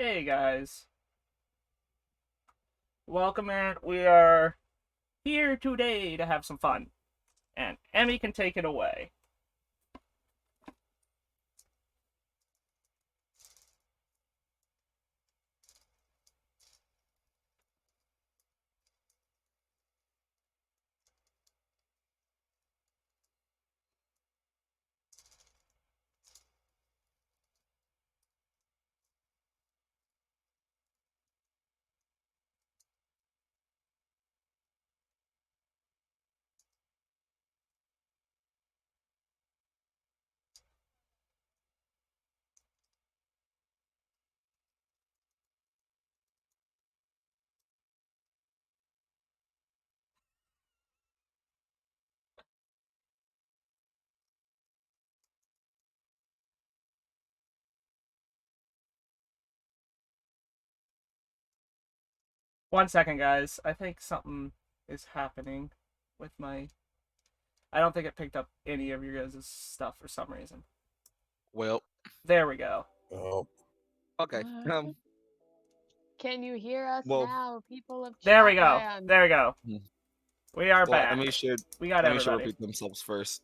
Hey guys, welcome in. We are here today to have some fun, and Emmy can take it away. 1 second, guys. I think something is happening with my. I don't think it picked up any of your guys' stuff for some reason. Well, There we go. Oh, okay. What? Can you hear us Well, now, people of There we go. Chatland? There we go. Hmm. We are well, back. Emmy should We got Emmy should everybody. repeat themselves first.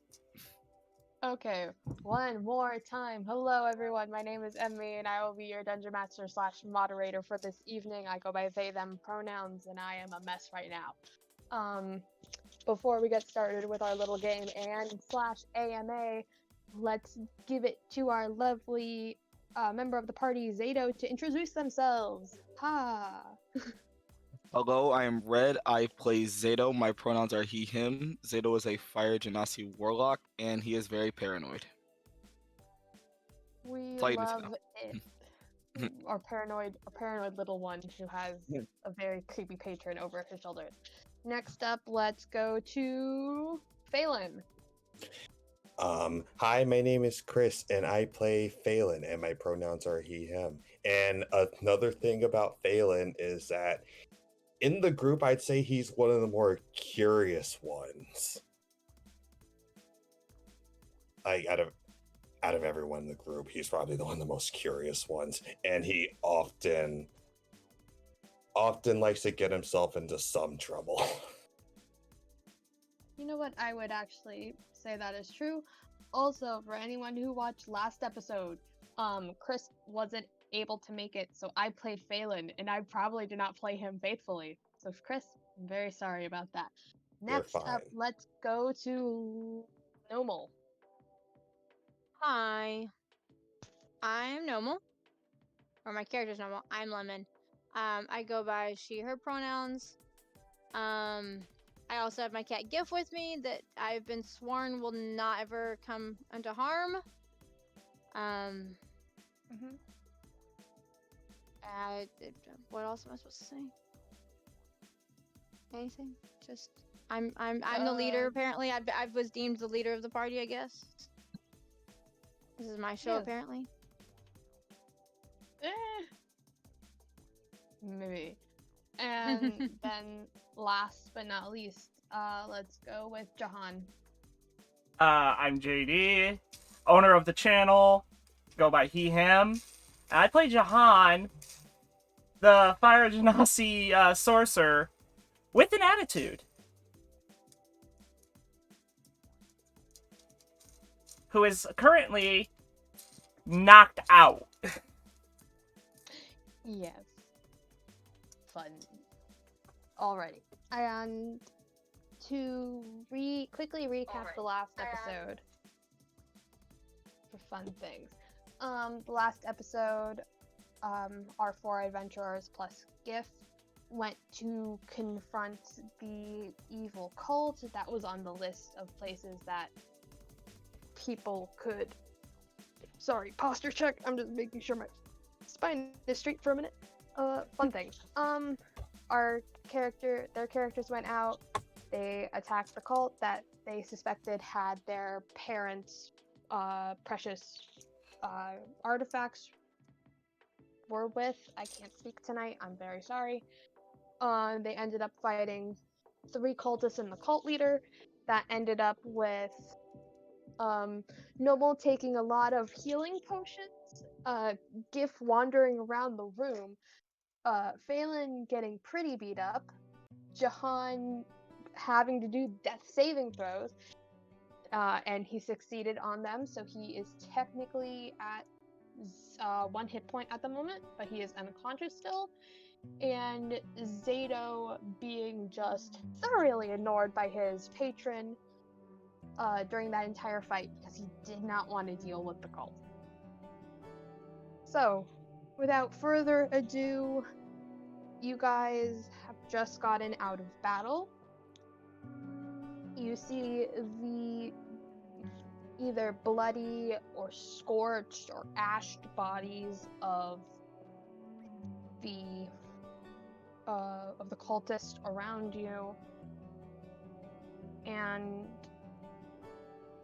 Okay, one more time. Hello, everyone. My name is Emmy, and I will be your dungeon master slash moderator for this evening. I go by they them pronouns, and I am a mess right now. Before we get started with our little game and slash AMA, let's give it to our lovely member of the party, Zato, to introduce themselves. Ha! Hello, I am Red. I play Zato. My pronouns are he, him. Zato is a fire genasi warlock, and he is very paranoid. We That's all you need to love know. it. Our paranoid little one who has a very creepy patron over his shoulder. Next up, let's go to Phelan. hi, my name is Chris, and I play Phelan, and my pronouns are he, him. And another thing about Phelan is that in the group, I'd say he's one of the more curious ones. Like out of everyone in the group, he's probably the one of the most curious ones, and he often likes to get himself into some trouble. You know what? I would actually say that is true. Also, for anyone who watched last episode, Chris wasn't able to make it, so I played Phelan, and I probably did not play him faithfully. So, Chris, I'm very sorry about that. You're Next up, fine. let's go to Nomal. Hi, I'm Normal, or my character's Normal. I'm Lemon. I go by she, her pronouns. I also have my cat Gif with me that I've been sworn will not ever come into harm. Um, Mm-hmm. what else am I supposed to say? Anything? Just I'm the leader. Apparently, I was deemed the leader of the party. I guess this is my show. Yes. Apparently. Maybe. And then last but not least, let's go with Jahan. I'm JD, owner of the channel. Go by he, him. And I play Jahan, the fire genasi sorcerer, with an attitude, who is currently knocked out. Yes. Fun. Alrighty. And to quickly recap the last episode for fun things. The last episode, our four adventurers plus Gif went to confront the evil cult that was on the list of places that people could. Sorry, posture check. I'm just making sure my spine is straight for a minute. Fun thing. Their characters went out. They attacked the cult that they suspected had their parents' precious artifacts were with. I can't speak tonight. I'm very sorry. They ended up fighting 3 cultists and the cult leader. That ended up with Noble taking a lot of healing potions Gif wandering around the room, Phelan getting pretty beat up, Jahan having to do death saving throws, and he succeeded on them, so he is technically at 1 hit point at the moment, but he is unconscious still. And Zato being just thoroughly annoyed by his patron during that entire fight because he did not want to deal with the cult. So, without further ado, you guys have just gotten out of battle. You see the either bloody or scorched or ashed bodies of the cultist around you, and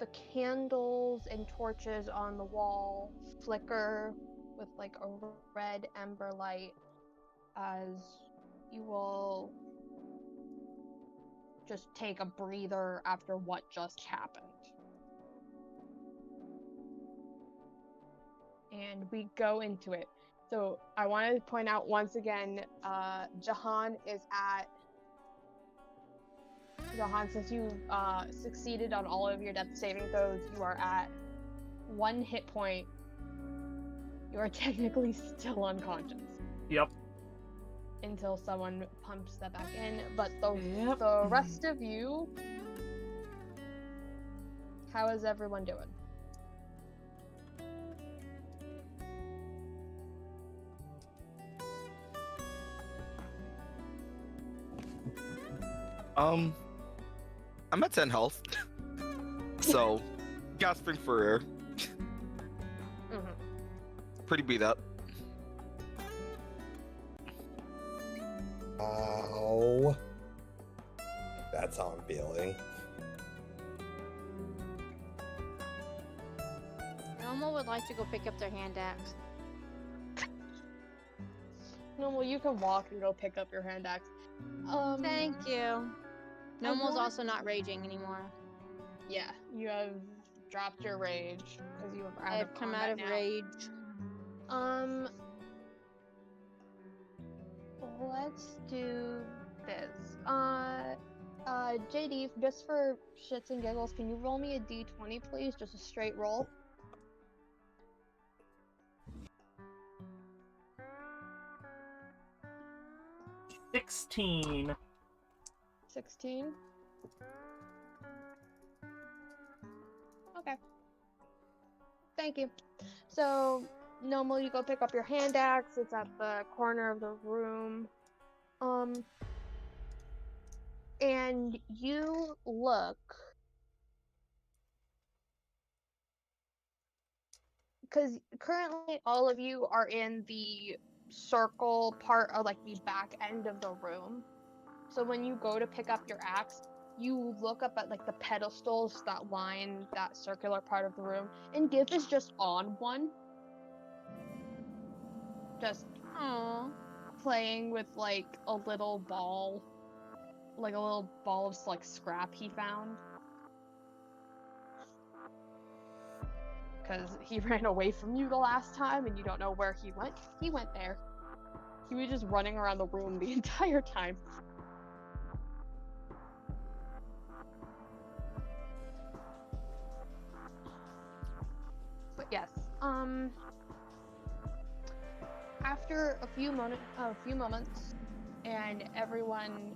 the candles and torches on the wall flicker with like a red ember light as you will just take a breather after what just happened. And we go into it. So I wanted to point out once again, Jahan, since you succeeded on all of your death saving throws, you are at 1 hit point. You are technically still unconscious. Yep. Until someone pumps that back in. But the Yep. rest of you, how is everyone doing? I'm at 10 health. So, gasping for air. Pretty beat up. Ow. That's how I'm feeling. Normal would like to go pick up their hand axe. No, well, you can walk and go pick up your hand axe. Thank you. Normal's want- also not raging anymore. Yeah, you have dropped your rage because you are out I've of come out combat of now. rage. Let's do this. JD, just for shits and giggles, can you roll me a d20, please? Just a straight roll. – 16. 16. Okay. Thank you. So, normal, you go pick up your hand axe. It's at the corner of the room. And you look, because currently all of you are in the circle part of like the back end of the room. So when you go to pick up your axe, you look up at like the pedestals that line that circular part of the room, and Gif is just on one. Just Aww. playing with like a little ball. Like a little ball of like scrap he found. Because he ran away from you the last time and you don't know where he went. He went there. He was just running around the room the entire time. But yes, after a few moments, and everyone,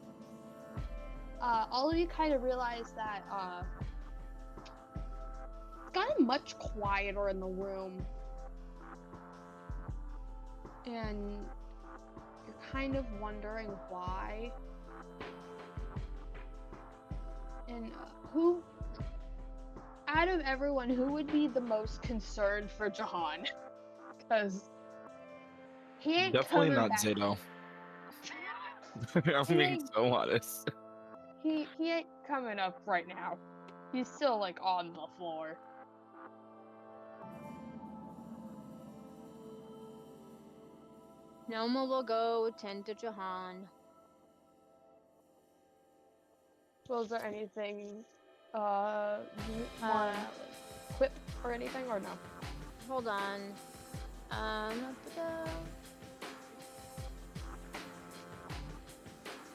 all of you kind of realize that it's gotten much quieter in the room, and you're kind of wondering why. And who, out of everyone, who would be the most concerned for Jahan? Because he ain't Definitely coming not back. Zato. I'm He being ain't- so honest. He ain't coming up right now. He's still like on the floor. Noma will go tend to Jahan. Was there anything you want to equip or anything or no? Hold on. Da-da-da.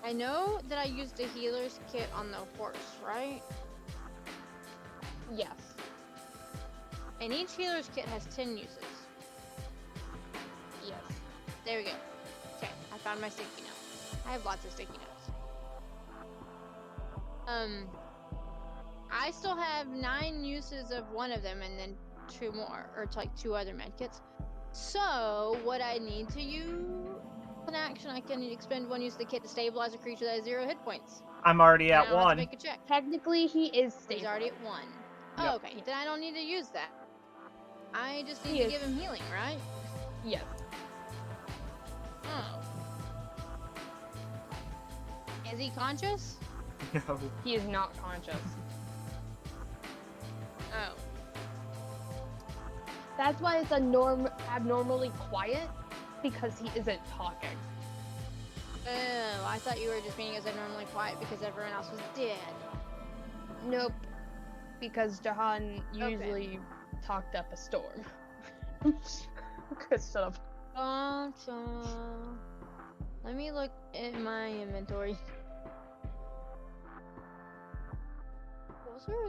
I know that I used the healer's kit on the horse, right? Yes. And each healer's kit has 10 uses. Yes. There we go. Okay, I found my sticky note. I have lots of sticky notes. I still have 9 uses of one of them and then 2 more, or like 2 other medkits. So, what I need to use an action, I can expend 1 use of the kit to stabilize a creature that has 0 hit points. I'm already And I at don't have to 1. make a check. Technically, he is He's stable. already at 1. Yep. Oh, okay, then I don't need to use that. I just need He to is. give him healing, right? Yes. Oh. Is he conscious? No. He is not conscious. Oh. That's why it's abnormally quiet, because he isn't talking. Oh, I thought you were just being as abnormally quiet because everyone else was dead. Nope. Because Jahan Okay. usually talked up a storm. Good stuff. Gotcha. Let me look at my inventory.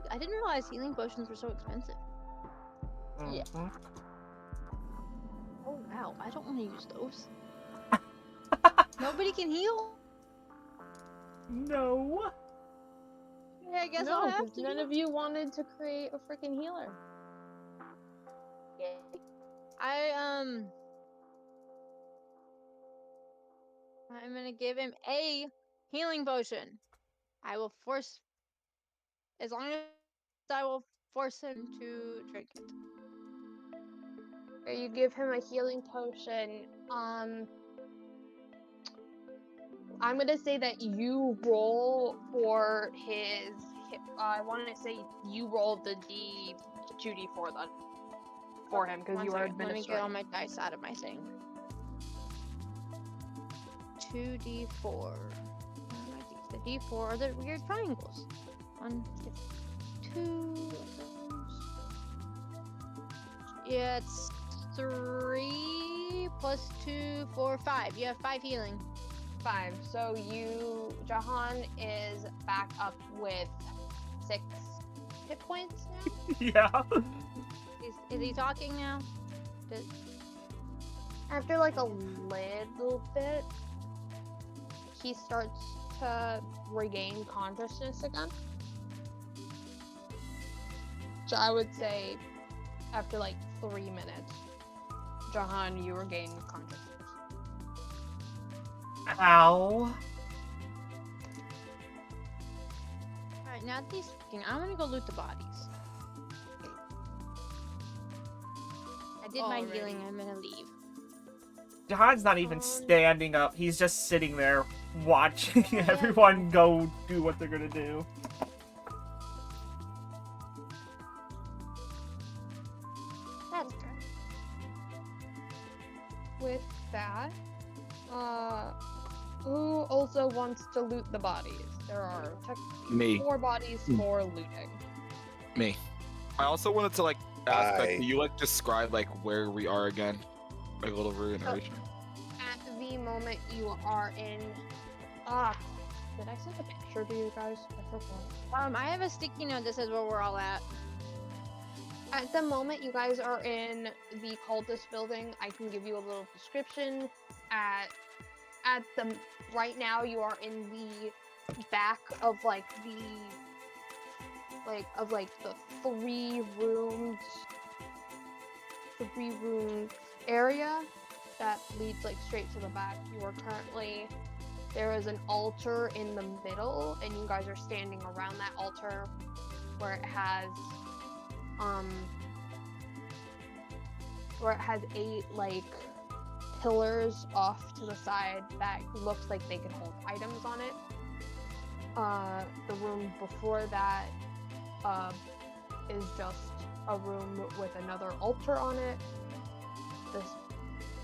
I didn't realize healing potions were so expensive. Yeah. Mhm. Oh wow, I don't want to use those. Nobody can heal? No. Yeah, I guess No, I'll have because to. none of you wanted to create a freaking healer. I'm gonna give him a healing potion. I will force, as long as I will force him to drink it. You give him a healing potion. I'm gonna say that you roll for his. I want to say you rolled the D2D4 then for him because One you were second, let me get all administering. my dice out of my thing. 2d4. The d4 are the weird triangles. 1, 2 of those. Yeah, it's 3 plus 2, 4, 5. You have 5 healing. 5. So Jahan is back up with 6 hit points now. Yeah. Is he talking now? After like a little bit, he starts to regain consciousness again. So I would say after like 3 minutes, Jahan, you regain consciousness. Ow. Alright, now that he's speaking, I want to go loot the bodies. I did my healing, I'm gonna leave. Jahan's not even standing up. He's just sitting there watching everyone go do what they're gonna do. That's good. With that, who also wants to loot the bodies? There are technically Me. 4 bodies for looting. Me. I also wanted to like ask, like, I- can you like describe like where we are again? Like a little reiteration. At the moment, you are in. Did I send a picture to you guys? I forgot. I have a sticky note that says where we're all at. At the moment, you guys are in the cultist building. I can give you a little description. Right now, you are in the back of the 3 room area that leads like straight to the back. You are currently, there is an altar in the middle, and you guys are standing around that altar where it has 8 like pillars off to the side that looks like they could hold items on it. The room before that is just a room with another altar on it.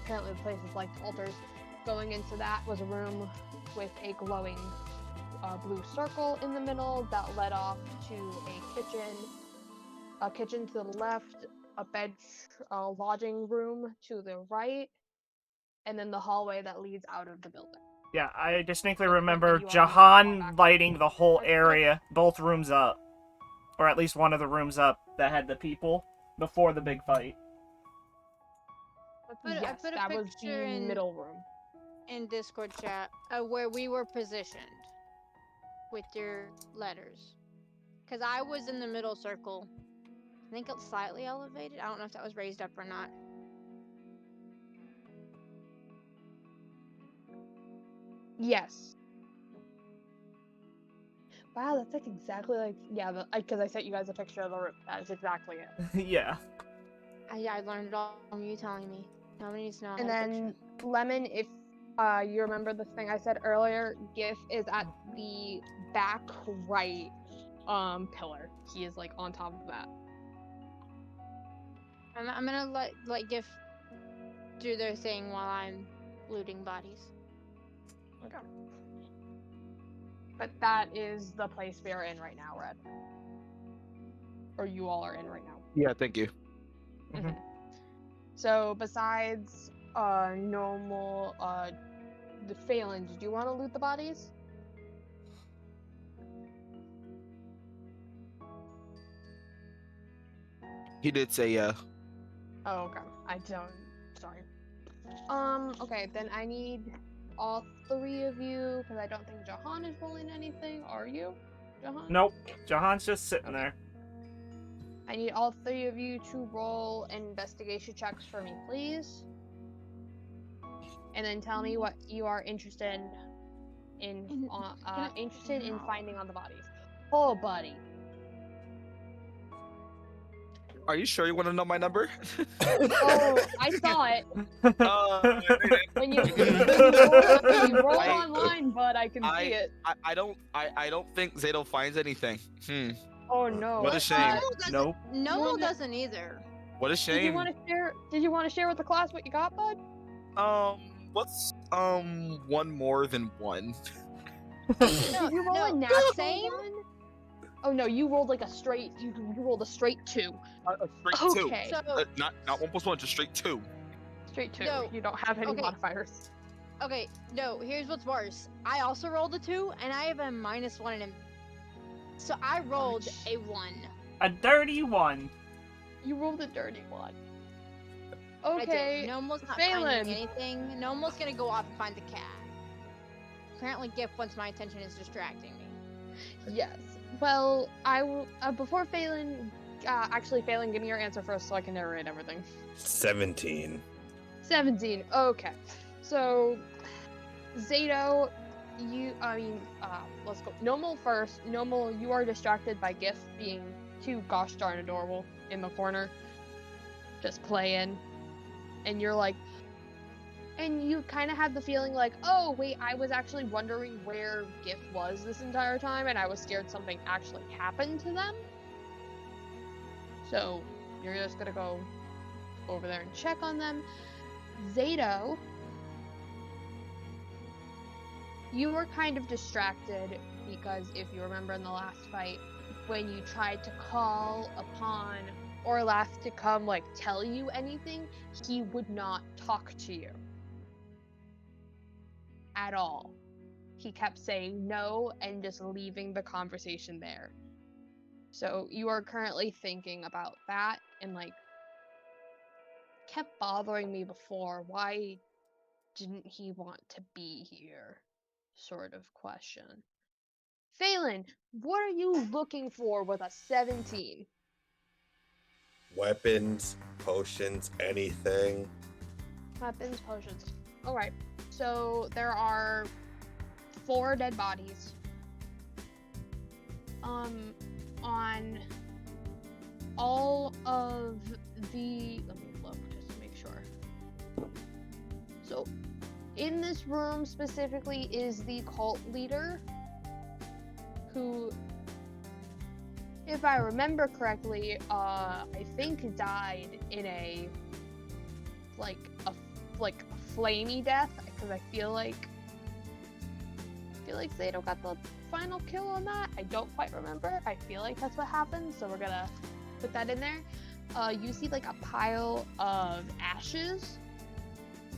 Apparently the place is like altars. Going into that was a room with a glowing blue circle in the middle that led off to a kitchen. A kitchen to the left, lodging room to the right, and then the hallway that leads out of the building. Yeah, I distinctly Like, remember when you all walk Jahan back. lighting the whole That's good. area, both rooms up. Or at least one of the rooms up that had the people before the big fight. I Yes, put a that was the picture middle room. in Discord chat where we were positioned with your letters. Because I was in the middle circle. I think it's slightly elevated. I don't know if that was raised up or not. Yes. Wow, that's like exactly like because I sent you guys a picture of the room. That is exactly it. Yeah. I learned it all from you telling me. Nobody needs to know I And had a then picture. Lemon, if you remember the thing I said earlier, GIF is at the back right pillar. He is like on top of that. I'm gonna let GIF do their thing while I'm looting bodies. Okay. But that is the place we are in right now, Red. Or you all are in right now. Yeah, thank you. Mhm. So besides normal the Phelan, did you want to loot the bodies? He did say yeah. Oh, okay. I don't. Sorry. Okay, then I need all three of you because I don't think Jahan is rolling anything. Are you, Jahan? Nope. Jahan's just sitting Okay. there. I need all three of you to roll investigation checks for me, please. And then tell me what you are interested in finding on the bodies. Oh, buddy. Are you sure you want to know my number? Oh, I saw it. Uh, When you roll online, bud, I can see it. I don't think Zato finds anything. Oh no. What a shame. Nope. Noble wanna- doesn't either. What a Did you shame. want to share? Did you want to share with the class what you got, bud? What's one more than one? Did you roll no, a natural same? one? Oh no, you rolled like a straight. You rolled a straight 2. A straight Okay. two. So Not 1+1, just straight 2. Straight 2. No. You don't have any Okay. modifiers. okay, no. Here's what's worse. I also rolled a 2, and I have a -1 in. So I rolled a 1. A dirty one. You rolled a dirty one. I did. Okay. Nomo's not Phelan. finding anything. Nomo's gonna go off and find the cat. Apparently, GIF once my attention is distracting me. Yes. Well, I will. Before Phelan, actually, Phelan, give me your answer first so I can narrate everything. 17. 17. Okay. So, Zato, let's go. Nomal first. Nomal, you are distracted by GIF being too gosh darn adorable in the corner. Just playing. And you're like, and you kind of have the feeling like, oh, wait, I was actually wondering where GIF was this entire time, and I was scared something actually happened to them. So, you're just gonna go over there and check on them. Zato, you were kind of distracted because if you remember in the last fight, when you tried to call upon Orlaf to come, like, tell you anything, he would not talk to you. At all. He kept saying no and just leaving the conversation there. So you are currently thinking about that and like, kept bothering me before. Why didn't he want to be here? Sort of question. Phelan, what are you looking for with a 17? Weapons, potions, anything. Weapons, potions. Alright, so there are 4 dead bodies. On all of the... Let me look just to make sure. So, in this room specifically is the cult leader, who, if I remember correctly, I think died in a flamey death, because I feel like Zato got the final kill on that. I don't quite remember. I feel like that's what happened, so we're gonna put that in there. you see like a pile of ashes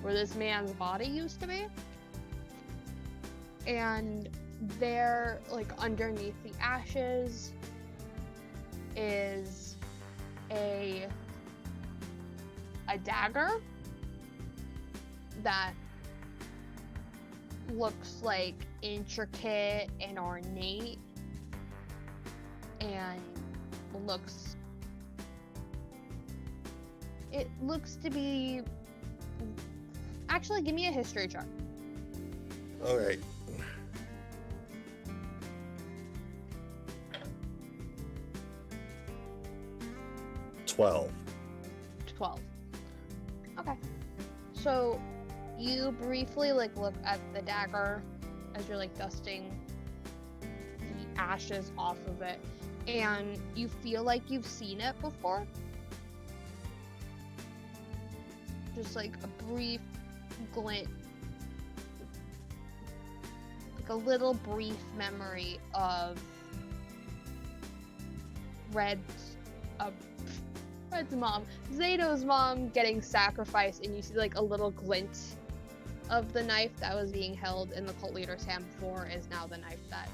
where this man's body used to be. And there, like underneath the ashes, is a dagger that looks like intricate and ornate and it looks to be, actually give me a history check. All right. $12. 12. Okay. So you briefly like look at the dagger as you're like dusting the ashes off of it, and you feel like you've seen it before. Just like a brief glint, like a little brief memory of Red's mom, Zato's mom, getting sacrificed, and you see like a little glint of the knife that was being held in the cult leader's hand before is now the knife that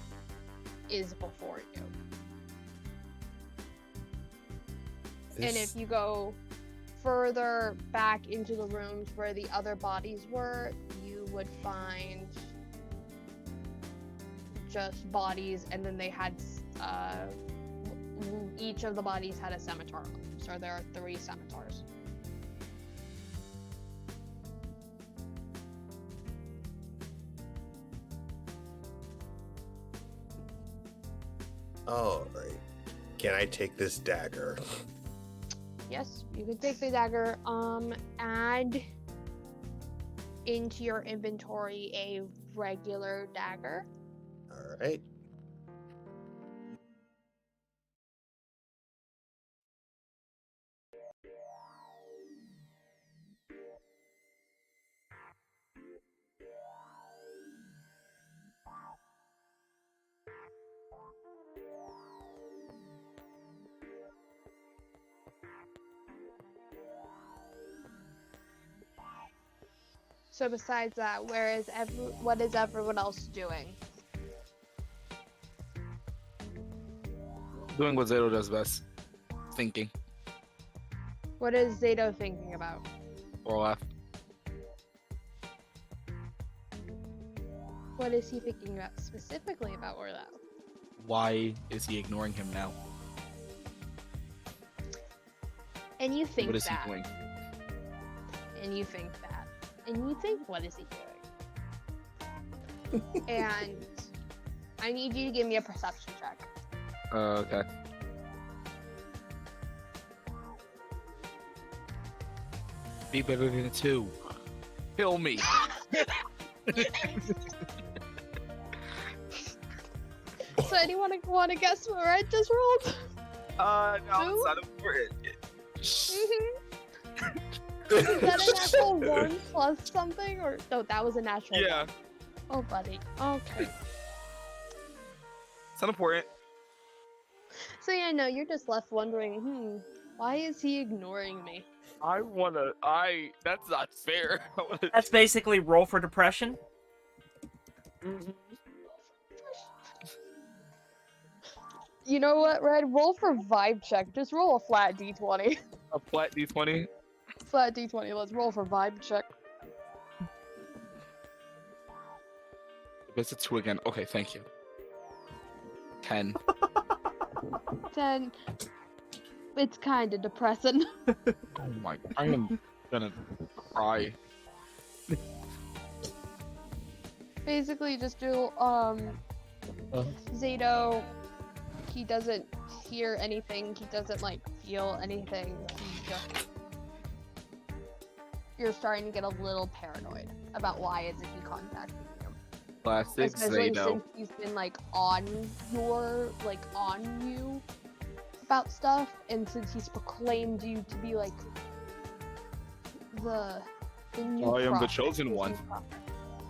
is before you. And if you go further back into the rooms where the other bodies were, you would find just bodies, and then they had each of the bodies had a scimitar on them. So there are 3 scimitars. All right. Can I take this dagger? Yes, you can take the dagger. Add into your inventory a regular dagger. All right. So besides that, what is everyone else doing? Doing what Zero does best. Thinking. What is Zato thinking about? Or laugh. What is he thinking about specifically about Orlov? Why is he ignoring him now? And you think What is that. he doing? And you think that. And you think, what is he doing? And I need you to give me a perception check. Okay. Be better than 2. Kill me. So anyone want to guess what Red just rolled? No, Two? it's not important. Is that a natural 1 plus something? Or no, that was a natural Yeah. 1. Oh, buddy. Okay. It's not important. So yeah, no, you're just left wondering, why is he ignoring me? That's not fair. That's basically roll for depression. You know what, Red? Roll for vibe check. Just roll a flat d20. A flat D20. Flat d20. Let's roll for vibe check. It's a 2 again. Okay, thank you. 10. 10. It's kind of depressing. Oh my, I am gonna cry. Basically, just do, Zato, he doesn't hear anything, he doesn't, like, feel anything, he just... You're starting to get a little paranoid about why isn't he contacting you. Classic Especially Zato. since he's been, like, on you about stuff, and since he's proclaimed you to be, like, the new I am the prophet, chosen his one. new prophet.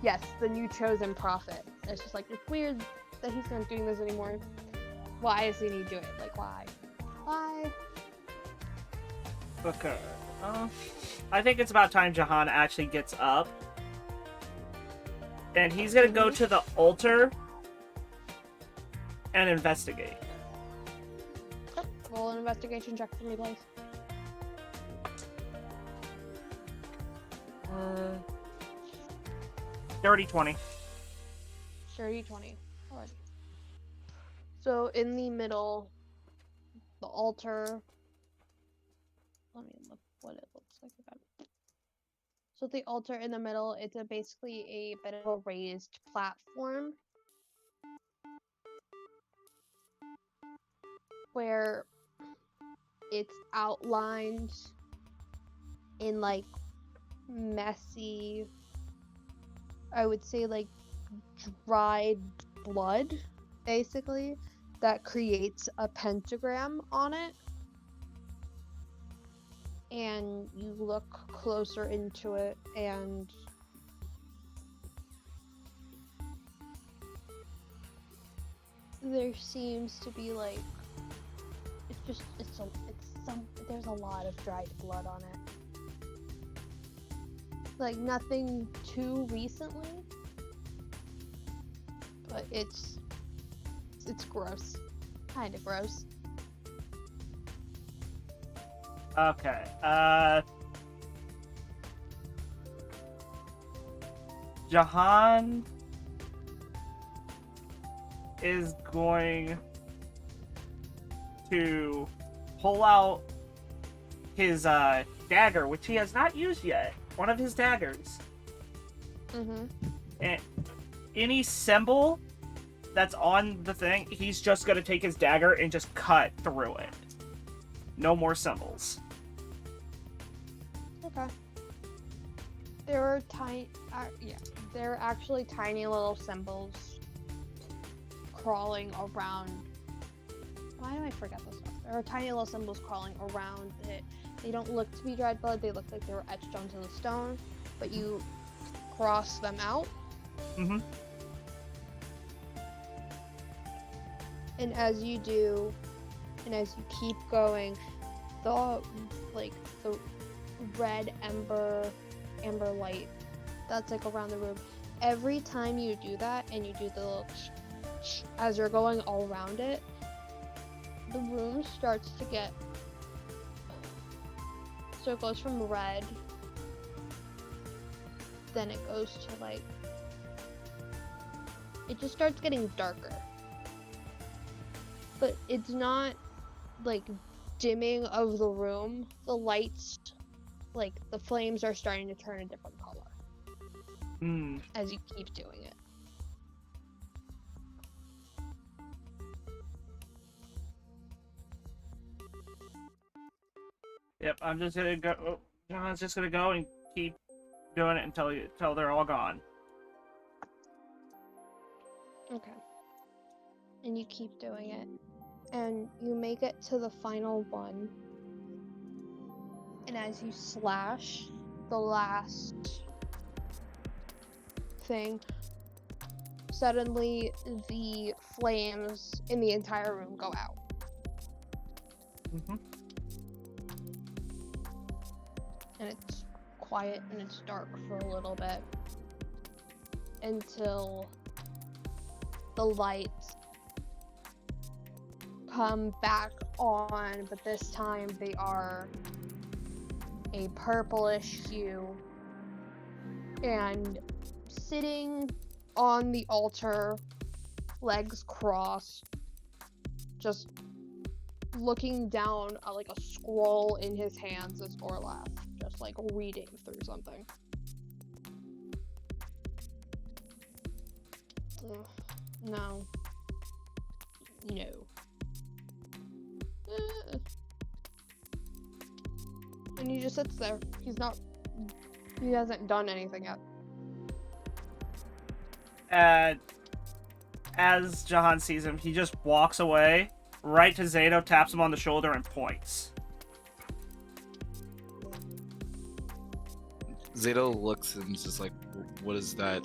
Yes, the new chosen prophet. It's just like, it's weird that he's not doing this anymore. Why isn't he doing it? Like, why? Why? Okay. I think it's about time Jahan actually gets up. And he's gonna go to the altar and investigate. Roll an investigation check for me, please. Dirty 20. Dirty 20. Alright. So in the middle, the altar. Let me look what it looks like about it. So the altar in the middle, it's basically a bit of a raised platform where it's outlined in like messy, I would say like dried blood, basically, that creates a pentagram on it. And you look closer into it, and there seems to be like there's a lot of dried blood on it. Like nothing too recently, but it's gross, kind of gross. Okay. Jahan is going to pull out his dagger, which he has not used yet. One of his daggers. And any symbol that's on the thing, he's just gonna take his dagger and just cut through it. No more symbols. Okay. There are there are actually tiny little symbols crawling around. Why do I forget this stuff? There are tiny little symbols crawling around it. They don't look to be dried blood. They look like they were etched onto the stone, but you cross them out. Mm-hmm. And as you do, and as you keep going, the red amber light that's like around the room. Every time you do that, and you do the little as you're going all around it, the room starts to get. So it goes from red, then it goes to like. It just starts getting darker. But it's not like dimming of the room. The lights, like the flames are starting to turn a different color as you keep doing it. Yep, I'm just gonna go. Oh, John's just gonna go and keep doing it until they're all gone. Okay. And you keep doing it. And you make it to the final one. And as you slash the last thing, suddenly the flames in the entire room go out. Mm-hmm. And it's quiet and it's dark for a little bit until the lights come back on, but this time they are a purplish hue, and sitting on the altar, legs crossed, just looking down at like a scroll in his hands is Orlaf, just like reading through something. Ugh, no. And he just sits there. He hasn't done anything yet. As Jahan sees him, he just walks away, right to Zato, taps him on the shoulder, and points. Zato looks and is just like, what is that?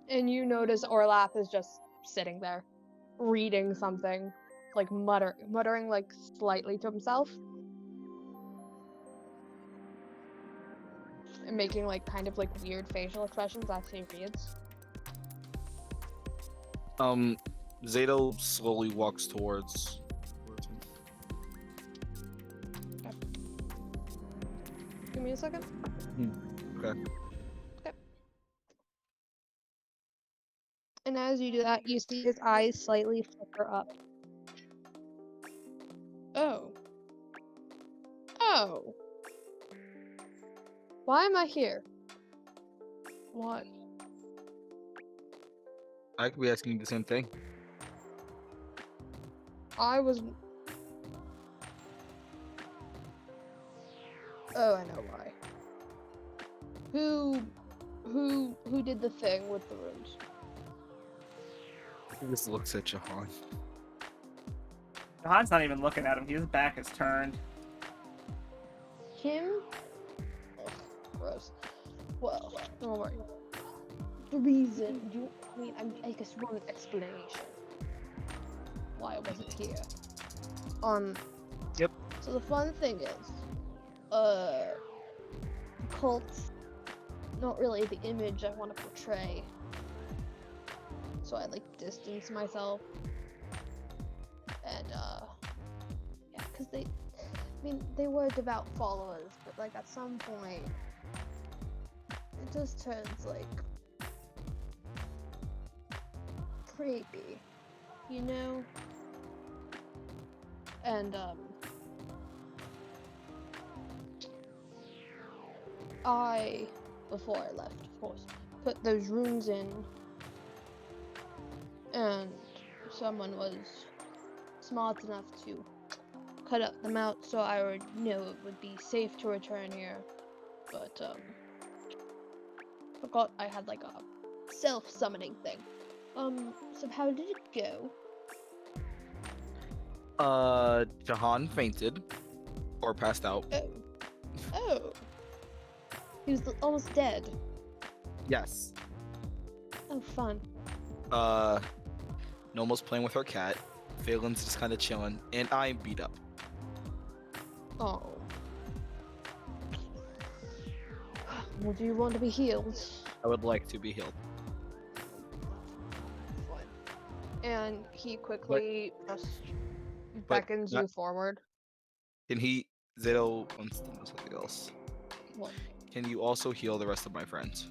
And you notice Orlaf is just sitting there, reading something, like muttering like slightly to himself. And making like kind of like weird facial expressions as he reads. Zato slowly walks towards him. Give me a second. Okay. And as you do that, you see his eyes slightly flicker up. Oh. Oh. Why am I here? Why? I could be asking you the same thing. I was. Oh, I know why. Who did the thing with the rooms? He just looks at Jahan. Johan's not even looking at him. His back is turned. Him? Ugh, gross. Well, don't worry. The reason you, I guess one explanation why I wasn't here. Yep. So the fun thing is, cult's not really the image I want to portray. So I like distance myself. And yeah, because they were devout followers, but like at some point it just turns like creepy, you know? And I, before I left, of course, put those runes in, and someone was smart enough to cut them out so I would know it would be safe to return here. But forgot I had like a self-summoning thing. So how did it go? Jahan fainted or passed out. Oh, he was almost dead. Yes. Oh, fun. Noma's playing with her cat. Phelan's just kind of chilling, and I'm beat up. Oh. Well, do you want to be healed? I would like to be healed. Fine. And he quickly just beckons you forward. Can he, Zato wants to know something else. What? Can you also heal the rest of my friends?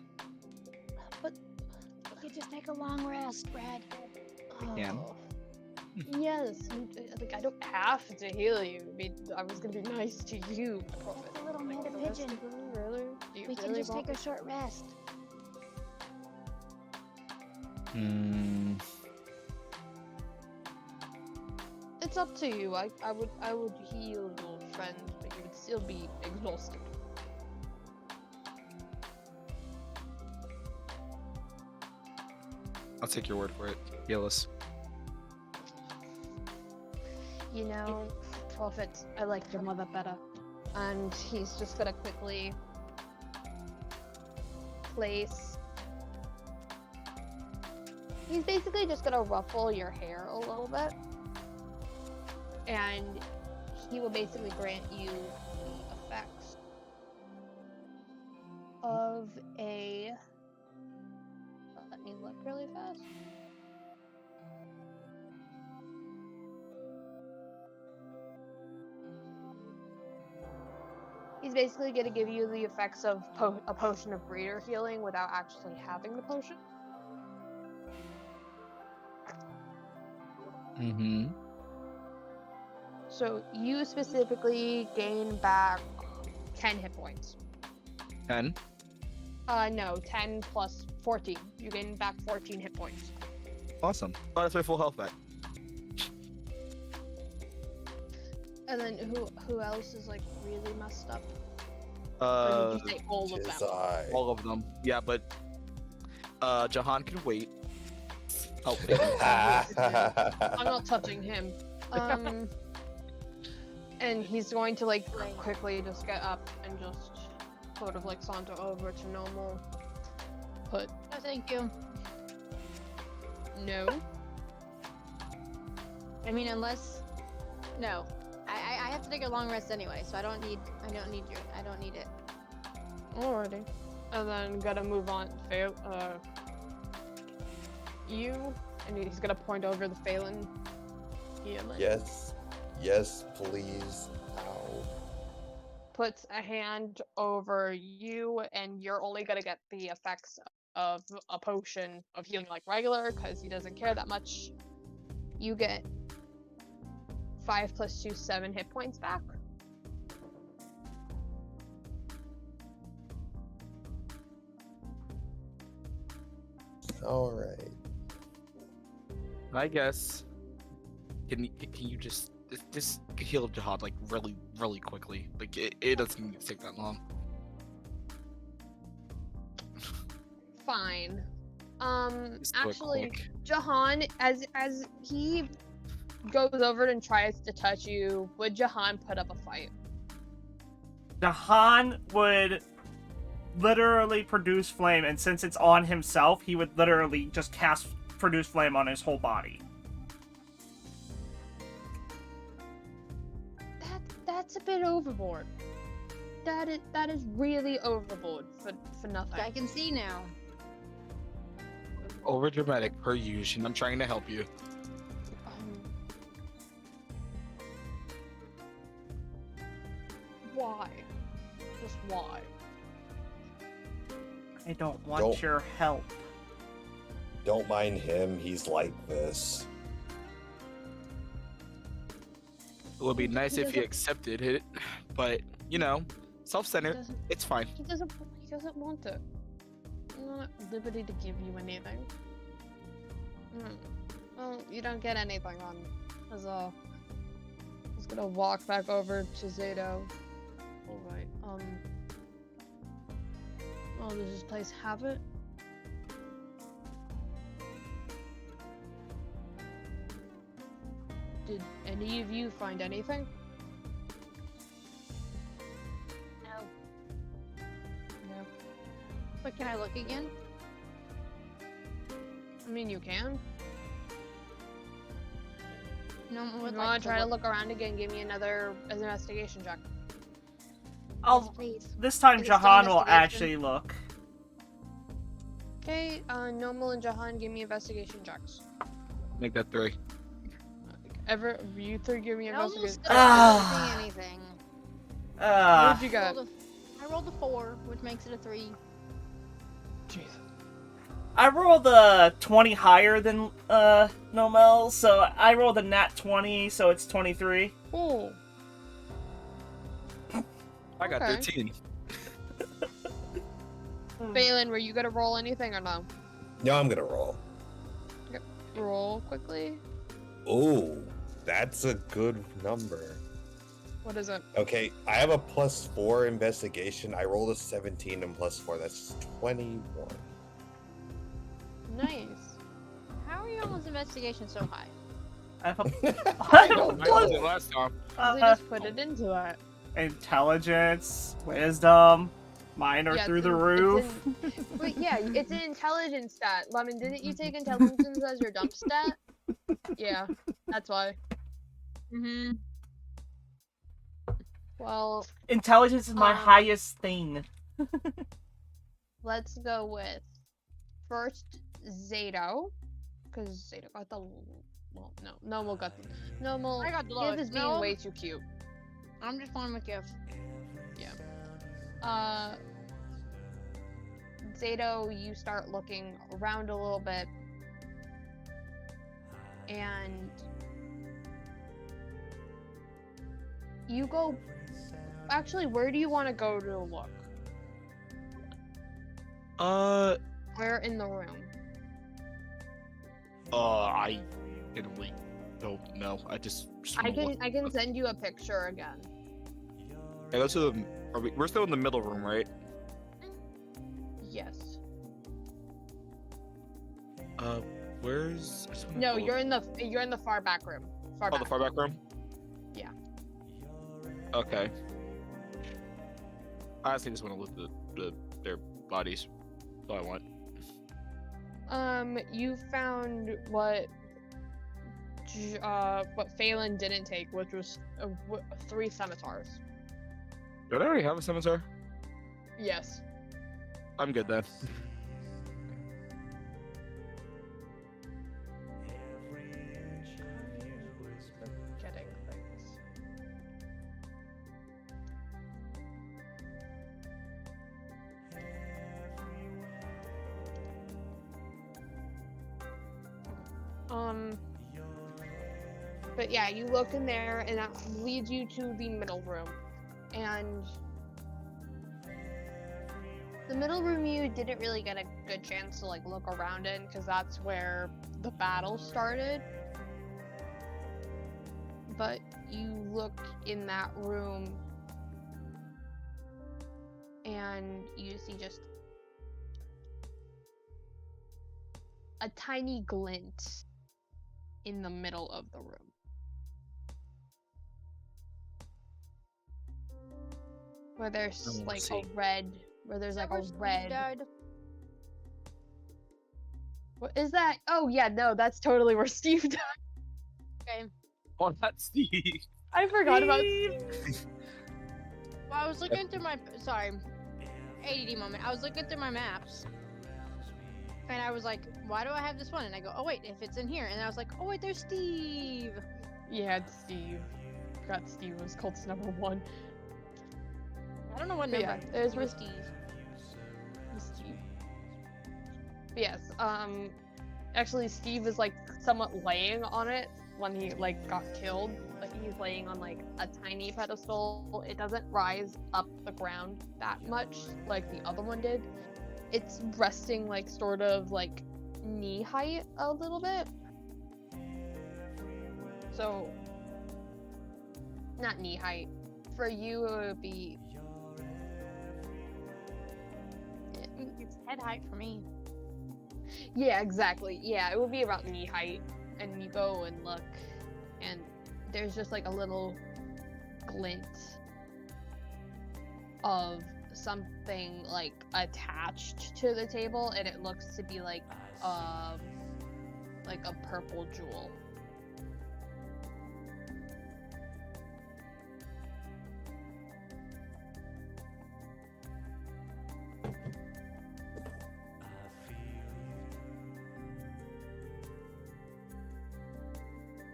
But You just take a long rest, Brad. can. oh. Yes, like I don't have to heal you. I mean, I was gonna be nice to you, Prophet. A little Like, meta the rest pigeon. of them, really? Do you We can really just want take me a short rest. It's up to you. I would heal your friend, but you would still be exhausted. I'll take your word for it. Heal us. You know, Prophet, I liked your mother better. And he's just gonna quickly place. He's basically just gonna ruffle your hair a little bit. And he will basically grant you the effects of a. Let me look really fast. He's basically going to give you the effects of a potion of breeder healing without actually having the potion. Mm-hmm. So you specifically gain back 10 hit points. 10? No, 10 plus 14. You gain back 14 hit points. Awesome. Oh, that's my full health back. And then who else is like really messed up? Or did you say all of them? Jizai. All of them. Yeah, but Jahan can wait. Oh, I'm not touching him. And he's going to like quickly just get up and just sort of like saunter over to normal. Put No, thank you. no. I mean, unless no, I have to take a long rest anyway, so I don't need it. Alrighty. And then gotta move on. You, and he's gonna point over the Phelan. Healing. Yes. Yes, please. Ow. Puts a hand over you, and you're only gonna get the effects of a potion of healing like regular, because he doesn't care that much. You get 5 + 2, 7 hit points back. All right. I guess. Can you just heal Jihad like really quickly? Like it doesn't need to take that long. Fine. Just do it Actually, quick. Jahan, as he goes over and tries to touch you, would Jahan put up a fight? Jahan would literally produce flame, and since it's on himself, he would literally just cast produce flame on his whole body. That's a bit overboard. That is really overboard for nothing. I can see now. Over dramatic per usual. I'm trying to help you. Why? Just why? I don't want Don't- your help. Don't mind him. He's like this. It would be nice He if he doesn't- accepted it, but you know, self-centered. doesn't- It's fine. He doesn't want it. I'm not at liberty to give you anything. Well, you don't get anything on as a. He's gonna walk back over to Zato. Alright, oh, does this place have it? Did any of you find anything? No. No. But can I look again? I mean, you can. No one If would you like want to try to look around again, give me another investigation check. I'll. Please. This time, Is it still Jahan will investigation? actually look. Okay, Normal and Jahan, give me investigation checks. Make that 3. You three give me I almost investigation. Ah. don't see anything. What'd you I get? rolled a 4, which makes it a 3. Jeez. I rolled a 20 higher than Nomel, so I rolled a nat 20, so it's 23. Oh, I got Okay. 13. Balin, were you gonna roll anything or no? No, I'm gonna roll. Roll quickly. Ooh, that's a good number. What is it? Okay, I have a +4 investigation. I rolled a 17 and +4. That's 21. Nice. How are you on this investigation so high? I have a I don't I rolled know. it last time. They just put it into it. intelligence, wisdom, mine are Yeah, through it's the in- roof. Wait, yeah, it's an intelligence stat. Lemon, didn't you take intelligence as your dump stat? Yeah, that's why. Mm-hmm. Well, Intelligence is my Um, highest thing. let's go with first Zato, because Zato got the. Well, no, Nomal got the. Nomal. I got the Giv lowest. is being No, way too cute. I'm just fine with Giv. Zato, you start looking around a little bit, and you go. Actually, where do you want to go to look? Where in the room? I literally don't know. I just I wanna look. can send you a picture again. I go to the. We're still in the middle room, right? Yes. Where's? I just wanna No, pull up- you're in the far back room. Far Oh, back. the far back room. Yeah. Okay. I honestly just want to look at their bodies. That's all I want. You found what what Phelan didn't take, which was 3 scimitars. Did I already have a scimitar? Yes. I'm good then. Getting things. But yeah, you look in there, and that leads you to the middle room. And the middle room, you didn't really get a good chance to like look around in, because that's where the battle started. But you look in that room, and you see just a tiny glint in the middle of the room. Where there's wanna like see. a red, where there's like a Steve red. died? What is that? Oh yeah, no, that's totally where Steve died. Okay. Oh, that's Steve. I forgot about Steve. Steve. Well, I was looking through my sorry, ADD moment. I was looking through my maps, and I was like, "Why do I have this one?" And I go, "Oh wait, if it's in here." And I was like, "Oh wait, there's Steve." Yeah, it's Steve. Forgot Steve was Colt's number 1. I don't know what But number. yeah, there's was where Steve. Steve. But yes, actually Steve is like somewhat laying on it when he like got killed. Like he's laying on like a tiny pedestal. It doesn't rise up the ground that much like the other one did. It's resting like sort of like knee height a little bit. So not knee height. For you it would be It's head height for me. yeah, exactly. Yeah, it would be about knee height. And you go and look, and there's just like a little glint of something like attached to the table, and it looks to be like a purple jewel.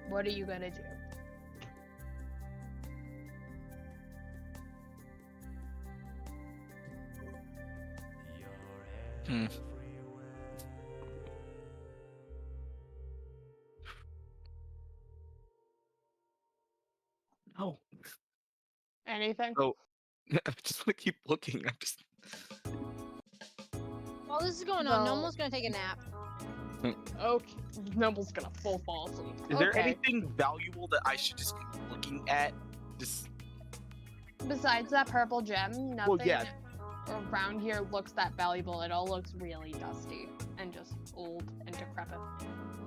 What are you gonna do? Hmm. No. Anything? Oh, I just want to keep looking. I'm just. While this is going on, Well- Nomel's gonna take a nap. Okay, Numble's gonna full fall asleep. Is there Okay. anything valuable that I should just be looking at? Just. Besides that purple gem, nothing Well, yeah. around here looks that valuable. It all looks really dusty and just old and decrepit.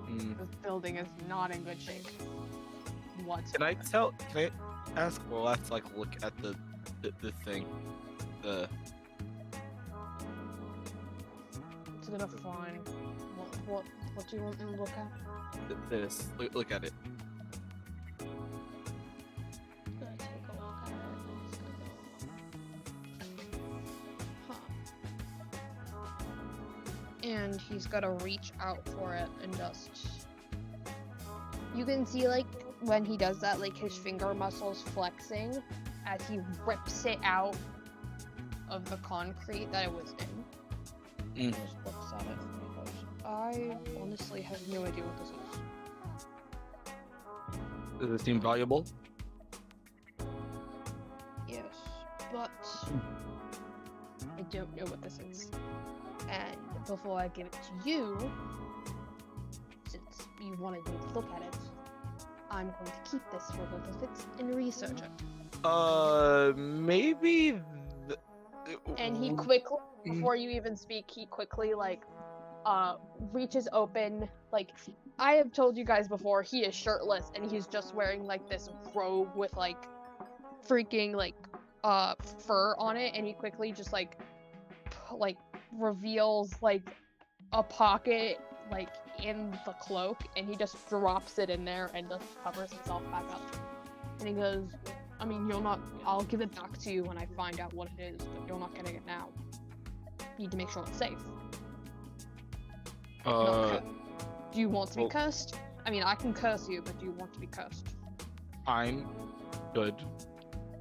Mm. This building is not in good shape. Can I tell? Can I ask? Well, let's like look at the thing. The. It's gonna find. What do you want me to look at? This. Look at it. It's gonna take a look at it. And it's gonna go. Huh. And he's gonna reach out for it and just. You can see like when he does that, like his finger muscles flexing as he rips it out of the concrete that it was in. Mm. Just looks at it and goes, I honestly have no idea what this is. Does it seem valuable? Yes, but I don't know what this is. And before I give it to you, since you wanted me to look at it, I'm going to keep this for a little bit and research it. Maybe. And he quickly, before you even speak, he quickly reaches open. Like I have told you guys before, he is shirtless and he's just wearing like this robe with like freaking like fur on it, and he quickly just like reveals like a pocket like in the cloak, and he just drops it in there and just covers himself back up. And he goes, I mean, I'll give it back to you when I find out what it is, but you're not getting it now. Need to make sure it's safe. Not do you want to be cursed? I mean, I can curse you, but do you want to be cursed? I'm good.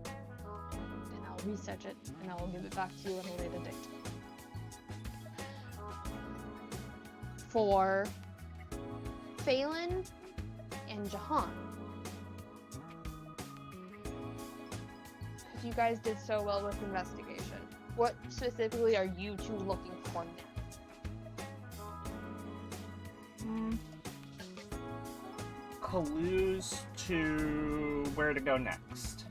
Then I'll research it, and I'll give it back to you at a later date. For Phelan and Jahan. Because you guys did so well with investigation. What specifically are you two looking for now? Clues to where to go next.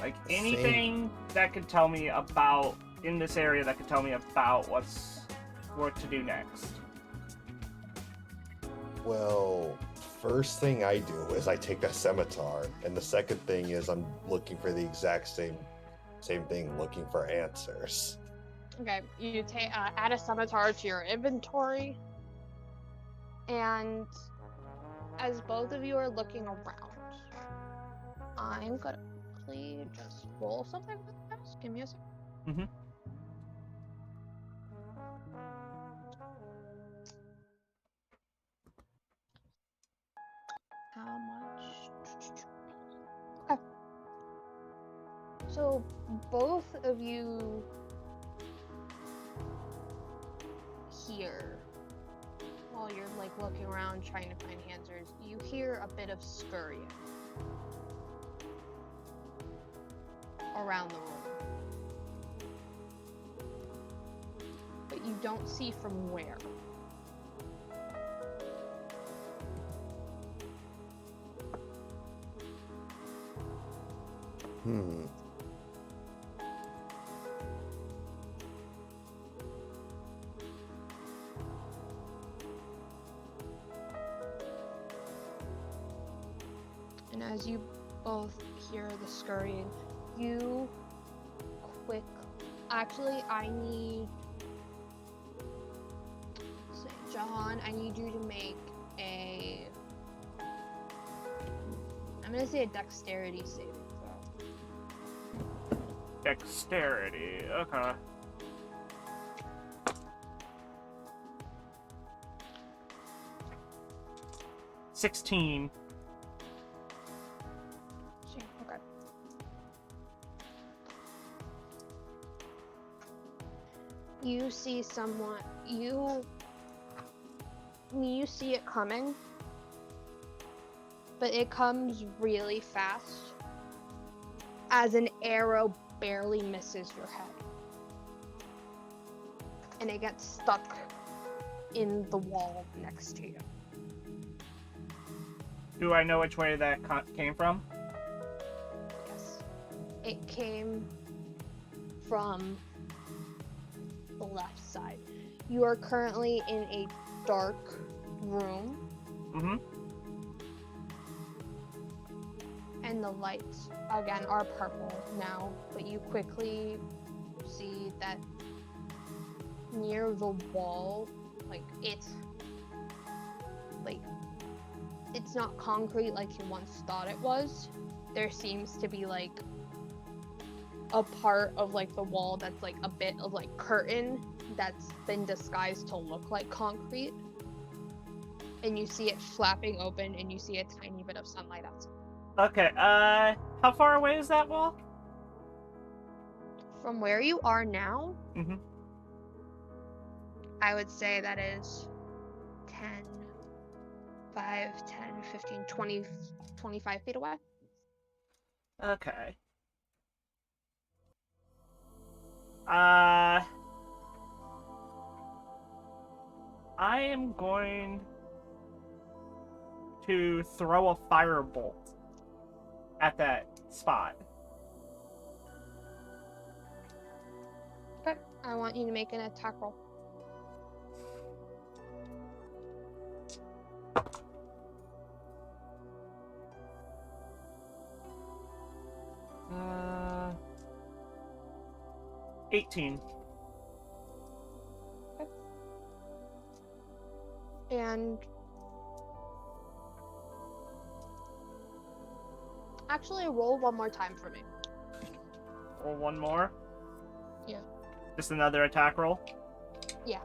Like anything that could tell me about in this area that could tell me about what to do next. Well, first thing I do is I take a scimitar, and the second thing is I'm looking for the exact same thing, looking for answers. Okay, you add a scimitar to your inventory, and as both of you are looking around, I'm gonna quickly just roll something with this. Give me a second. Mm-hmm. How much? Okay. So both of you hear, while you're like looking around trying to find answers, you hear a bit of scurrying around the room. But you don't see from where. And as you both hear the scurrying, you actually, I need, say, Jahan, I need you to make I'm gonna say a dexterity saving throw. Dexterity. Okay. $16. Okay. You see someone, you see it coming, but it comes really fast as an arrow barely misses your head. And it gets stuck in the wall next to you. Do I know which way that came from? Yes. It came from the left side. You are currently in a dark room. Mm-hmm. And the lights, again, are purple now, but you quickly see that near the wall, it's not concrete like you once thought it was. There seems to be like a part of like the wall that's like a bit of like curtain that's been disguised to look like concrete. And you see it flapping open, and you see a tiny bit of sunlight outside. Okay, how far away is that wall? From where you are now, Mm-hmm. I would say that is 10, 5, 10, 15, 20, 25 feet away. Okay. I am going to throw a firebolt at that spot. Okay, I want you to make an attack roll. Uh, 18. Okay. And actually, roll one more time for me. Roll one more. Yeah. Just another attack roll. Yeah.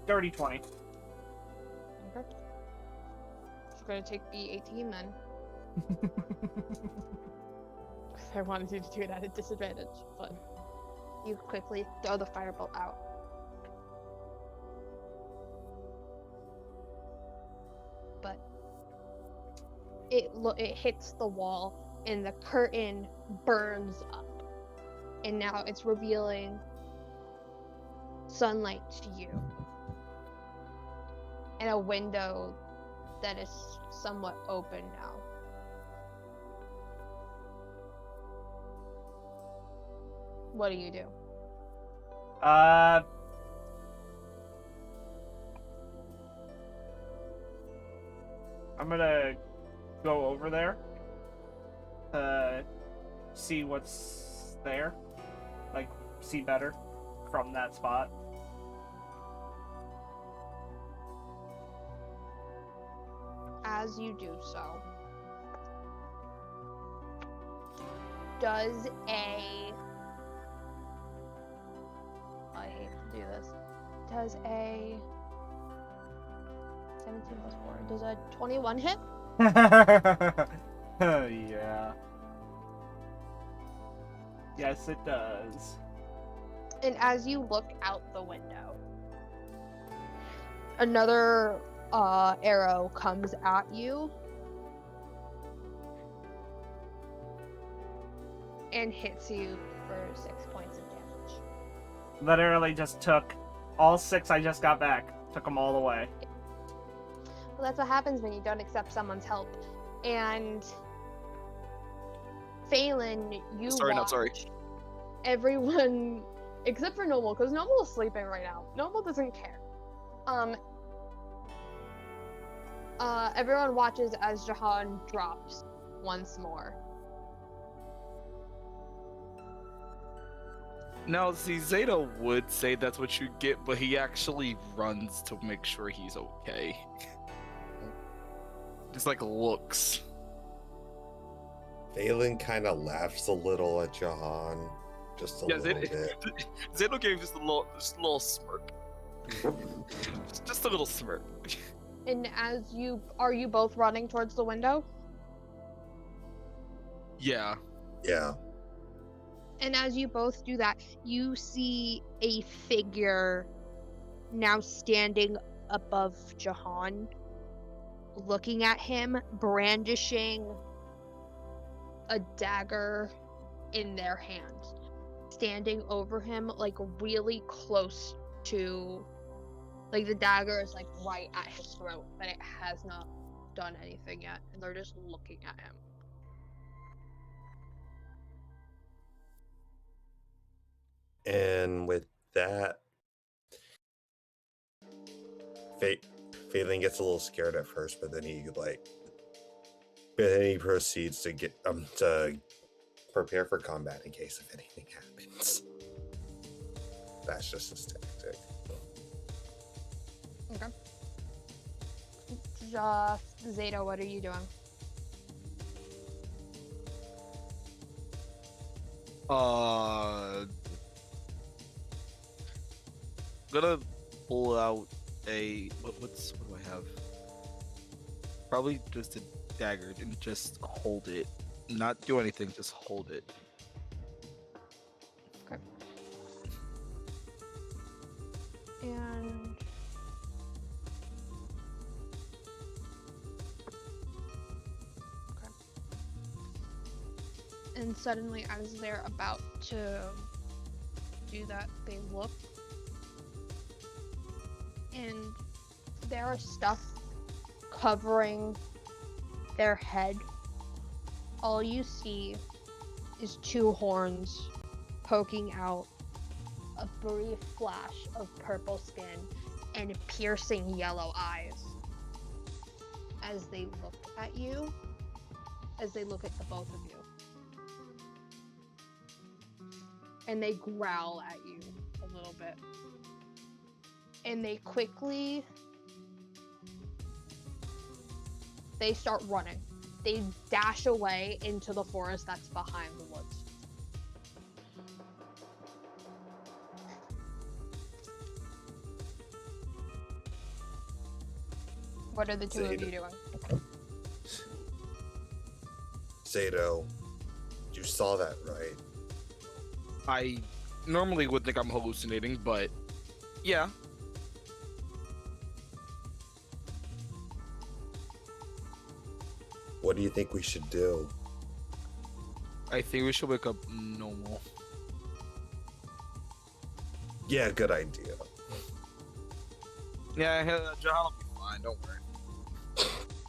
Dirty 20. Okay. Just gonna take the 18 then. I wanted you to do it at a disadvantage, but you quickly throw the firebolt out. But it hits the wall and the curtain burns up. And now it's revealing sunlight to you. And a window that is somewhat open now. What do you do? I'm gonna go over there. See what's there. Like, see better from that spot. As you do so, does a... I hate to do this. Does a 17 plus 4. Does a 21 hit? Yeah. Yes, it does. And as you look out the window, another arrow comes at you and hits you for 6 points of damage. Literally just took all 6 I just got back. Took them all away. Well, that's what happens when you don't accept someone's help. And Phelan, you Sorry, not watch sorry. everyone except for Noble, because Noble is sleeping right now. Noble doesn't care. Everyone watches as Jahan drops once more. Now, see, Zeta would say that's what you get, but he actually runs to make sure he's okay. Just like looks. Phelan kind of laughs a little at Jahan. Just a little bit. Zeta gave just a little smirk. just a little smirk. And are you both running towards the window? Yeah. Yeah. And as you both do that, you see a figure now standing above Jahan, looking at him, brandishing a dagger in their hand, standing over him, like really close to, like the dagger is like right at his throat, but it has not done anything yet, and they're just looking at him. And with that, Phelan gets a little scared at first, but then he proceeds to to prepare for combat in case if anything happens. That's just his tactic. Okay. Zeta, what are you doing? Gonna pull out what do I have? Probably just a dagger and just hold it. Not do anything, just hold it. Okay. And okay. And suddenly, as they're about to do that, they look, and there is stuff covering their head. All you see is 2 horns poking out, a brief flash of purple skin, and piercing yellow eyes as they look at you, as they look at the both of you. And they growl at you a little bit. and they start running. They dash away into the forest that's behind the woods. What are the two of you doing? Zato, you saw that, right? I normally would think I'm hallucinating, but yeah. What do you think we should do? I think we should wake up normal. Yeah, good idea. Yeah, Jahan will be fine. Don't worry.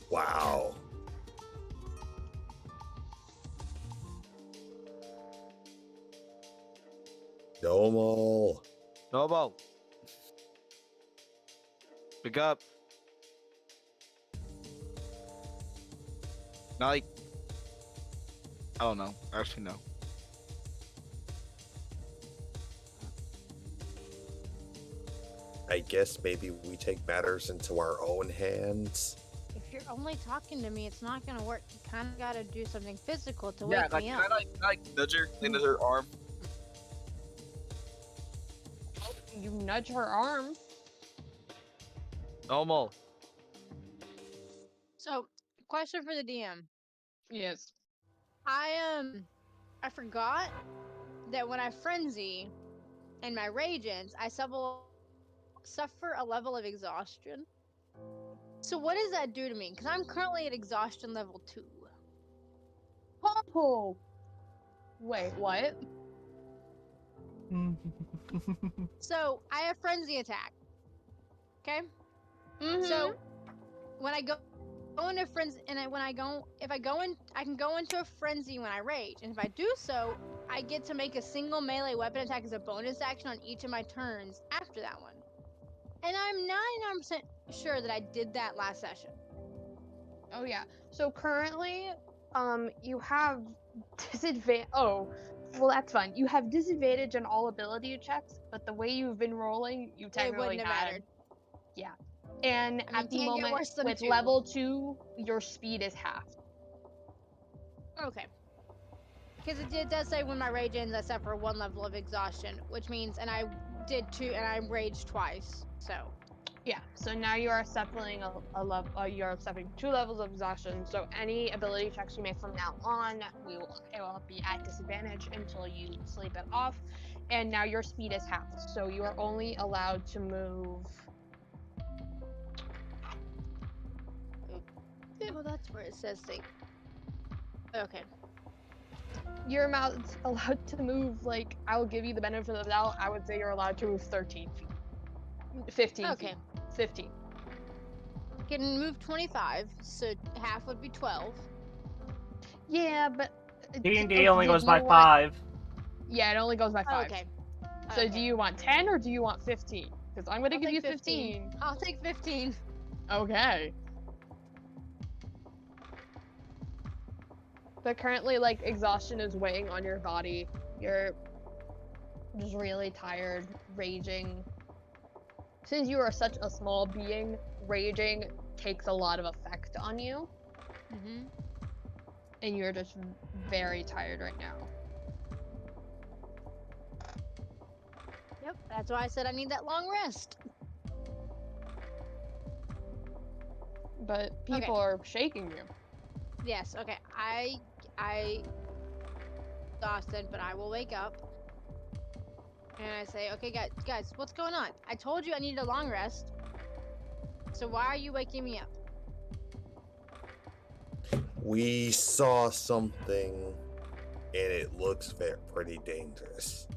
Wow. Normal. Nobo. Pick up. Not like. I don't know. Actually, no. I guess maybe we take matters into our own hands. If you're only talking to me, it's not gonna work. You kind of gotta do something physical to Yeah, wake like, me can up. I like nudge her, nudge her arm? You nudge her arm. Normal. So, question for the DM. Yes. I forgot that when I frenzy and my rage ends, I suffer a level of exhaustion. So what does that do to me? Because I'm currently at exhaustion level 2. Oh. Wait, what? So I have frenzy attack. Okay. Mm-hmm. So when I go into frenzy, and if I go in, I can go into a frenzy when I rage, and if I do so, I get to make a single melee weapon attack as a bonus action on each of my turns after that one. And I'm 99% sure that I did that last session. Oh yeah. So currently, you have disadvantage. Oh, well that's fine. You have disadvantage on all ability checks, but the way you've been rolling, you It technically wouldn't have mattered. Yeah. And I mean, at the can't get moment, worse than with 2. level 2, your speed is halved. Okay. Because it does say when my rage ends, I suffer 1 level of exhaustion, which means, and I did 2, and I raged twice. So Yeah. So now you are suffering you're suffering 2 levels of exhaustion. So any ability checks you make from now on, it will be at disadvantage until you sleep it off. And now your speed is halved, so you are only allowed to move. well, that's where it says thing. Okay. You're allowed to move, like, I will give you the benefit of the doubt. I would say you're allowed to move 13 feet. 15 Okay. feet. 15. I can move 25, so half would be 12. Yeah, but D&D only do goes by you want- 5. Yeah, it only goes by 5. Okay. So do you want 10 or do you want 15? Because I'm gonna I'll give take you 15. I'll take 15. Okay. But currently, like, exhaustion is weighing on your body. You're just really tired, raging. Since you are such a small being, raging takes a lot of effect on you, Mm-hmm. and you're just very tired right now. Yep, that's why I said I need that long rest. But people are shaking you. Yes, okay. I exhausted, but I will wake up. And I say, okay, guys, what's going on? I told you I needed a long rest. So why are you waking me up? We saw something, and it looks pretty dangerous.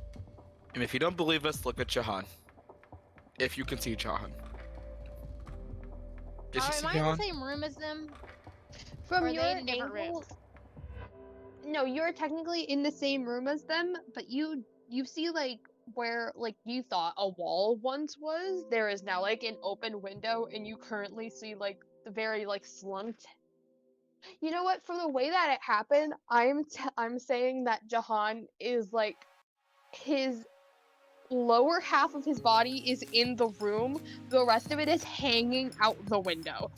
And if you don't believe us, look at Jahan. If you can see Jahan. Did you see Am I in Jahan? the same room as them? From Or are your they in different angle, rooms? no, you're technically in the same room as them, but you see, like, where, like, you thought a wall once was, there is now, like, an open window, and you currently see, like, the very, like, slumped. You know what? For the way that it happened, I'm saying that Jahan is, like, his lower half of his body is in the room. The rest of it is hanging out the window.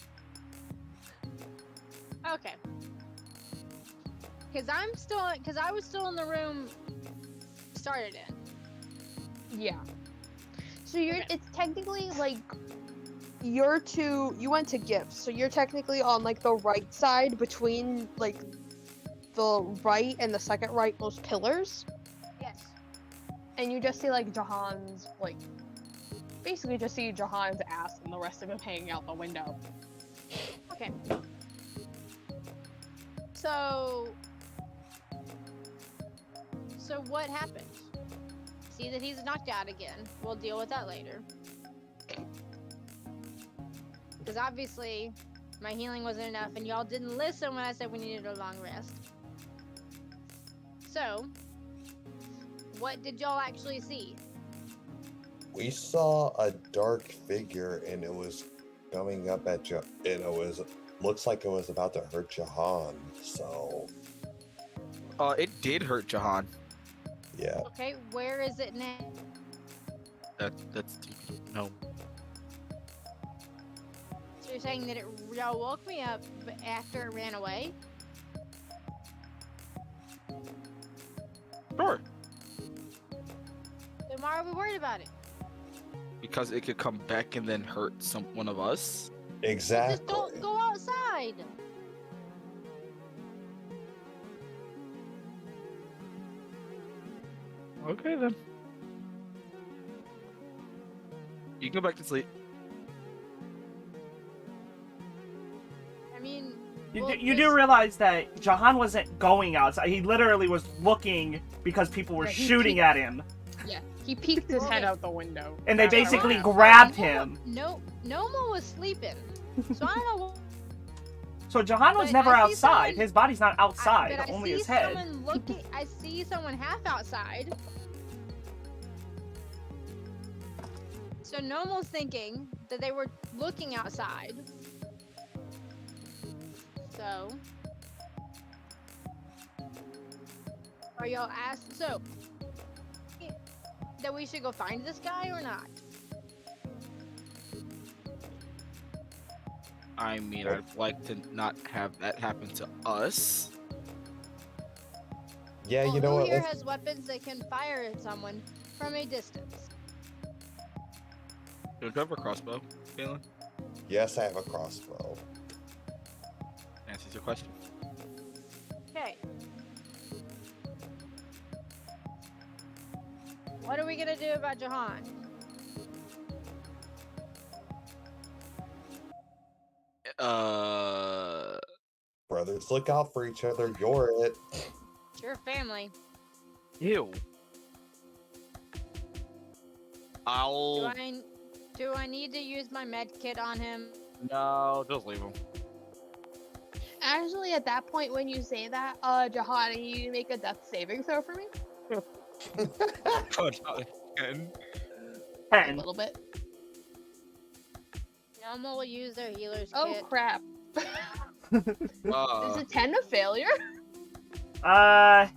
Okay. Because I was still in the room started in. Yeah. So you're Okay. it's technically like you went to gifts, so you're technically on like the right side between like the right and the second rightmost pillars, Yes. and you just see like Jahan's like basically just see Jahan's ass and the rest of him hanging out the window. Okay. So what happened? See that he's knocked out again. We'll deal with that later. Because obviously, my healing wasn't enough, and y'all didn't listen when I said we needed a long rest. So, what did y'all actually see? We saw a dark figure, and it was coming up at and it looks like it was about to hurt Jahan. So It did hurt Jahan. yeah, Okay, where is it now? That's no. So you're saying that y'all woke me up after it ran away? Sure. Then why are we worried about it? Because it could come back and then hurt one of us. exactly. Just don't go outside. Okay then. You can go back to sleep. I mean, You, well, you do this- realize that Jahan wasn't going outside. He literally was looking because people were Yeah, he shooting at him. Yeah, he peeked his head Okay. out the window. And they That's how it basically happened. grabbed him. Noma was sleeping. So I don't know. So Jahan was But never I see outside. someone- His body's not outside, But I only see his head. someone looking. I see someone half outside. So Nomo's thinking that they were looking outside. So are y'all asked that we should go find this guy or not? I mean, I'd like to not have that happen to us. Yeah, Well, you know who what? here Let's- has weapons that can fire at someone from a distance? Don't you have a crossbow, Galen? Yes, I have a crossbow. Answers your question. Okay. What are we gonna do about Jahan? Brothers, look out for each other. You're it. It's your family. Ew. Do I'll. I need to use my med kit on him? No, just leave him. Actually, at that point, when you say that, Jahan, you need to make a death saving throw for me. Oh, not again. A 10. little bit. Noma will use their healer's Oh kit. crap! Is a 10 a failure? I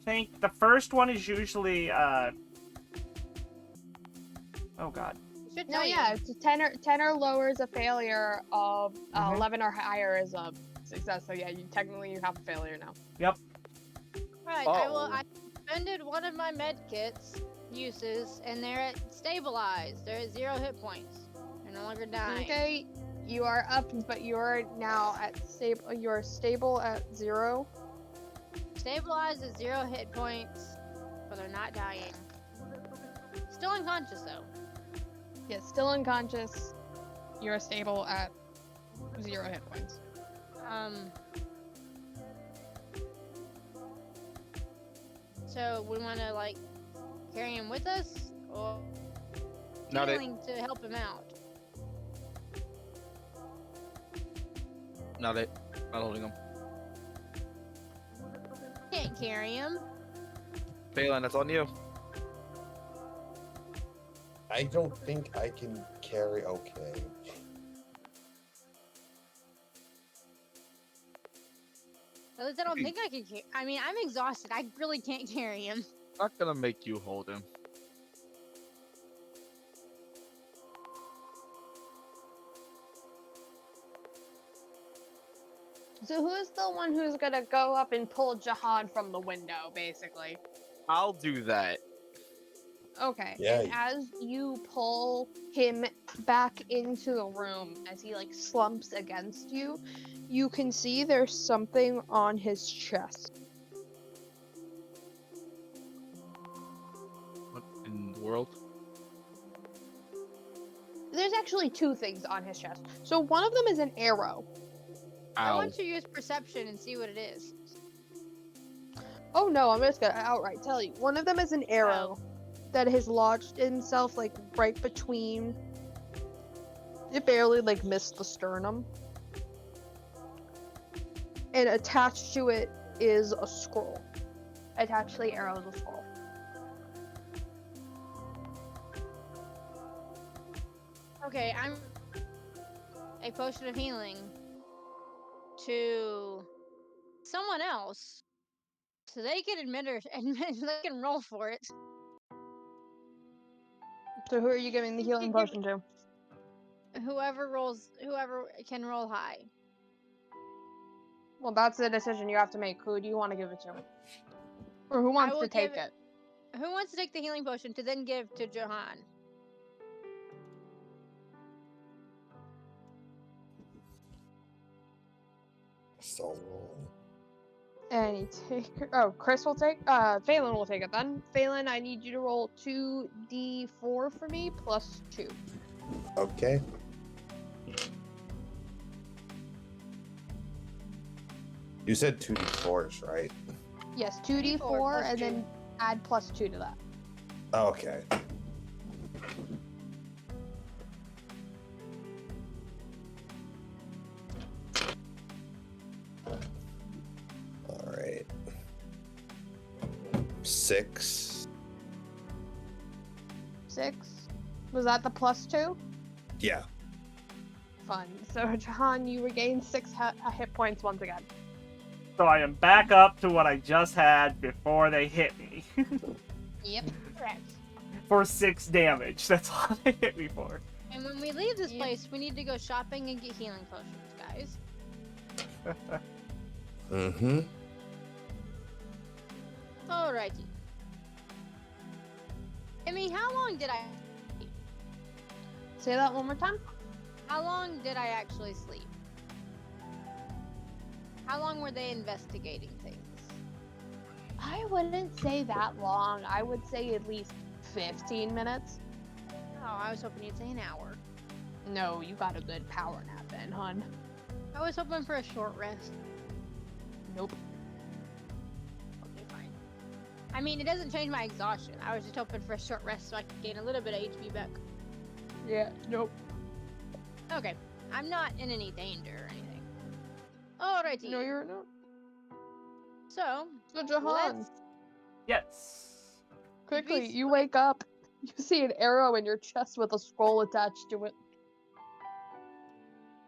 think the first one is usually oh god. It should No, tell yeah, you. it's a 10 or lower is a failure. Of Mhm. 11 or higher is a success. So yeah, technically you have a failure now. Right, I expended one of my med kits uses, and they're at stabilized. They're at 0 hit points. They're no longer dying. Okay, you are up, but you are now at stable. You are stable at 0. Stabilized at 0 hit points, but they're not dying. Still unconscious though. Yes, still unconscious. You are stable at 0 hit points. So we want to like carry him with us, or Not it. healing to help him out. Not it. Not holding him. Can't carry him. Phelan, that's on you. I don't think I can carry. Okay. At least I don't think I can. I mean, I'm exhausted. I really can't carry him. Not gonna make you hold him. So who's the one who's gonna go up and pull Jahan from the window, basically? I'll do that. Okay, Yeah, and as you pull him back into the room, as he like slumps against you, you can see there's something on his chest. What in the world? There's actually two things on his chest. So one of them is an arrow. I Ow. want to use perception and see what it is. Oh no, I'm just gonna outright tell you. One of them is an arrow that has lodged himself like right between. It barely like missed the sternum. And attached to it is a scroll. Attached to the arrow is a scroll. Okay, I'm a potion of healing to someone else, so they can they can roll for it. So who are you giving the healing potion to? Whoever can roll high. Well, that's the decision you have to make. Who do you want to give it to? Or who wants will to take give it? Who wants to take the healing potion to then give to Johan? So And you take. Oh, Chris will take. Phelan will take it then. Phelan, I need you to roll 2d4 for me plus 2. okay. You said 2d4s, right? Yes, 2d4 2d4 plus and 2. then add plus 2 to that. Okay. All right. 6. 6. Was that the plus 2? Yeah. Fun. So, Jahan, you regain 6 hit points once again. So I am back up to what I just had before they hit me. Yep. Correct. For 6 damage. That's all they hit me for. And when we leave this Yep. place, we need to go shopping and get healing potions, guys. Mm-hmm. Alrighty. I mean, how long did I... Say that one more time. How long did I actually sleep? How long were they investigating things? I wouldn't say that long. I would say at least 15 minutes. Oh, I was hoping you'd say an hour. No, you got a good power nap then, hun. I was hoping for a short rest. Nope. Okay, fine. I mean, it doesn't change my exhaustion. I was just hoping for a short rest so I could gain a little bit of HP back. Yeah, nope. Okay, I'm not in any danger or anything. Alrighty. No, you're not. So, So, Jahan, let's... Yes. quickly, Beast- you wake up. You see an arrow in your chest with a scroll attached to it.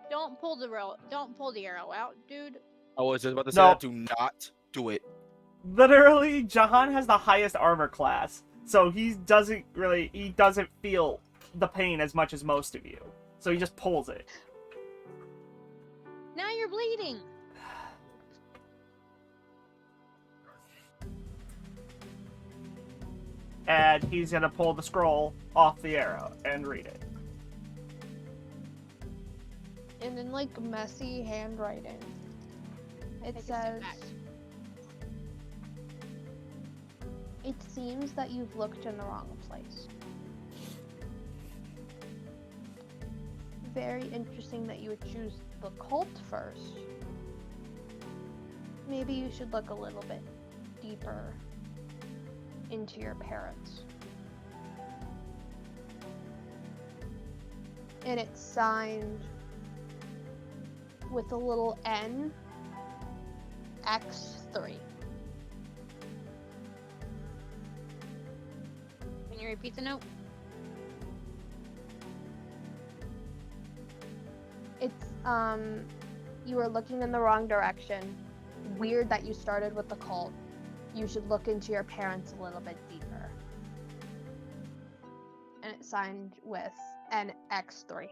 Don't pull the arrow out, dude. I was just about to say No. that. Do not do it. Literally, Jahan has the highest armor class. So he doesn't feel the pain as much as most of you. So he just pulls it. Now you're bleeding. And he's gonna pull the scroll off the arrow and read it. And in like messy handwriting, it Take a step says, back. "It seems that you've looked in the wrong place. Very interesting that you would choose the cult first. Maybe you should look a little bit deeper into your parents." And it's signed with a little N X3. Can you repeat the note? It's you were looking in the wrong direction. Weird that you started with the cult. you should look into your parents a little bit deeper. And it's signed with an X3.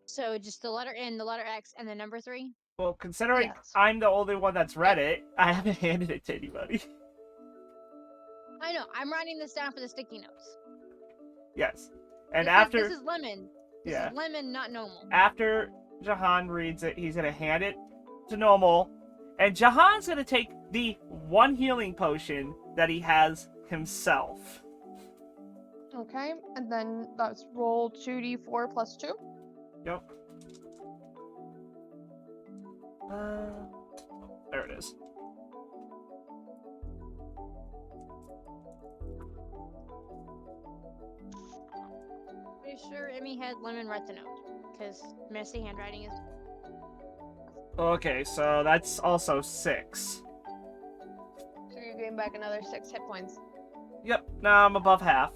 So just the letter N, the letter X, and the number 3? Well, considering Yes. I'm the only one that's read it, I haven't handed it to anybody. I know. I'm writing this down for the sticky notes. Yes. And This is lemon. This yeah. is lemon, not normal. After Jahan reads it, he's gonna hand it to Normal, and Jahan's gonna take the one healing potion that he has himself. Okay, and then that's roll 2d4 plus 2. Yep. There it is. Pretty sure Emmy had lemon write the note, because messy handwriting is. Okay, so that's also 6. So you gain back another 6 hit points. Yep, now I'm above half.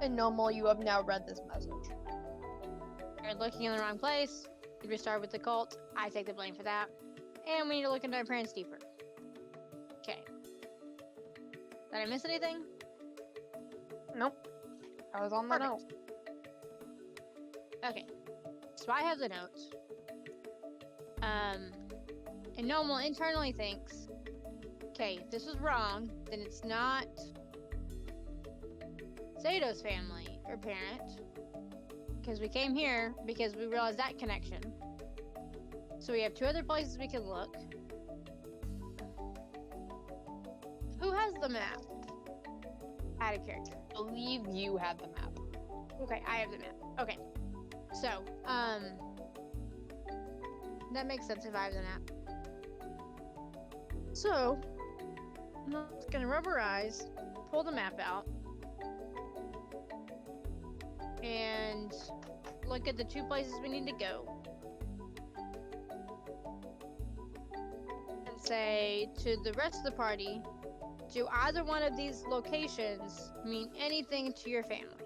And Normal, you have now read this message. You're looking in the wrong place. You restart with the cult. I take the blame for that. And we need to look into our parents deeper. Okay. Did I miss anything? Nope. I was on the note. Perfect. Okay. So I have the notes. And Normal internally thinks, okay, if this is wrong, then it's not Zato's family or parent. Because we came here because we realized that connection. So we have 2 other places we can look. Who has the map? Out of character. I believe you have the map. Okay, I have the map. Okay. So, that makes sense if I have the map. So, I'm just gonna rub our eyes, pull the map out, and look at the 2 places we need to go. And say to the rest of the party, do either one of these locations mean anything to your family?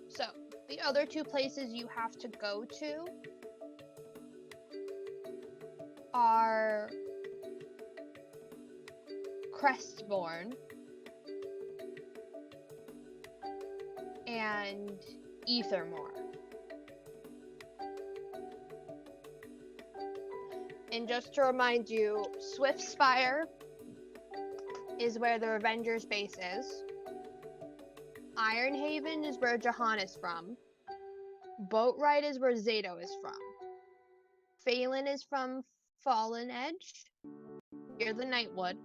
So, the other 2 places you have to go to are Crestborn and Ethermore. And just to remind you, Swiftspire is where the Avengers base is. Ironhaven is where Jahan is from. Boatwright is where Zato is from. Phelan is from Fallen Edge. You're the Nightwood.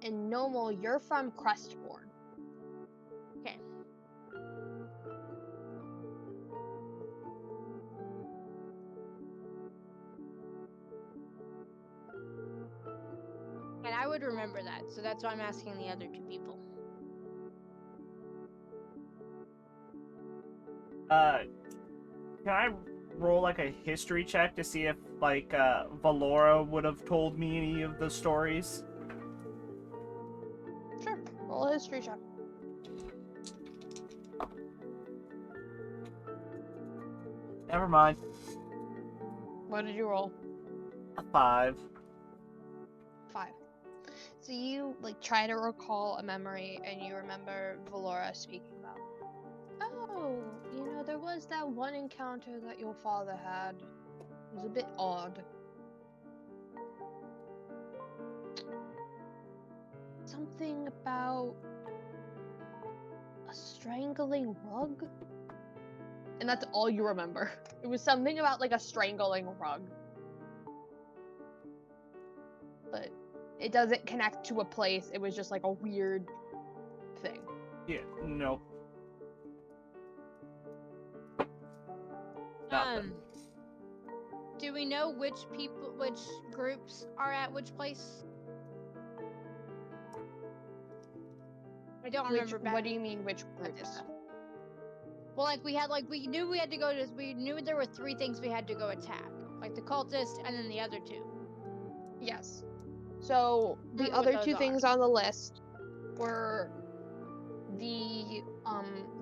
And Normal, you're from Crestborn. Okay. And I would remember that, so that's why I'm asking the other 2 people. Can I roll like a history check to see if like Valora would have told me any of the stories? Sure. Roll a history check. Never mind. What did you roll? A 5. 5. So you like try to recall a memory and you remember Valora speaking about, oh, you know, there was that one encounter that your father had. It was a bit odd. Something about a strangling rug? And that's all you remember. It was something about like a strangling rug. But it doesn't connect to a place. It was just like a weird thing. Yeah, no. Nothing. Do we know which groups are at which place? I don't remember back. What do you mean, which at this. groups? Well, like we knew we had to go to. We knew there were 3 things we had to go attack, like the cultist and then the other 2. Yes. So the Remember what other those 2 are. things on the list were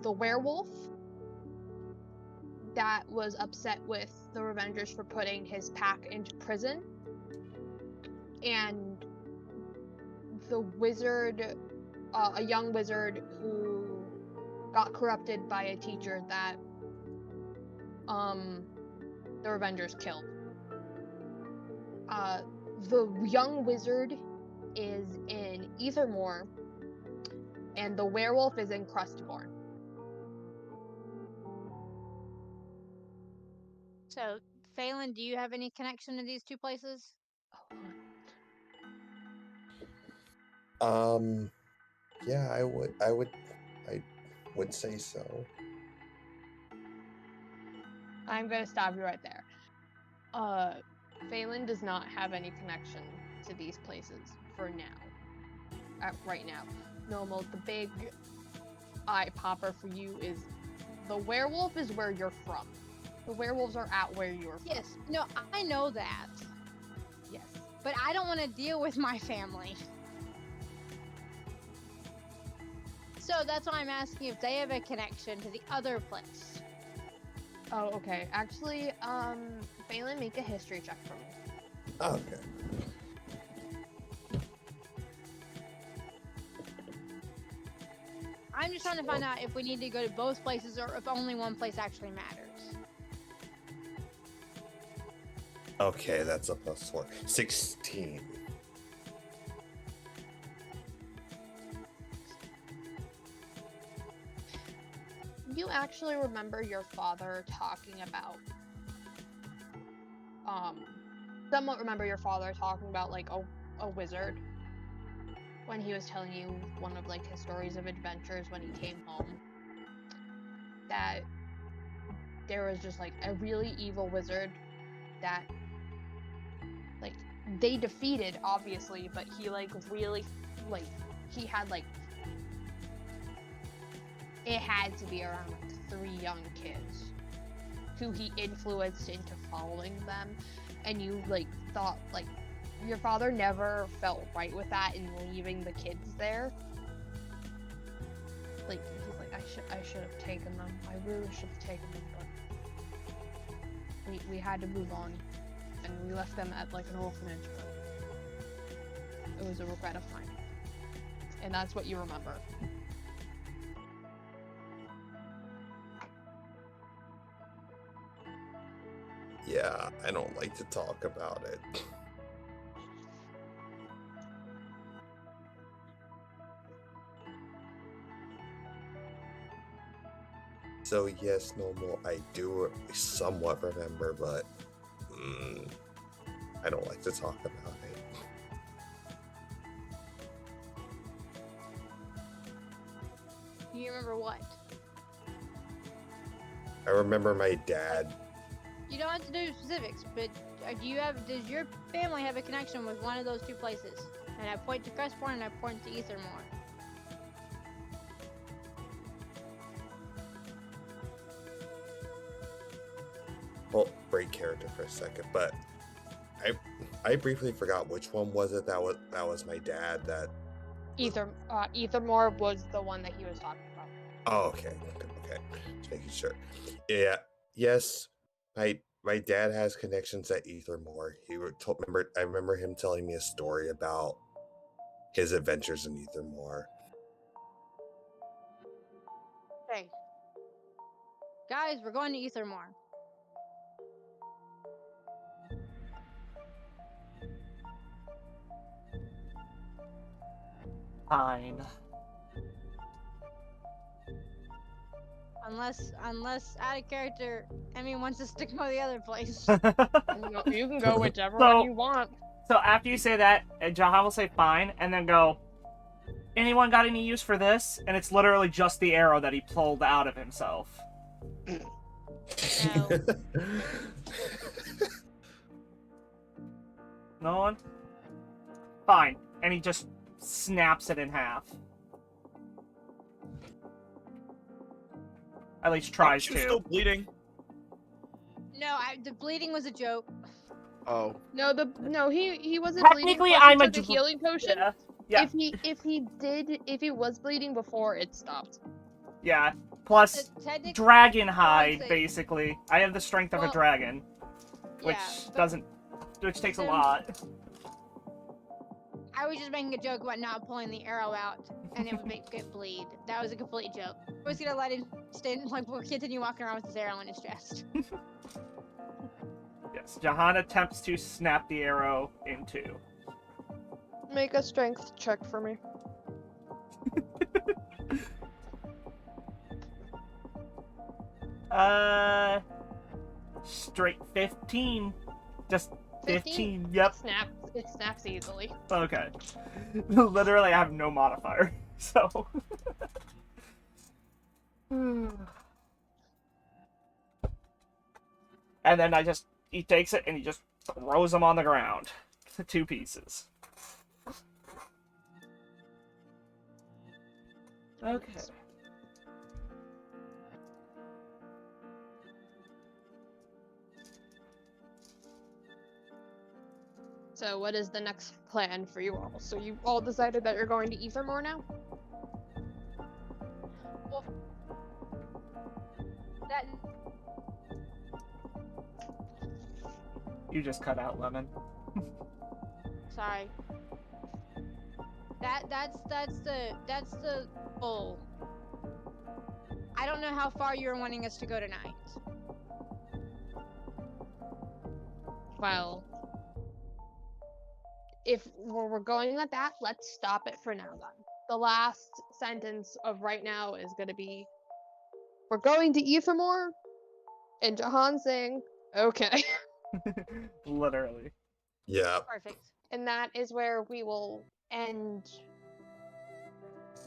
the werewolf that was upset with the Revengers for putting his pack into prison, and the wizard, a young wizard who got corrupted by a teacher that the Revengers killed. The young wizard is in Ethermore, and the werewolf is in Crustborn. So, Phelan, do you have any connection to these two places? Yeah, I would say so. I'm gonna stop you right there. Phelan does not have any connection to these places for now. Right now. Normal, the big eye popper for you is the werewolf is where you're from. The werewolves are at where you're from. Yes. No, I know that. Yes. But I don't want to deal with my family. So that's why I'm asking if they have a connection to the other place. Oh, okay. Actually, Phelan, make a history check for me. Okay. I'm just trying to find out if we need to go to both places or if only one place actually matters. Okay, that's a +4. 16. You actually remember your father talking about, somewhat remember your father talking about, like, a wizard when he was telling you one of, like, his stories of adventures when he came home. That there was just, like, a really evil wizard that, like, they defeated, obviously, but he, like, really, like, he had, like, it had to be around, like, 3 young kids who he influenced into following them, and you, like, thought, like, your father never felt right with that in leaving the kids there. Like, he's like, I should have taken them. I really should have taken them, but we had to move on, and we left them at, like, an orphanage, but it was a regret of mine. And that's what you remember. Yeah, I don't like to talk about it. So yes, normal, I do somewhat remember, but I don't like to talk about it. You remember what? I remember my dad. You don't have to do specifics, but does your family have a connection with one of those two places? And I point to Crestborn and I point to Ethermore. Well, break character for a second, but I briefly forgot which one was it that was my dad that. Ethermore was the one that he was talking about. Oh, okay, just making sure. Yeah, yes, my dad has connections at Ethermore. I remember him telling me a story about his adventures in Ethermore. Okay. Guys, we're going to Ethermore. Fine. Unless out of character, Emmy wants us to go the other place. You can go whichever So- one you want. So after you say that, Jaha will say fine, and then go, anyone got any use for this? And it's literally just the arrow that he pulled out of himself. No. No one? Fine. And he just snaps it in half. At least tries Aren't you to. still bleeding? No, the bleeding was a joke. Oh. No, he wasn't bleeding. Technically, plus he I'm a took a healing potion. Yeah. If he was bleeding before, it stopped. Yeah. Plus Technically, dragon hide, say- basically. I have the strength of a Well, dragon, which yeah, which takes a Sim- lot. I was just making a joke about not pulling the arrow out, and it would make it bleed. That was a complete joke. I was gonna let him stand, like, continue walking around with his arrow in his chest. Yes, Jahan attempts to snap the arrow in two. Make a strength check for me. Straight 15. Just 15? 15. Yep. It snaps easily. Okay. Literally, I have no modifier, so. And then he takes it and he just throws them on the ground. To 2 pieces. Okay. So what is the next plan for you all? So you all decided that you're going to Ethermore now? Well, that You just cut out, Lemon. sorry. That's the goal. I don't know how far you're wanting us to go tonight. Well, if we're going at that, let's stop it for now then. The last sentence of right now is going to be, we're going to Ethermore, and Jahan saying, okay. Literally. Yeah. Perfect. And that is where we will end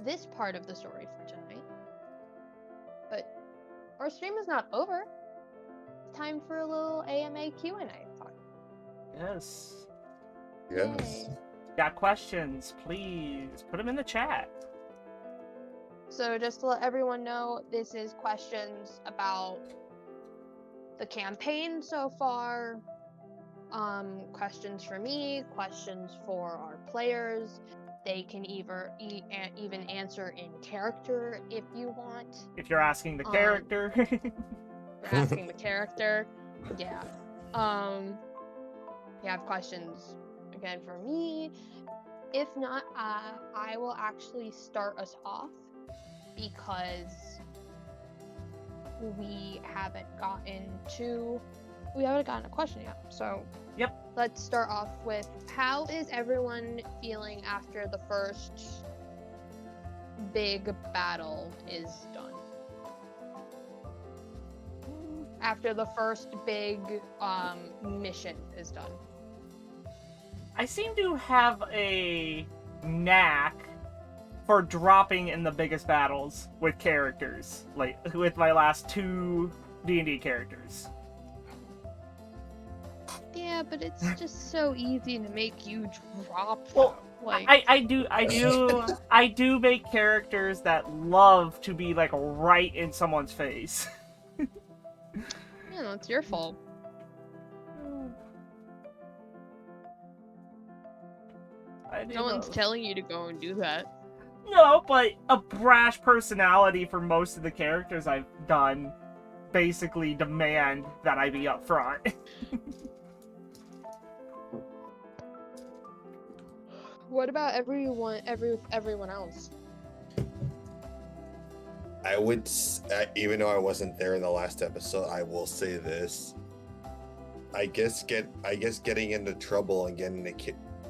this part of the story for tonight. But our stream is not over. It's time for a little AMA Q&A time. Yes. Yes. Got questions? Please put them in the chat. So just to let everyone know, this is questions about the campaign so far, questions for me, questions for our players. They can even answer in character if you want. If you're asking the character. You're asking the character. Yeah. You have questions again for me. If not, I will actually start us off because we haven't gotten a question yet. So Yep. Let's start off with, how is everyone feeling after the first big battle is done? After the first big mission is done. I seem to have a knack for dropping in the biggest battles with characters, like with my last 2 D&D characters. Yeah, but it's just so easy to make you drop. Well, like I do make characters that love to be like right in someone's face. you know, it's your fault. No one's telling you to go and do that. No, but a brash personality for most of the characters I've done basically demand that I be up front. What about everyone else? I would, even though I wasn't there in the last episode, I will say this. I guess getting into trouble and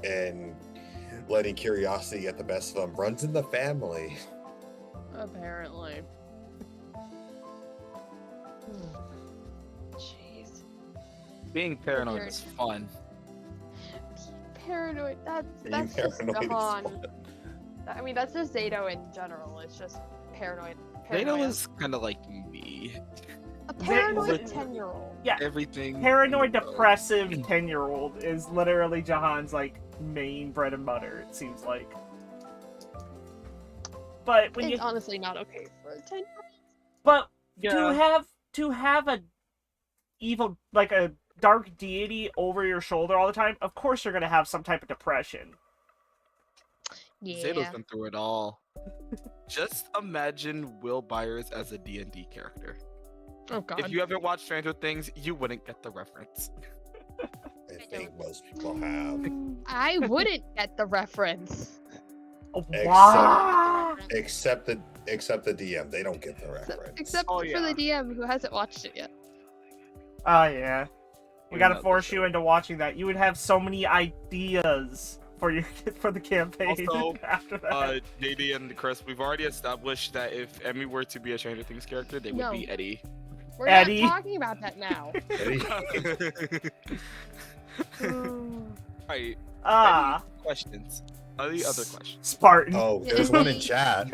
and letting curiosity get the best of them runs in the family. Apparently. Jeez. Being paranoid is fun. Paranoid. That's Being just paranoid is Jahan. fun. I mean, that's just Zato in general. It's just paranoid. Zato is kind of like me. a paranoid Zato- 10-year-old. Yeah, Everything. paranoid, depressive 10-year-old is literally Jahan's like main bread and butter. It seems like. But when It's you honestly not okay for a 10-year-old. But Yeah. to have a evil, like a dark deity over your shoulder all the time, of course you're gonna have some type of depression. Zato's Yeah. been through it all. Just imagine Will Byers as a D&D character. Oh god. If you haven't watched Stranger Things, you wouldn't get the reference. I think most people have. I wouldn't get the reference. Wow. Except the DM. They don't get the reference. Except Oh, for yeah. the DM who hasn't watched it yet. Oh yeah. We You're gotta not force the you show. into watching that. You would have so many ideas for your for the campaign Also, after that. JD and Chris, we've already established that if Emmy were to be a Stranger Things character, they would No. be Eddie. We're Eddie. not talking about that now. Alright, Ah, questions. Any other questions? Spartan. Oh, there's one in chat.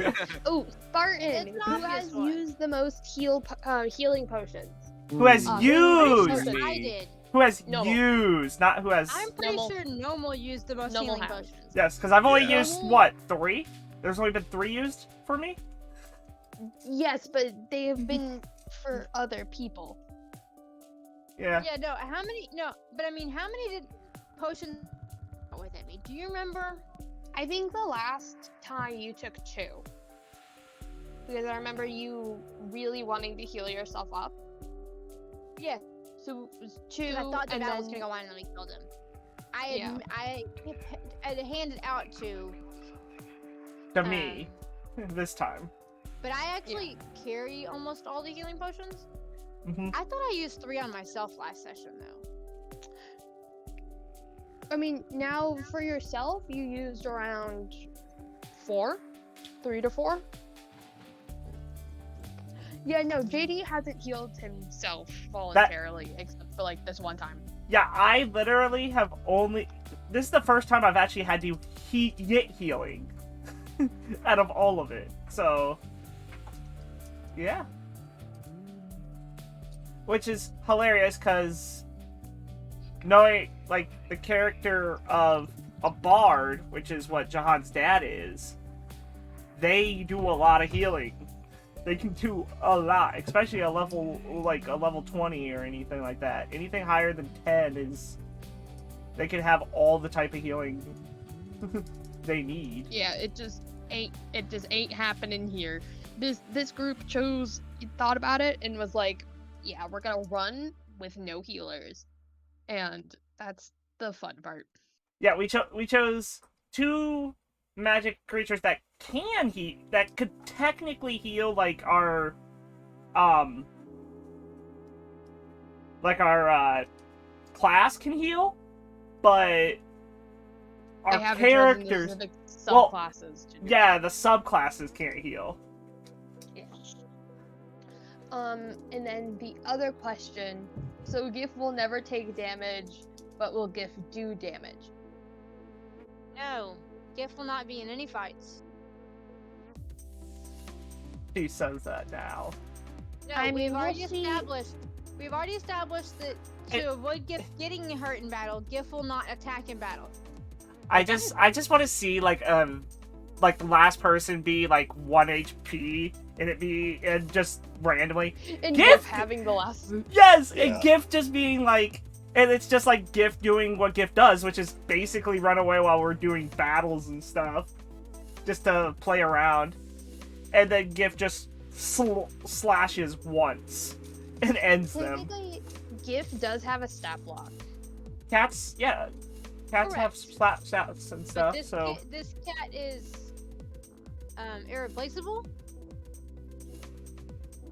Oh, Spartan, It's an who obvious has one. used the most healing potions? Who has Uh, used? I did. Who has Normal. used? Not who has. I'm pretty Normal. sure Normal used the most Normal healing has. potions. Yes, because I've only Yeah. used what 3. There's only been 3 used for me. Yes, but they have been for other people. Yeah. Yeah, no, how many? No, but I mean, how many did potions with me? Do you remember? I think the last time you took 2. Because I remember you really wanting to heal yourself up. Yeah, So it was 2. because I thought that and I was then- gonna go on and let me kill them. I had, I had handed out to, To me, this time. but I actually carry almost all the healing potions. hmm I thought I used 3 on myself last session though. I mean, now for yourself, you used around 4? 3 to 4? Yeah, no, JD hasn't healed himself voluntarily, except for like this one time. Yeah, I literally have only. This is the first time I've actually had to get healing out of all of it. So, yeah. Which is hilarious because knowing, like, the character of a bard, which is what Jahan's dad is, they do a lot of healing. They can do a lot, especially a level, like, a level 20 or anything like that. Anything higher than 10 is... They can have all the type of healing they need. Yeah, it just ain't happening here. This group thought about it and was like, yeah, we're gonna run with no healers. And that's the fun part. Yeah, we chose 2 magic creatures that can heal, that could technically heal, like our class can heal, but our They haven't chosen the characters, specific well, subclasses to do yeah, the subclasses can't heal. And then the other question, so GIF will never take damage, but will GIF do damage? No, Gift will not be in any fights. She says that now. No, I mean, we've we'll already see. established. We've already established that to avoid Gift getting hurt in battle, Gift will not attack in battle. I just want to see like the last person be like 1 HP and just randomly And GIF! GIF having the last. yes, Yeah. and GIF just being like, and it's just like GIF doing what GIF does, which is basically run away while we're doing battles and stuff, just to play around, and then GIF just slashes once and ends them. Technically, GIF does have a stat block. Cats, yeah, cats have Correct. stats and But stuff, this so this cat is irreplaceable,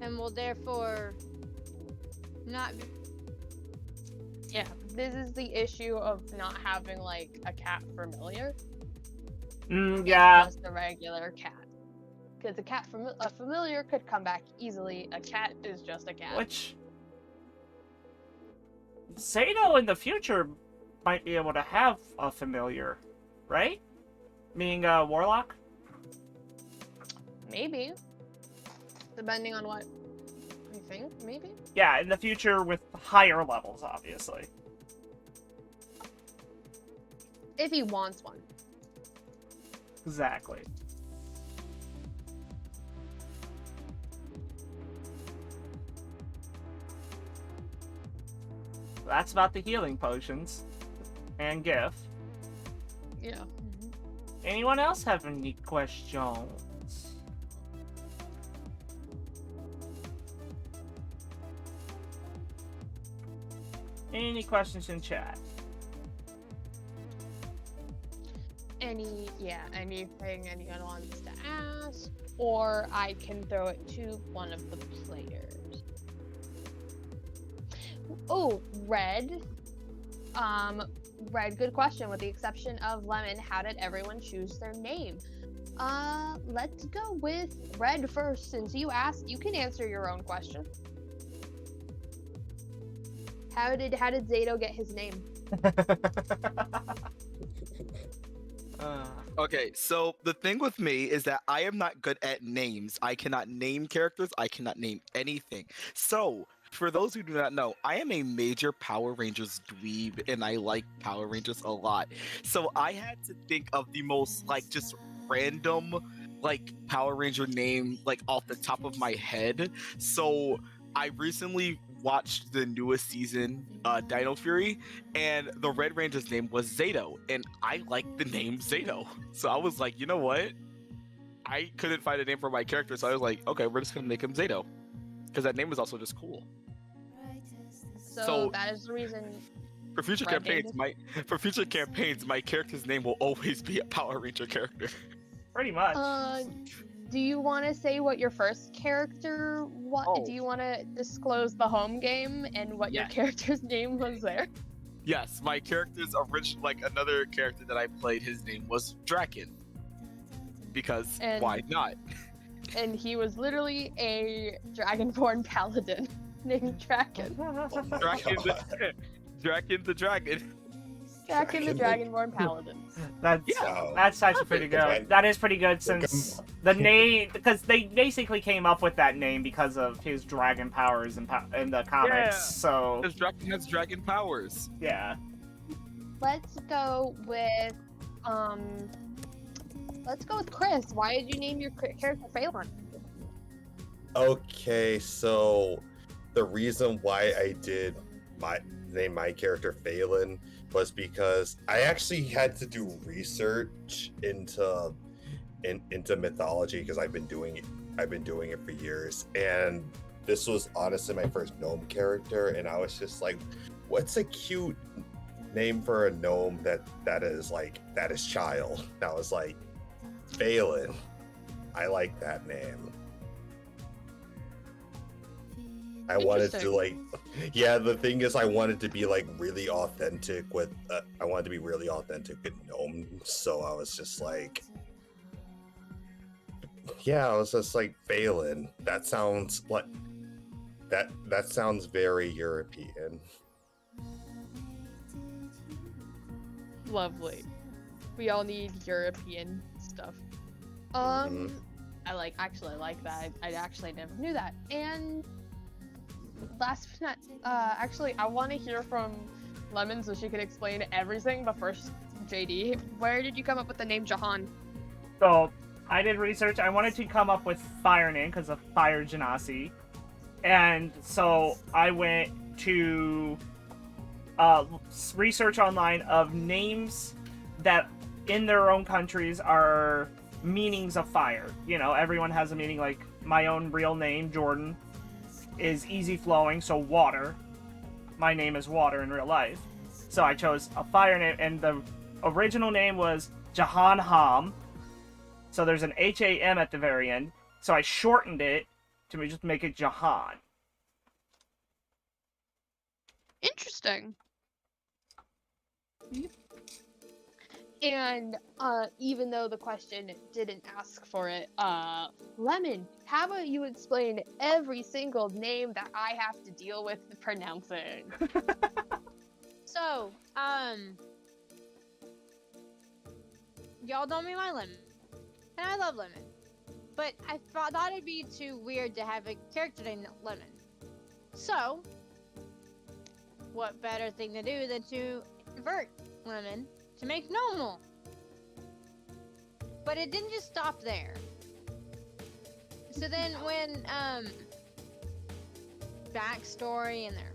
and will therefore not. Be... Yeah, this is the issue of not having like a cat familiar. It's yeah. just a regular cat. Because a familiar could come back easily. A cat is just a cat. Which Zato in the future might be able to have a familiar, right? Being a warlock? Maybe. Depending on what I think, maybe. Yeah, in the future with higher levels, obviously. If he wants one. Exactly. That's about the healing potions. And GIF. Yeah. Anyone else have any questions? Any questions in chat? Anything anyone wants to ask, or I can throw it to one of the players. Oh, Red. Red, good question. With the exception of Lemon, how did everyone choose their name? Let's go with Red first. Since you asked, you can answer your own question. How did Zato get his name? Okay, so the thing with me is that I am not good at names. I cannot name characters. I cannot name anything. So, for those who do not know, I am a major Power Rangers dweeb, and I like Power Rangers a lot. So I had to think of the most like just random like Power Ranger name like off the top of my head. So I recently watched the newest season, Dino Fury, and the Red Ranger's name was Zato, and I like the name Zato. So I was like, you know what? I couldn't find a name for my character, so I was like, okay, we're just gonna make him Zato, because that name was also just cool. So that is the reason. For future Red campaigns, my character's name will always be a Power Ranger character. Pretty much. Do you want to say what your first character? Do you want to disclose the home game and what your character's name was there? Yes, my character's original, like another character that I played, his name was Draken. Because why not? And he was literally a Dragonborn paladin named Draken. Draken the Dragon. Draken the Dragonborn paladin. That's actually pretty good. That is pretty good since the name, because they basically came up with that name because of his dragon powers in the comics. Yeah, so because Draken has dragon powers. Yeah. Let's go with Chris. Why did you name your character Phelan? Okay, so the reason why I did name my character Phelan was because I actually had to do research into mythology, because I've been doing it for years, and this was honestly my first gnome character, and I was just like, what's a cute name for a gnome that is child? And I was like, Phelan. I like that name. I wanted to the thing is I wanted to be really authentic with gnome, so I was just like, Phelan. That sounds like that sounds very European. Lovely. We all need European stuff. Mhm. I like that. I actually never knew that. And last but not, actually, I want to hear from Lemon so she can explain everything. But first, JD, where did you come up with the name Jahan? So I did research. I wanted to come up with fire name because of Fire Genasi, and so I went to research online of names that in their own countries are meanings of fire. You know, everyone has a meaning. Like my own real name, Jordan, is easy flowing, so water. My name is water in real life. So I chose a fire name, and the original name was Jahan Ham. So there's an H-A-M at the very end. So I shortened it to just make it Jahan. Interesting. And even though the question didn't ask for it, Lemon, how about you explain every single name that I have to deal with pronouncing? So, y'all know me my Lemon, and I love Lemon, but I thought it'd be too weird to have a character named Lemon. So, what better thing to do than to invert Lemon to make normal? But it didn't just stop there. So then when backstory and their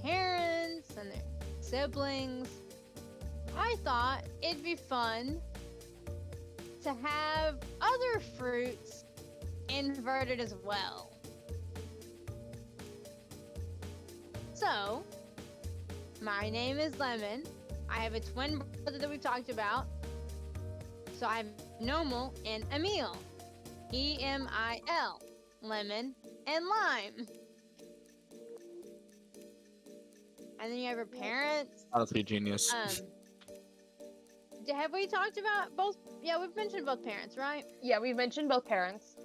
parents and their siblings, I thought it'd be fun to have other fruits inverted as well. So My name is Lemon. I have a twin brother that we've talked about. So I have Normal and Emil. E-M-I-L. Lemon and Lime. And then you have your parents. Honestly, genius. Have we talked about both? Yeah, we've mentioned both parents, right? Yeah, we mentioned both parents.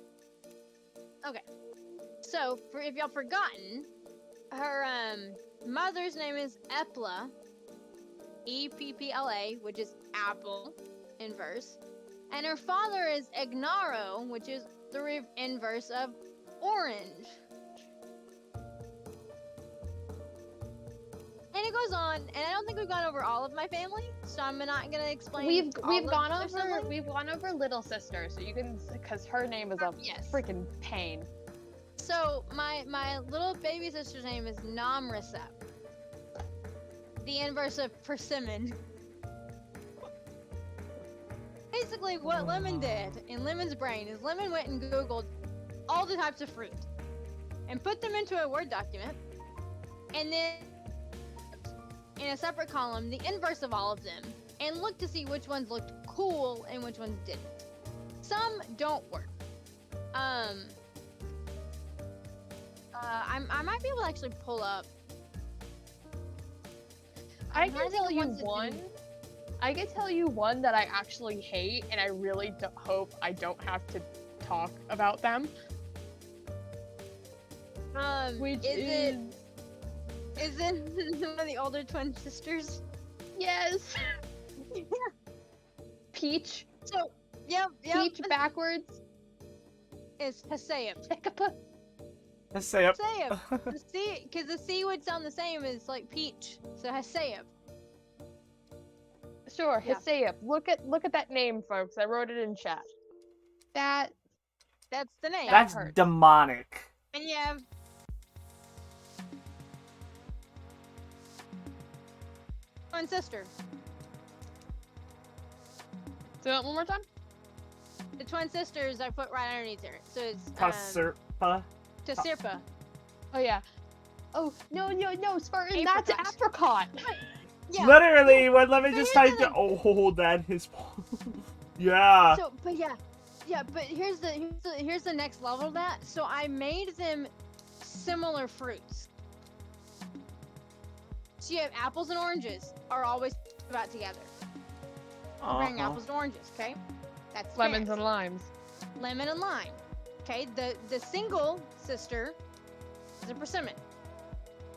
Okay. So, if y'all forgotten, her mother's name is Epla, E-P-P-L-A, which is apple inverse, and her father is Ignaro, which is the inverse of orange. And it goes on, and I don't think we've gone over all of my family, so I'm not gonna explain. We've all gone of their over siblings. we've gone over little sister, so you can, because her name is a Yes. freaking pain. So my little baby sister's name is Namrisep, the inverse of persimmon. Basically, what Lemon did in Lemon's brain is Lemon went and Googled all the types of fruit and put them into a Word document, and then in a separate column the inverse of all of them, and looked to see which ones looked cool and which ones didn't. Some don't work. I might be able to actually pull up. I I'm trying can to think tell of you ones that one. didn't- I can tell you one that I actually hate, and I really hope I don't have to talk about them. Which is it one of the older twin sisters? Yes. Peach. So, yep. Peach backwards. Is Hasayab. Let's say up. Hasayab. The C, because the C would sound the same as like peach. So Hasayab. Sure, Yeah. Hasayab. Look at that name, folks. I wrote it in chat. That's the name. That's hurts. demonic. And you have twin sister. Say that one more time. The twin sisters I put right underneath her. So it's Taserpa. Tasirpa. Oh yeah. Oh no, Spartan. That's Apricot. apricot. Yeah. Literally, when Lemon But just here's the typed it. thing. Oh, that is. Yeah. So, but yeah. But here's the next level of that. So I made them similar fruits. So you have apples and oranges are always about together. Comparing apples and oranges, okay? That's Lemons parents. and limes. Lemon and lime. Okay, the single sister is a persimmon.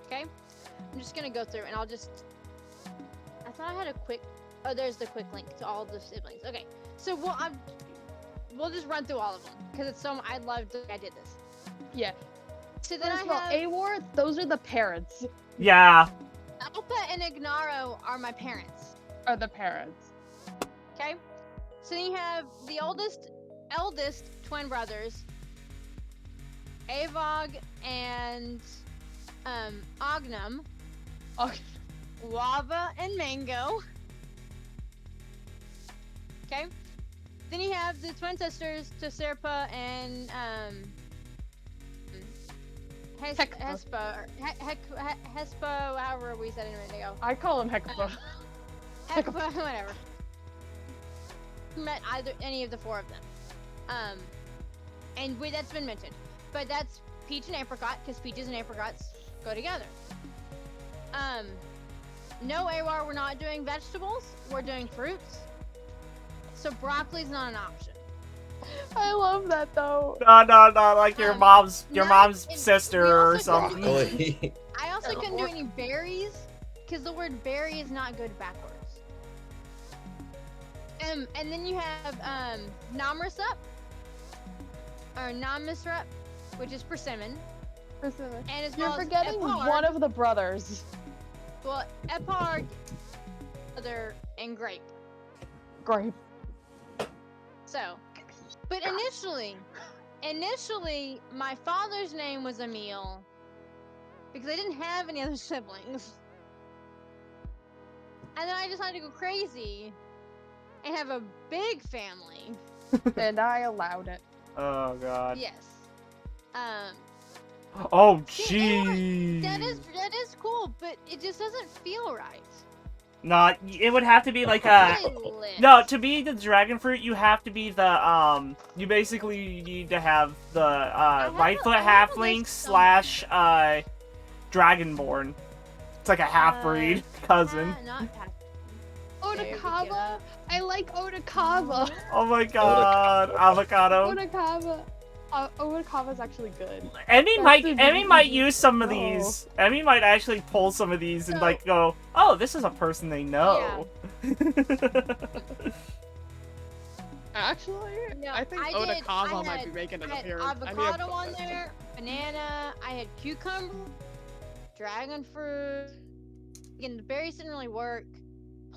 Okay, I'm just gonna go through and I'll just. I thought I had a quick. Oh, there's the quick link to all the siblings. Okay, so we'll just run through all of them because it's so. I loved I did this. Yeah. So then First I of all, have Awar, those are the parents. Yeah. Alpa and Ignaro are my parents. Are the parents. Okay, so then you have the eldest twin brothers, Avog and Ognum, Okay. Lava and Mango. Okay, then you have the twin sisters, Tasirpa and Hekpa. Hespa, however we said it a minute ago. I call him Hekpa. Hekpa, whatever. Met any of the four of them. And that's been mentioned. But that's peach and apricot, because peaches and apricots go together. No AWAR, we're not doing vegetables, we're doing fruits. So broccoli's not an option. I love that though. No, like your mom's no, sister we or also something. Broccoli. I also couldn't do any berries, because the word berry is not good backwards. And then you have Namrasup, or Namisrup, which is persimmon. Persimmon. And as You're well forgetting as Epar, one of the brothers. well, Epar, other, and grape. Grape. So, but initially, my father's name was Emil, because I didn't have any other siblings. And then I decided to go crazy and have a big family. And I allowed it. Oh god. Yes. Oh See, jeez. that is cool, but but it just doesn't feel right. No, it would have to be like I a. lit. No, to be the dragon fruit, you have to be the You basically need to have the have right a- foot I have a halfling list somewhere. / dragonborn. It's like a half-breed cousin. Not There we Otakava? go. I like Otakava. Oh my god, avocado. Otakava. Otakava's actually good. Emmy That's might a Emmy really might easy use some of throw. these. Emmy might actually pull some of these and So- like go, oh, this is a person they know. Actually, No, I think I Otakava might had- be making an I had appearance. I need a avocado book on list. there, banana, I had cucumber, dragon fruit. Again, the berries didn't really work.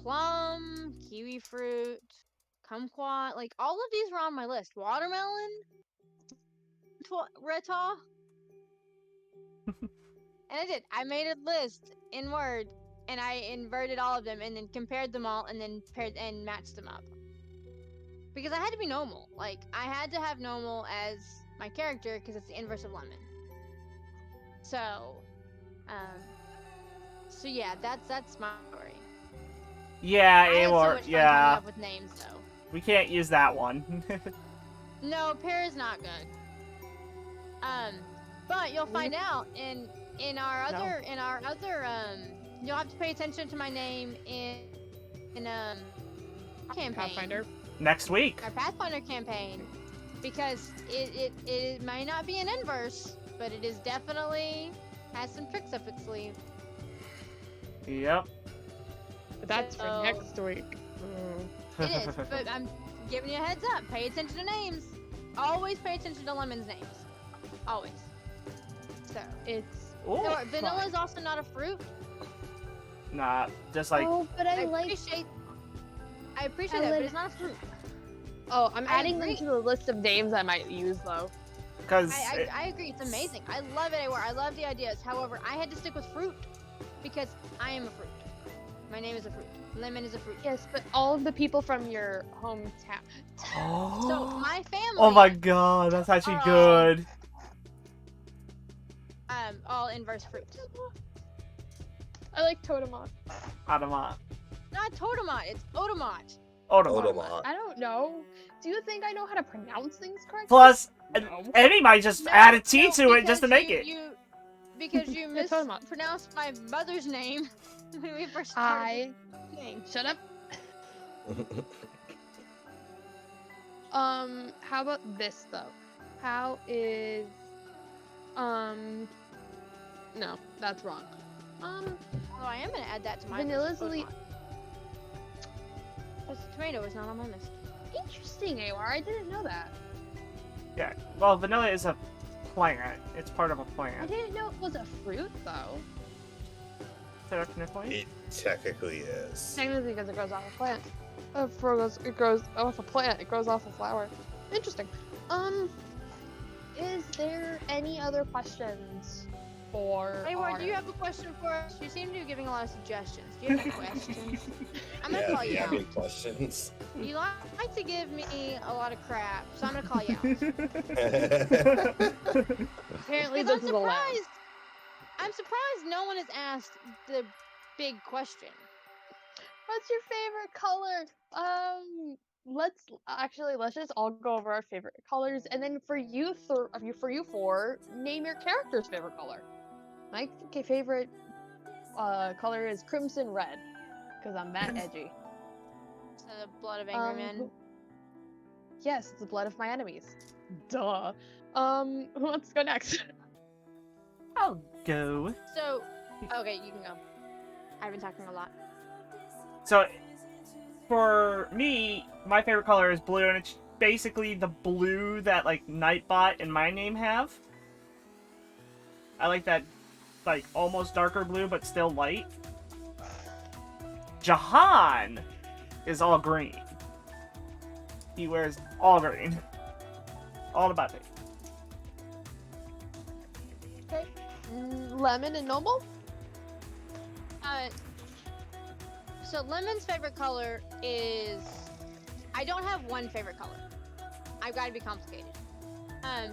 Plum, kiwi fruit, kumquat, like all of these were on my list. Watermelon, reta. And I did. I made a list in Word, and I inverted all of them, and then compared them all, and then paired and matched them up. Because I had to be normal. Like I had to have normal as my character because it's the inverse of lemon. So, so yeah, that's my story. Yeah, I had so or much fun coming yeah, up with names though. we can't use that one. No, pear is not good. But you'll find out in our other you'll have to pay attention to my name in campaign. Pathfinder. Next week. Our Pathfinder campaign, because it might not be an inverse, but it is definitely has some tricks up its sleeve. Yep. That's for So- next week. It is, but I'm giving you a heads up. Pay attention to names. Always pay attention to Lemon's names. Always. So, It's Ooh. vanilla is also not a fruit. Nah, just like Oh, but I appreciate I that, but like- it's not a fruit. oh, I'm I adding them agree. to the list of names I might use though. because I agree. It's amazing. I love it. I love the ideas. However, I had to stick with fruit because I am a fruit. My name is a fruit. Lemon is a fruit. Yes, but all of the people from your hometown. So my family. Oh my god, that's actually good. All inverse fruits. I like Totemon. Adamant. Not Totemot. It's Odomot. Odomot. I don't know. Do you think I know how to pronounce things correctly? Plus, No. Emmy might just No, add a T no, to it just to because make it. Because you Yeah, Totemot. mispronounced my mother's name when we first started. Shut up. How about this though? How is no, that's wrong. Oh, I am gonna add that to my Vanilla's list. elite. Because tomato is not on my list. Interesting, AR. I didn't know that. Yeah. Well, vanilla is a plant. It's part of a I plant. didn't know it was a fruit though. Technically. It technically is. Technically, because it grows off a plant. It grows off a plant. It grows off a flower. Interesting. Is there any other questions for? Hey, Ward, our- do you have a question for us? You seem to be giving a lot of suggestions. Do you have a question? I'm gonna Yeah, call do you you have out. any questions? You like to give me a lot of crap, so I'm gonna call you out. Apparently, Because this is allowed. I'm surprised no one has asked the big question. What's your favorite color? Let's just all go over our favorite colors, and then for you four, name your character's favorite color. My favorite color is crimson red, because I'm that edgy. So the blood of angry men. Yes, it's the blood of my enemies. Duh. Who wants to go next? I'll go. So, okay, you can go. I've been talking a lot. So, for me, my favorite color is blue, and it's basically the blue that, like, Nightbot and my name have. I like that, like, almost darker blue, but still light. Jahan is all green. He wears all green. All about it. Okay. Lemon and Noble? So Lemon's favorite color is... I don't have one favorite color. I've got to be complicated.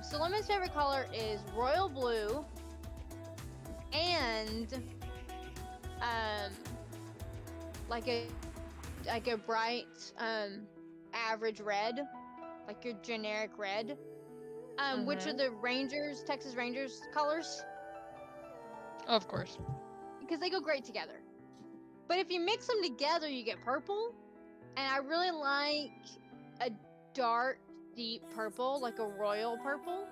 So Lemon's favorite color is royal blue and like a bright average red, like your generic red. Which are the Rangers, Texas Rangers colors? Of course. Because they go great together. But if you mix them together, you get purple. And I really like a dark, deep purple, like a royal purple.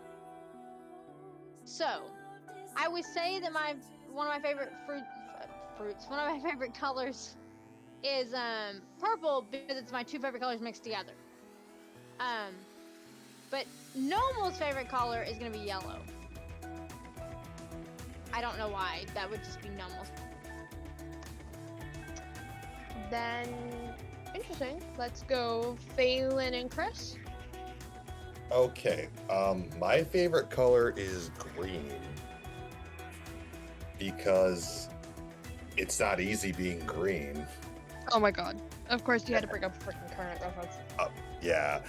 So, I would say that one of my favorite one of my favorite colors is purple because it's my 2 favorite colors mixed together. But Nomel's favorite color is gonna be yellow. I don't know why. That would just be Nomel's. Then, interesting. Let's go Phelan and Chris. Okay, my favorite color is green because it's not easy being green. Oh my god. Of course, you had to bring up a freaking current reference. Yeah.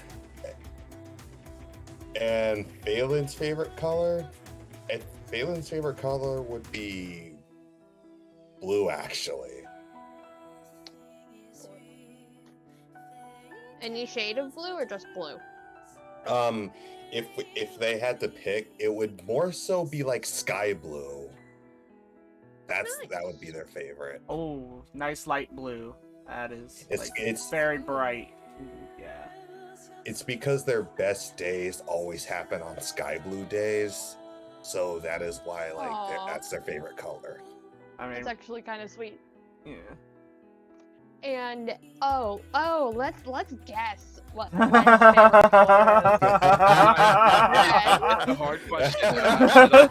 And Phelan's favorite color? Phelan's favorite color would be blue, actually. Any shade of blue or just blue? If they had to pick, it would more so be like sky blue. That would be their favorite. Oh, nice light blue. That is. It's very bright. Ooh, yeah. It's because their best days always happen on sky blue days, so that is why that's their favorite color. I mean, It's actually kind of sweet. yeah. And let's guess what Red's favorite color That's a hard question. I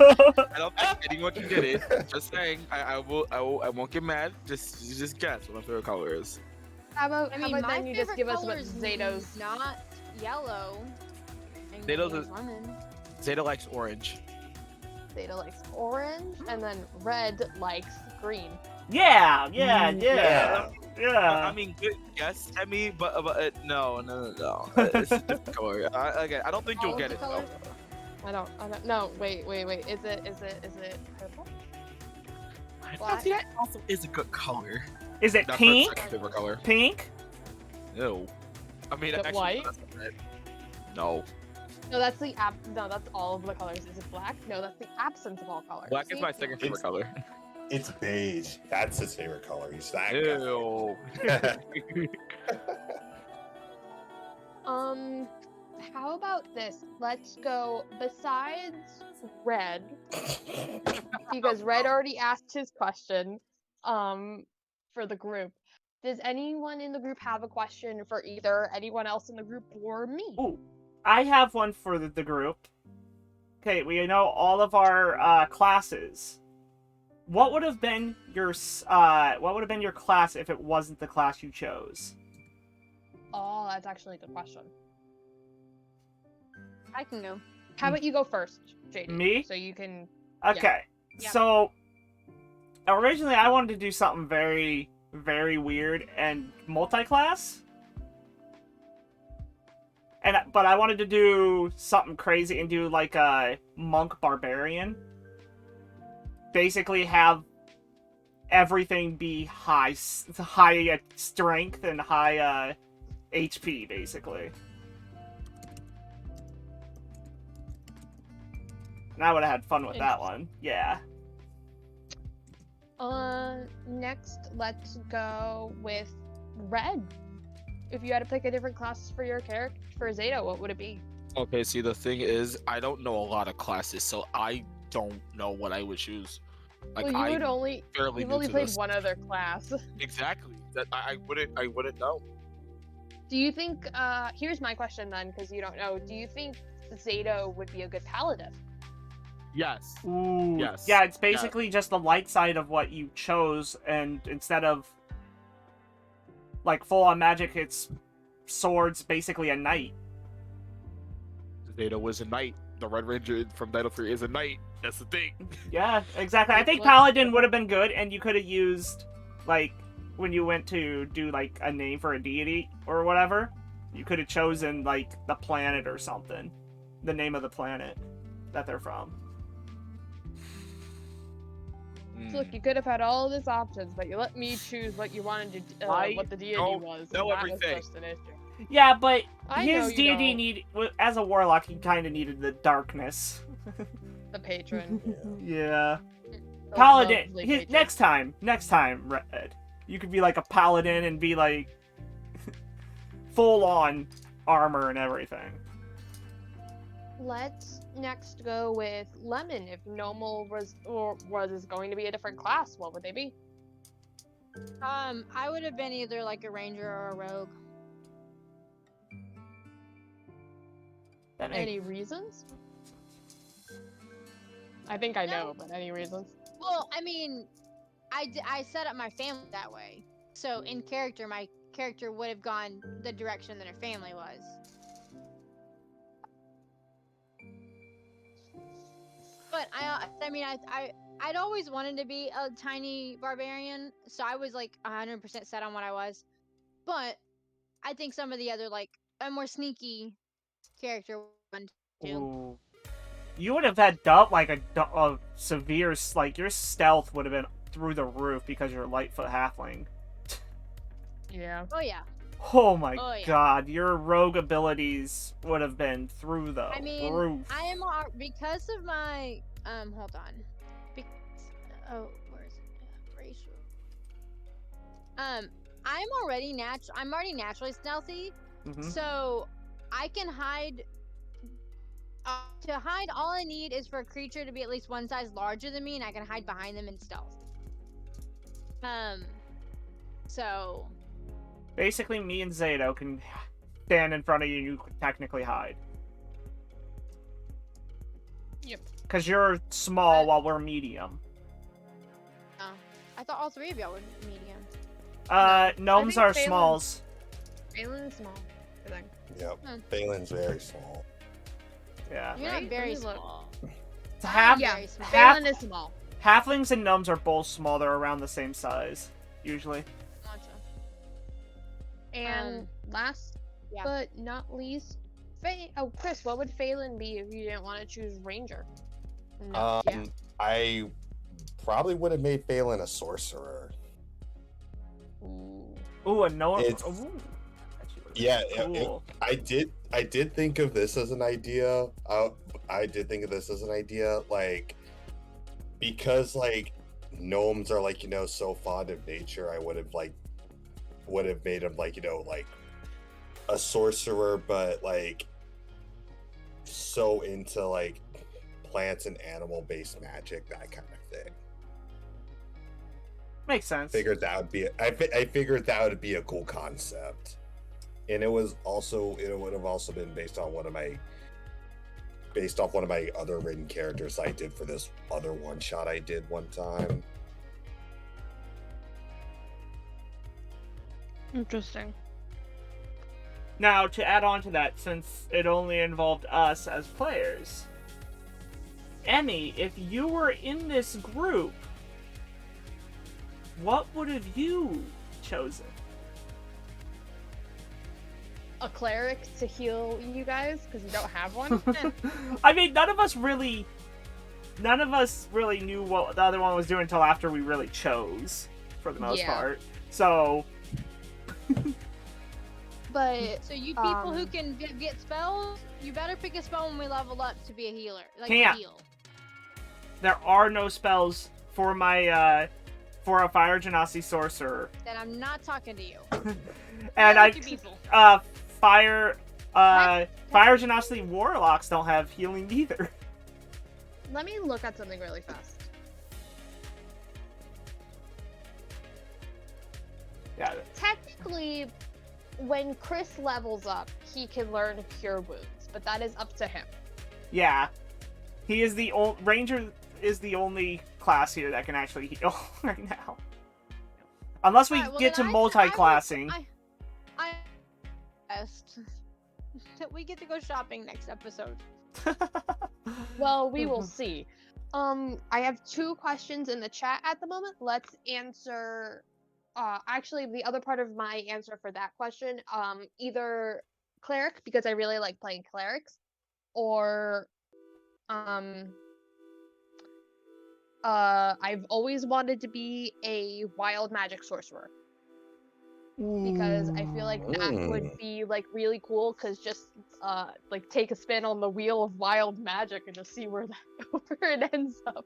don't think anyone can get it. Just saying, I won't get mad. Just guess what my favorite color is. How about my then you just give us what favorite Zato's? is not yellow. And Zato's green is- lemon. Zeta likes orange. Zeta likes orange, and then Red likes green. Yeah. I mean, good guess, Emmy, but no. It's a different color. Again, I don't think you'll All get of it the though. colors? I don't. No, wait. Is it purple? Black? See, that also is a good color. Is it That's pink? my second favorite color. Pink? No. I mean, Is it actually, white? that's not red. No. No, that's all of the colors. Is it black? No, that's the absence of all colors. Black is See? my second favorite color. It's beige. That's his favorite color. He's that guy. Ew. How about this? Let's go besides Red, because Red already asked his question, for the group. Does anyone in the group have a question for either anyone else in the group or me? Ooh, I have one for the group. Okay, we know all of our classes. What would have been your class if it wasn't the class you chose? Oh, that's actually a good question. I can go. How about you go first, JD? Me? So you can. Okay, Yeah. so originally I wanted to do something very, very weird and multi-class. But I wanted to do something crazy and do like a monk barbarian. Basically have everything be high strength and high HP, basically. And I would have had fun with that one. Yeah. Next, let's go with Red. If you had to pick a different class for your character, for Zeta, what would it be? Okay, see, the thing is, I don't know a lot of classes, so I don't know what I would choose. Like, Well, I'm fairly you've new only to played this. one other class. Exactly. That I wouldn't know. Do you think, here's my question then, because you don't know. Do you think Zeta would be a good paladin? Yes. Ooh. Yes. Yeah, it's basically just the light side of what you chose, and instead of like full on magic, it's swords, basically a knight. Zeta was a knight. The Red Ranger from Battle 3 is a knight. That's the thing. Yeah, exactly. I think What- paladin would have been good, and you could have used like when you went to do like a name for a deity or whatever, you could have chosen like the planet or something, the name of the planet that they're from. Look, you could have had all these options, but you let me choose what you wanted to, what the deity don't was. know and that everything. was just an issue. Yeah, but I know his you deity don't. as a warlock, he kind of needed the darkness. The patron. Yeah. The Paladin. lovely patron. Next time, Red. You could be like a paladin and be like full on armor and everything. Let's next go with Lemon. If Normal was going to be a different class, what would they be? I would have been either like a ranger or a rogue. That makes Any reasons? I think I know, but any reasons? Well, I mean, I set up my family that way. So in character, my character would have gone the direction that her family was. But I'd always wanted to be a tiny barbarian, so I was like 100% set on what I was. But I think some of the other like a more sneaky character one too. Ooh. You would have had like a severe, like your stealth would have been through the roof because you're a Lightfoot halfling. Yeah. Oh yeah. Oh my Oh, yeah. god, your rogue abilities would have been through the I mean, roof. I am because of my hold on. Where is it? Racial. I'm already naturally stealthy, Mhm. so I can hide. To hide, all I need is for a creature to be at least one size larger than me, and I can hide behind them in stealth. So Basically, me and Zato can stand in front of you and you could technically hide. Yep. Because you're small while we're medium. I thought all three of y'all were medium. Gnomes think are Phelan's- smalls. Phelan's small, I think. Yep. Hmm. Phelan's very small. Yeah. You're Right? not very Let me look. small. It's I'm half, Yeah, very small. half- Phelan is small. halflings and gnomes are both small. They're around the same size, usually. Gotcha. And last yeah. but not least, Chris, what would Phelan be if you didn't want to choose Ranger? No. Yeah. I probably would have made Phelan a sorcerer. Ooh. Ooh, a gnome. It's- Ooh. Actually would've Yeah, been cool. I did think of this as an idea. I did think of this as an idea, like, because like gnomes are like, so fond of nature. I would have made him like, like a sorcerer, but like so into like plants and animal based magic, that kind of thing. Makes sense. Figured that would be I figured that would be a cool concept. And it would have also been based off one of my other written characters I did for this other one shot I did one time. Interesting. Now, to add on to that, since it only involved us as players, Emmy, if you were in this group, what would have you chosen? A cleric to heal you guys because you don't have one. I mean, none of us really knew what the other one was doing until after we really chose, for the most Yeah. part. So, But So you people who can get spells, you better pick a spell when we level up to be a healer. Like Can't. heal. there are no spells for my for a Fire Genasi sorcerer, Then I'm not talking to you. and Not I to people. Fire Genasi warlocks don't have healing either. let me look at something really fast. Yeah. Technically, when Chris levels up, he can learn Cure Wounds, but that is up to him. Yeah, he is the only ranger is the only class here that can actually heal right now. Unless we Alright, well, get to then multi-classing. I best that we get to go shopping next episode. Well, we will see. I have 2 questions in the chat at the moment. Let's answer. Actually, the other part of my answer for that question, either cleric because I really like playing clerics, or I've always wanted to be a wild magic sorcerer because I feel like that would Mm. be like really cool. Cause just like take a spin on the wheel of wild magic and just see where where it ends up.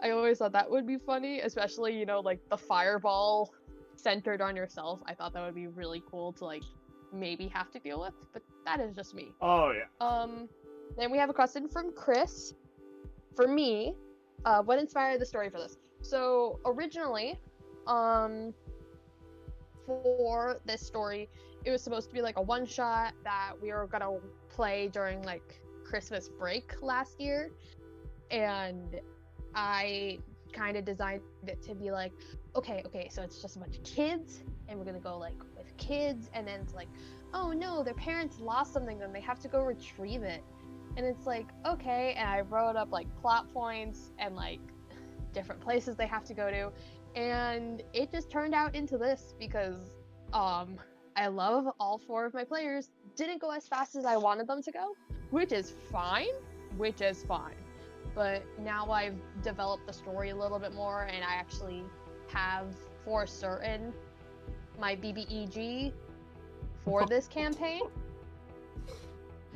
I always thought that would be funny, especially like the fireball centered on yourself. I thought that would be really cool to like maybe have to deal with, but that is just me. Oh yeah. Then we have a question from Chris. For me, what inspired the story for this? So originally, for this story, it was supposed to be like a one shot that we were gonna play during like Christmas break last year, and I kind of designed it to be like, okay, so it's just a bunch of kids, and we're gonna go like with kids, and then it's like, oh no, their parents lost something, and they have to go retrieve it, and it's like, okay, and I wrote up like plot points and like different places they have to go to, and it just turned out into this because I love all 4 of my players. Didn't go as fast as I wanted them to go, which is fine. But now I've developed the story a little bit more, and I actually have for certain my BBEG for this campaign.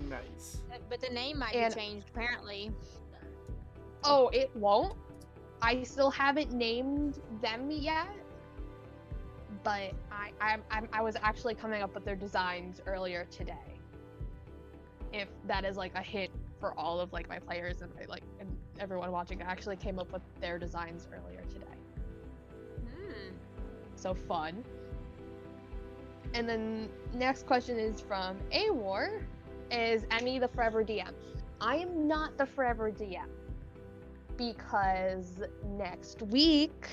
Nice. But the name might And- be changed apparently. Oh, it won't. I still haven't named them yet, but I was actually coming up with their designs earlier today. If that is like a hint for all of like my players and and everyone watching, I actually came up with their designs earlier today. So fun. And then next question is from Awar. Is Emmy the forever DM? I am not the forever DM because next week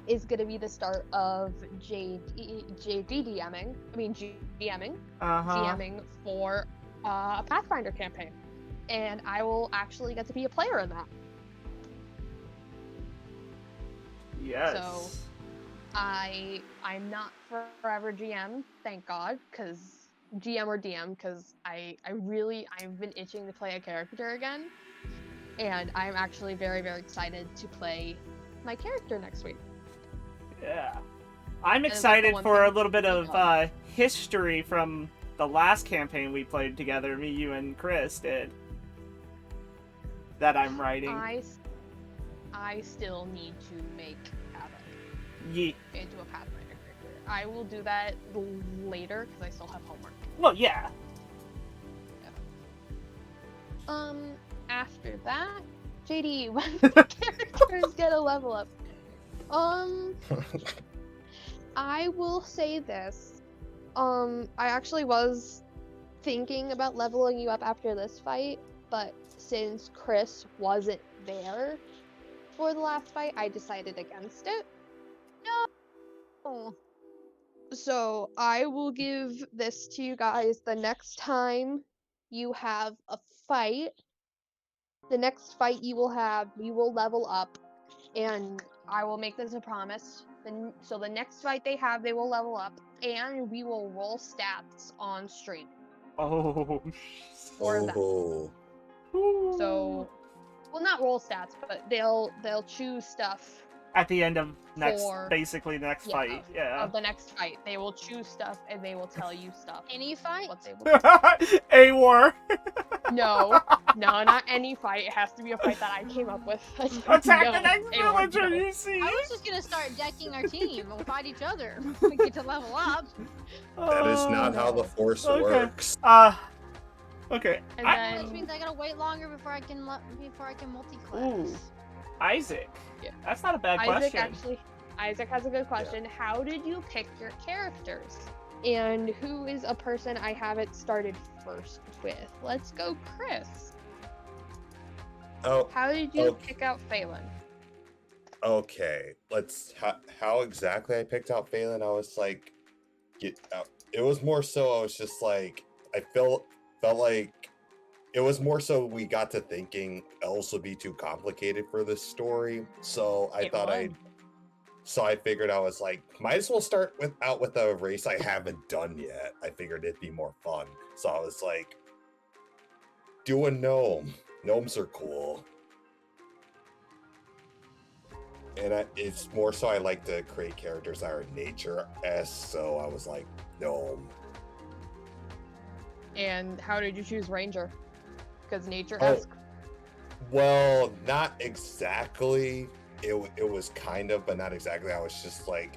is going to be the start of JD DMing. I mean GMing. GMing for a Pathfinder campaign, and I will actually get to be a player in that. Yes. So I'm not forever GM, thank God, because GM or DM, because I've been itching to play a character again, and I'm actually very, very excited to play my character next week. Yeah. I'm it's like the excited one for a thing little bit you of know. history from the last campaign we played together, me, you, and Chris did. That I'm writing. I still need to make Havoc Ye- into a Pathfinder character. I will do that later because I still have homework. Well, yeah. After that, JD, when the characters get a level up. I will say this. I actually was thinking about leveling you up after this fight, but since Chris wasn't there for the last fight, I decided against it. Oh, So I will give this to you guys the next time you have a fight. The next fight you will have, you will level up, and I will make this a promise. So the next fight they have, they will level up, and we will roll stats on stream Oh. for that. Oh. So, well, not roll stats, but they'll choose stuff At the end of for basically the next fight. Yeah. of the next fight. They will choose stuff and they will tell you stuff. any fight? What they will. A war. No, not any fight. It has to be a fight that I came up with. Attack No, the next anyone, villager no. you see. I was just gonna start decking our team and we'll fight each other. We get to level up. That is not how the no. Force Okay. works. Okay. And Which then means I gotta wait longer before I can multi-class. Ooh. Isaac. Yeah. That's not a bad Isaac has a good question. How did you pick your characters? And who is a person I haven't started first with? Let's go, Chris. Oh, How did you Okay. pick out Phelan? okay. How exactly I picked out Phelan? I was like, it was more so. I was just like, I felt like it was more so. We got to thinking else would be too complicated for this story, so I thought I'd. So I figured I was like, might as well start with a race I haven't done yet. I figured it'd be more fun. So I was like, do a gnome. Gnomes are cool. And it's more so I like to create characters that are nature-esque, so I was like, gnome. And how did you choose ranger? Because nature Oh, esque. well, not exactly. It was kind of, but not exactly. I was just like,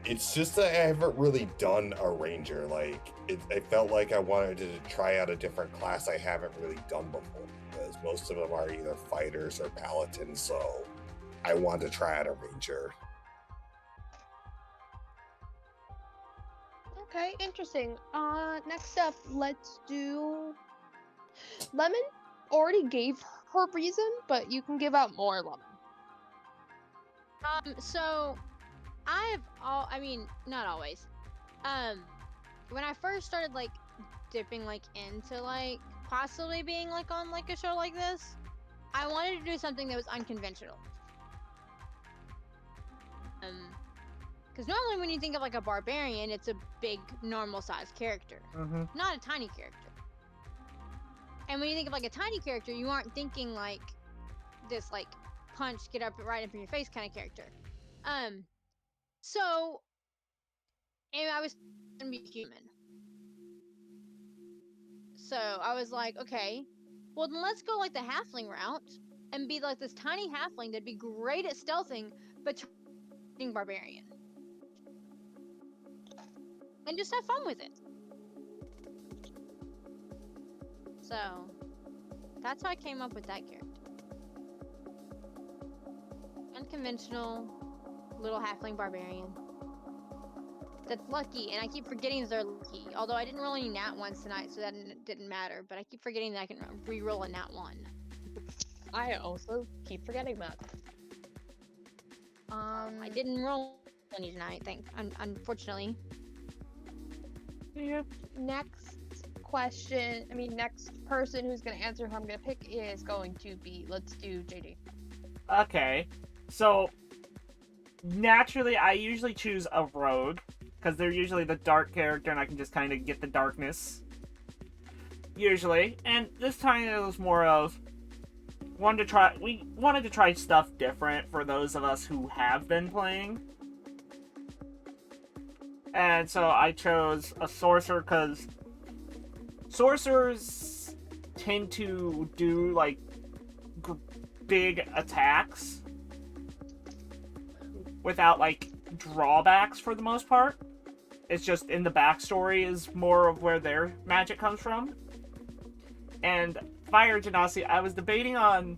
it's just that I haven't really done a ranger. Like, it felt like I wanted to try out a different class I haven't really done before, because most of them are either fighters or paladins, so I wanted to try out a ranger. Okay, interesting. Next up, let's do Lemon. Already gave her reason, but you can give out more, Lemon. So I mean, not always. When I first started like dipping like into like possibly being like on like a show like this, I wanted to do something that was unconventional. Because normally when you think of like a barbarian, it's a big normal sized character, not a tiny character. And when you think of like a tiny character, you aren't thinking like this like punch, get up right up in your face kind of character. So and I was gonna be human. So I was like, okay, well then let's go like the halfling route and be like this tiny halfling that'd be great at stealthing, but turning barbarian. And just have fun with it. So that's how I came up with that character. Unconventional little halfling barbarian. That's lucky, and I keep forgetting they're lucky. Although I didn't roll any nat ones tonight, so that didn't matter. But I keep forgetting that I can re-roll a nat one. I also keep forgetting that. I didn't roll any tonight, unfortunately. Yeah. Next question, next person who's going to answer who I'm going to pick is going to be, let's do JD. Okay. So, naturally, I usually choose a rogue, because they're usually the dark character, and I can just kind of get the darkness. Usually. And this time it was more of, we wanted to try stuff different for those of us who have been playing. And so I chose a sorcerer, because sorcerers tend to do, like, big attacks without, like, drawbacks for the most part. It's just in the backstory is more of where their magic comes from. And Fire Genasi, I was debating on...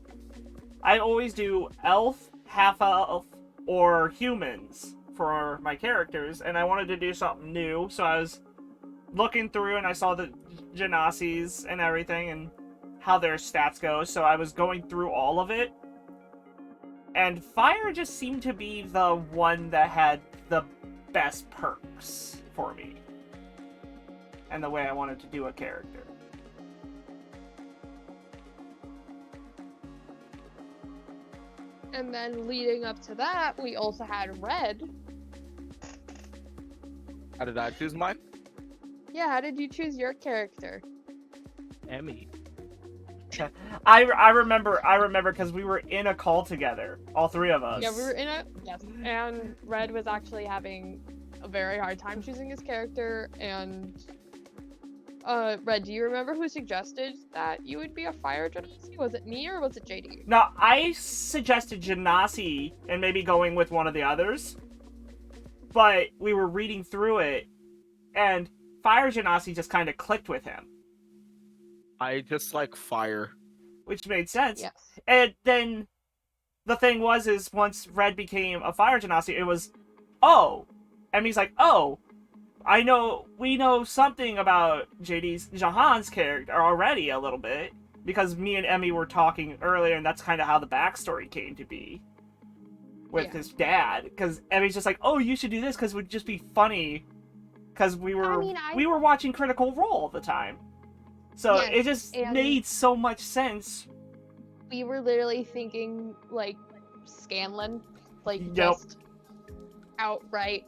I always do elf, half-elf, or humans for my characters, and I wanted to do something new, so I was looking through and I saw the Genasis and everything and how their stats go, so I was going through all of it. And Fire just seemed to be the one that had the best perks for me. And the way I wanted to do a character. And then leading up to that, we also had Red. How did I choose mine? Yeah, how did you choose your character? Emmy. I remember because we were in a call together, all three of us. Yeah, we were in a... Yes. And Red was actually having a very hard time choosing his character, and... Red, do you remember who suggested that you would be a Fire Genasi? Was it me or was it JD? No, I suggested Genasi and maybe going with one of the others. But we were reading through it, and Fire Genasi just kind of clicked with him. I just like fire. Which made sense. Yes. And then the thing is once Red became a Fire Genasi, it was, oh. And he's like, oh, we know something about Jahan's character already a little bit, because me and Emmy were talking earlier, and that's kind of how the backstory came to be with his dad. Because Emmy's just like, oh, you should do this because it would just be funny, because we were watching Critical Role at the time, so it just made so much sense. We were literally thinking like Scanlan, like just outright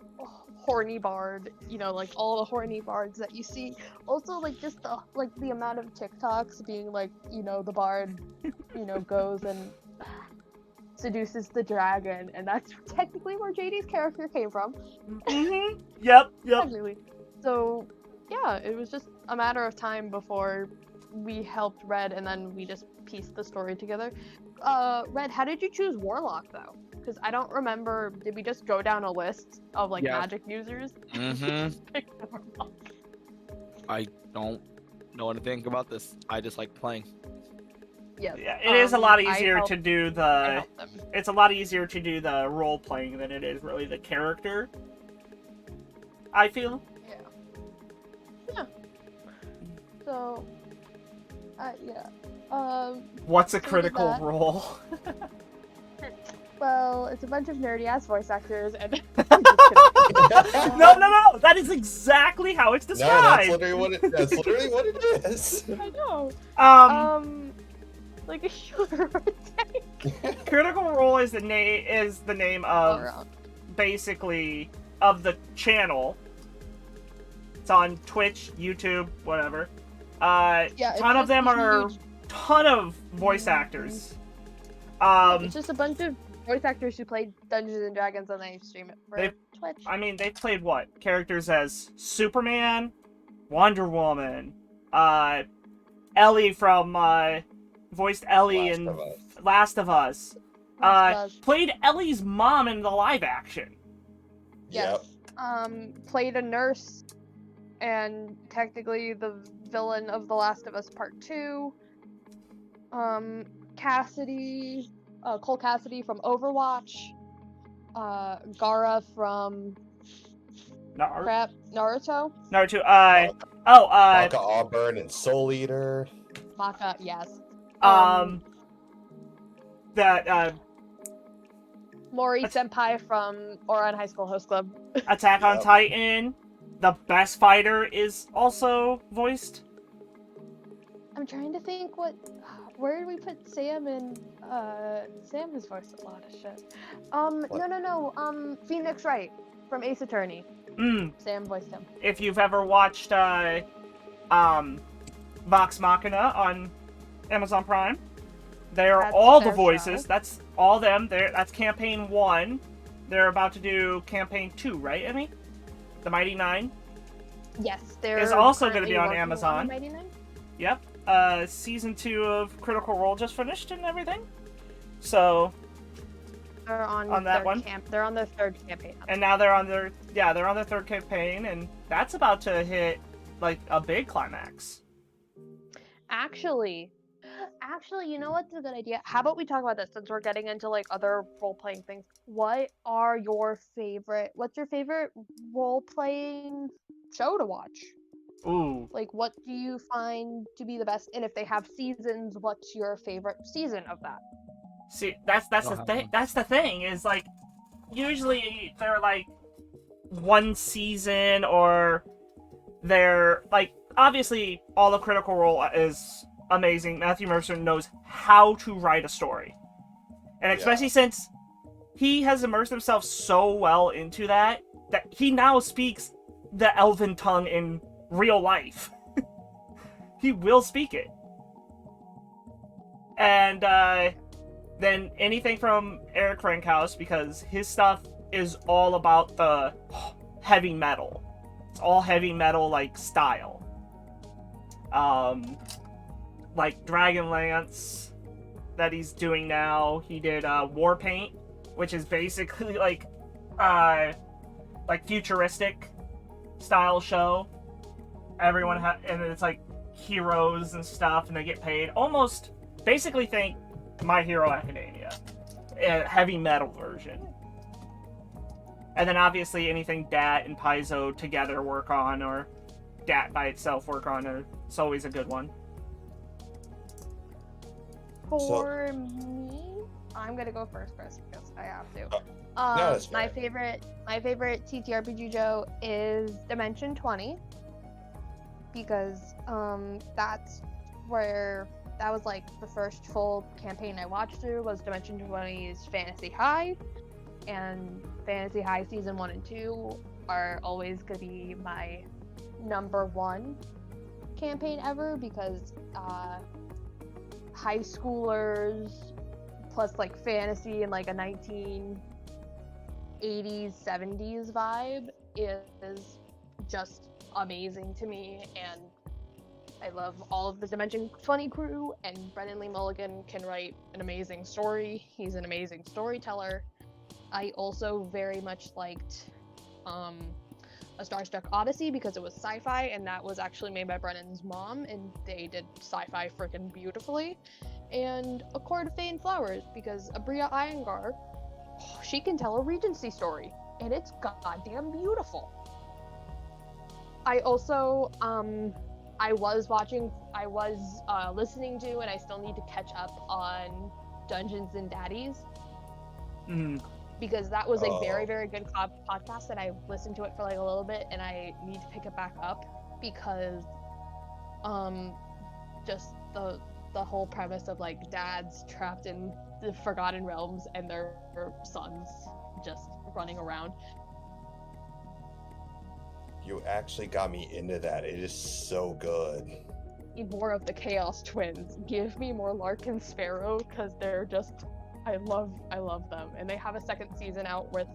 horny bard, like all the horny bards that you see. Also, like just the amount of TikToks being like, the bard, goes and seduces the dragon, and that's technically where JD's character came from. Mm-hmm. Yep. Technically. So, yeah, it was just a matter of time before we helped Red, and then we just pieced the story together. Red, how did you choose Warlock, though? Because I don't remember, did we just go down a list of, like, Yeah. magic users? Mm-hmm. Pick Warlock. I don't know anything about this. I just like playing. Yes. Yeah, it is a lot I easier helped- to do I the. helped them. It's a lot easier to do the role playing than it is really the character. I feel. Yeah. Yeah. So, yeah. What's a So did critical that. role? Well, it's a bunch of nerdy ass voice actors, and No. That is exactly how it's No, described. that's literally what it is. I know. Like a sugar tank. Critical Role is the name of basically of the channel. It's on Twitch, YouTube, whatever. Yeah, ton of them are ton of voice actors. It's just a bunch of voice actors who play Dungeons and Dragons and they stream it for Twitch. I mean, they played what characters as Superman, Wonder Woman, Ellie from voiced Ellie in Last of Us. Played Ellie's mom in the live action. Yes. Played a nurse and technically the villain of The Last of Us Part 2. Cassidy, Cole Cassidy from Overwatch. Gaara from Naruto. Naruto. Maka Auburn and Soul Eater. Maka, yes. Mori Senpai from Ouran High School Host Club. Attack on Titan. The best fighter is also voiced. I'm trying to think where did we put Sam in? Sam has voiced a lot of shit. No. Phoenix Wright from Ace Attorney. Sam voiced him. If you've ever watched Vox Machina on Amazon Prime, they are all the voices. Show. That's all them. That's campaign 1. They're about to do campaign 2, right, Emmy? The Mighty Nine. Yes, they're is also going to be on Amazon. Mighty Nine? Yep. Season 2 of Critical Role just finished and everything. So they're on that one. They're on their 3rd campaign. And now they're on their 3rd campaign, and that's about to hit like a big climax. Actually, you know what's a good idea? How about we talk about this since we're getting into like other role-playing things? What's your favorite role-playing show to watch? Ooh. Like, what do you find to be the best? And if they have seasons, what's your favorite season of that? See, that's the thing. That's the thing is like, usually they're like one season or they're like obviously all of Critical Role is amazing. Matthew Mercer knows how to write a story, and especially since he has immersed himself so well into that he now speaks the Elven tongue in real life. He will speak it. And then anything from Eric Frankhouse, because his stuff is all about the heavy metal. It's all heavy metal like style. Like Dragonlance that he's doing now. He did Warpaint, which is basically like futuristic style show. Everyone and it's like heroes and stuff, and they get paid. Almost basically think My Hero Academia, a heavy metal version. And then obviously anything Dat and Paizo together work on, or Dat by itself work on, it's always a good one. For me, I'm gonna go first, Chris, because I have to. No, my favorite TTRPG show is Dimension 20, because that was like the first full campaign I watched through was Dimension 20's Fantasy High, and Fantasy High season 1 and 2 are always gonna be my #1 campaign ever, because high schoolers plus like fantasy and like a 1980s 70s vibe is just amazing to me, and I love all of the Dimension 20 crew, and Brennan Lee Mulligan can write an amazing story. He's an amazing storyteller. I also very much liked A Starstruck Odyssey because it was sci-fi, and that was actually made by Brennan's mom, and they did sci-fi freaking beautifully. And A Court of Fey and Flowers because Abria Iyengar, she can tell a Regency story, and it's goddamn beautiful. I also, I was listening to, and I still need to catch up on Dungeons and Daddies because that was a very, very good podcast, and I listened to it for like a little bit, and I need to pick it back up because, just the whole premise of like dads trapped in the Forgotten Realms and their sons just running around. You actually got me into that. It is so good. Need more of the Chaos Twins. Give me more Lark and Sparrow because they're just, I love them, and they have a second season out with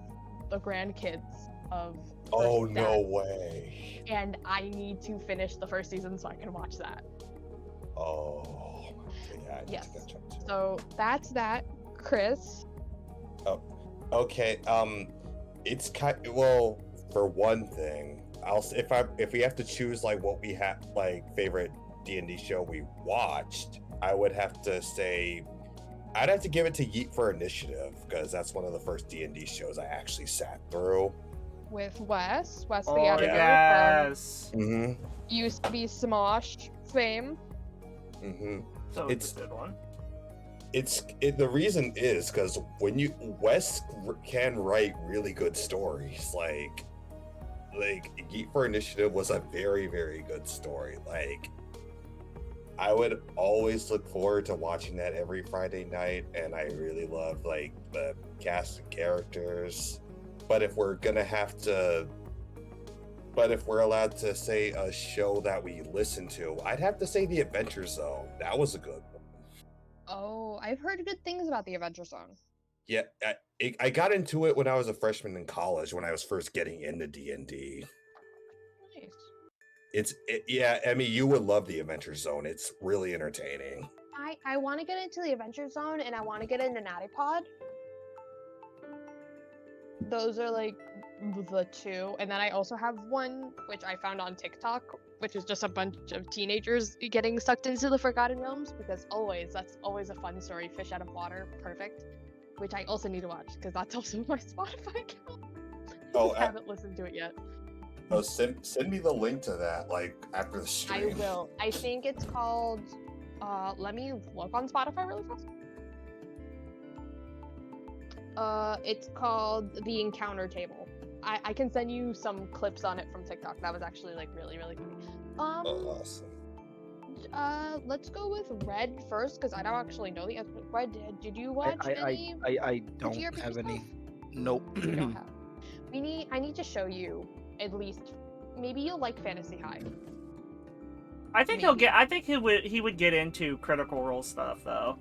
the grandkids of. Oh, first no dad, way. and I need to finish the first season so I can watch that. Oh, yeah. I need Yes. to catch up too. So that's that, Chris. Okay. It's well, for one thing, if we have to choose like what we have like favorite D&D show we watched, I would have to say I'd have to give it to Yeet for Initiative because that's one of the first D&D shows I actually sat through. With Wes the Oh, editor yes. Mm-hmm. from used to be Smosh fame. Mm-hmm. So it's a good one. The reason is because when Wes can write really good stories. Like Geek for Initiative was a very, very good story. Like I would always look forward to watching that every Friday night, and I really love like the cast of characters. But if we're allowed to say a show that we listen to, I'd have to say The Adventure Zone. That was a good one. Oh, I've heard good things about the Adventure Zone. Yeah, I got into it when I was a freshman in college when I was first getting into D&D. Nice. Yeah, Emmy, you would love The Adventure Zone. It's really entertaining. I want to get into the Adventure Zone, and I want to get into Natty Pod. Those are like the two, and then I also have one which I found on TikTok, which is just a bunch of teenagers getting sucked into the Forgotten Realms because that's always a fun story. Fish out of water, perfect. Which I also need to watch because that's also my Spotify account. I haven't listened to it yet. Oh, send me the link to that like after the stream. I will. I think it's called. Let me look on Spotify really fast. It's called The Encounter Table. I can send you some clips on it from TikTok. That was actually like really, really funny. Awesome. Let's go with Red first because I don't actually know the answer. Red, did you watch any? I don't TTRPG have any. stuff? Nope. You don't have. I need to show you at least. Maybe you'll like Fantasy High. I think he would get into Critical Role stuff though.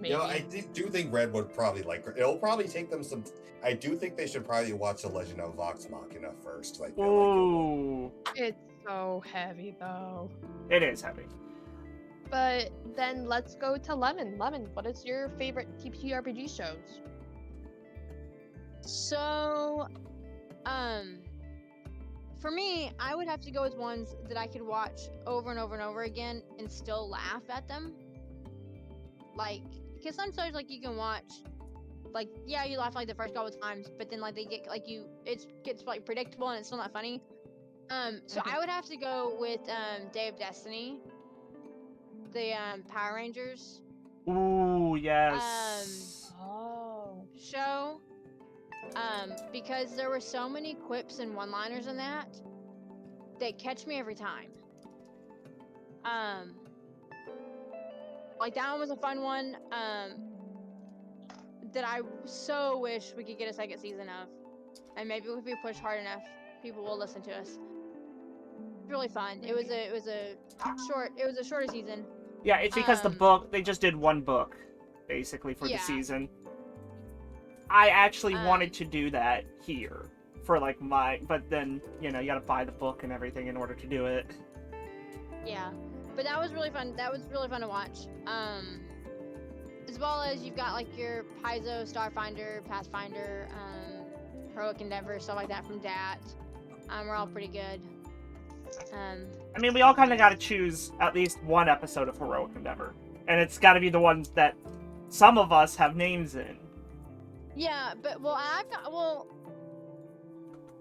Maybe. You know, I do think Red would probably like. It'll probably take them some. I do think they should probably watch The Legend of Vox Machina first. Like, Ooh, It's so heavy though. it is heavy. But then let's go to Lemon. Lemon, what is your favorite TTRPG shows? So, for me, I would have to go with ones that I could watch over and over and over again and still laugh at them. Like, because sometimes, like, you can watch, like, yeah, you laugh, like, the first couple of times, but then, like, they get, like, it gets, like, predictable and it's still not funny. So I would have to go with, Day of Destiny, the, Power Rangers. Ooh, yes. Show. Because there were so many quips and one-liners in that catch me every time. Like that one was a fun one. That I so wish we could get a second season of, and maybe if we push hard enough, people will listen to us. It's really fun. It was a shorter season. Yeah, it's because the book they just did one book. basically, for the Yeah. season. I actually Um, wanted to do that here for like but then, you gotta buy the book and everything in order to do it. Yeah, but that was really fun. That was really fun to watch. As well as you've got like your Paizo, Starfinder, Pathfinder, Heroic Endeavor, stuff like that from DAT. We're all pretty good. I mean, we all kind of got to choose at least one episode of Heroic Endeavor, and it's got to be the ones that some of us have names in. Yeah, but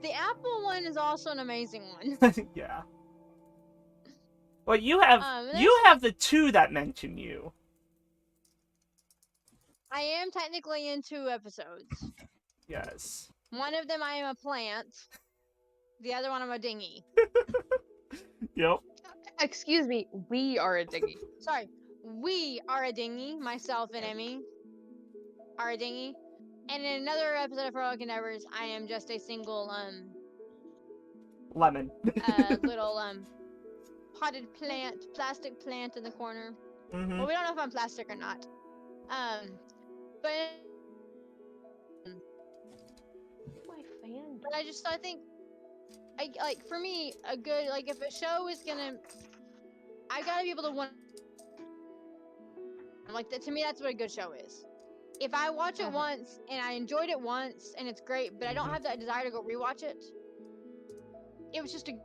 the Apple one is also an amazing one. Yeah. Well, you have the two that mention you. I am technically in 2 episodes. Yes. One of them I am a plant. The other one I'm a dinghy. Yep. Excuse me, we are a dinghy. Sorry, we are a dinghy. Myself and Emmy are a dinghy. And in another episode of Heroic Endeavors, I am just a single Lemon. little potted plant, plastic plant in the corner. Mm-hmm. Well, we don't know if I'm plastic or not. But My fan. But I think, like, for me, a good, like, if a show is gonna, I gotta be able to like, to me, that's what a good show is. If I watch it once, and I enjoyed it once, and it's great, but I don't have that desire to go rewatch it, it was just a,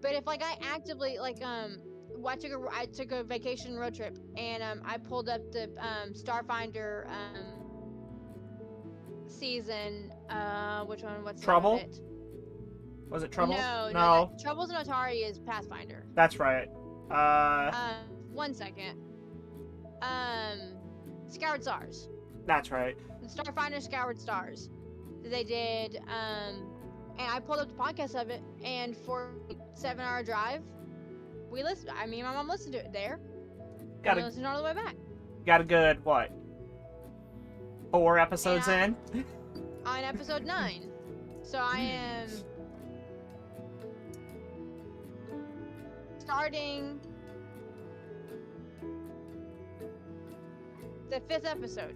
but if, like, I actively, like, I took a vacation road trip, and, I pulled up the, Starfinder, season, which one? What's Trouble? the name of it? Was it Trouble? No. Troubles in Atari is Pathfinder. That's right. 1 second. Scoured Stars. That's right. The Starfinder Scoured Stars. They did, and I pulled up the podcast of it, and for a 7-hour drive, me and my mom listened to it there. Got and listened all the way back. Got a good, what? 4 episodes in? On episode 9. So I am starting the 5th episode.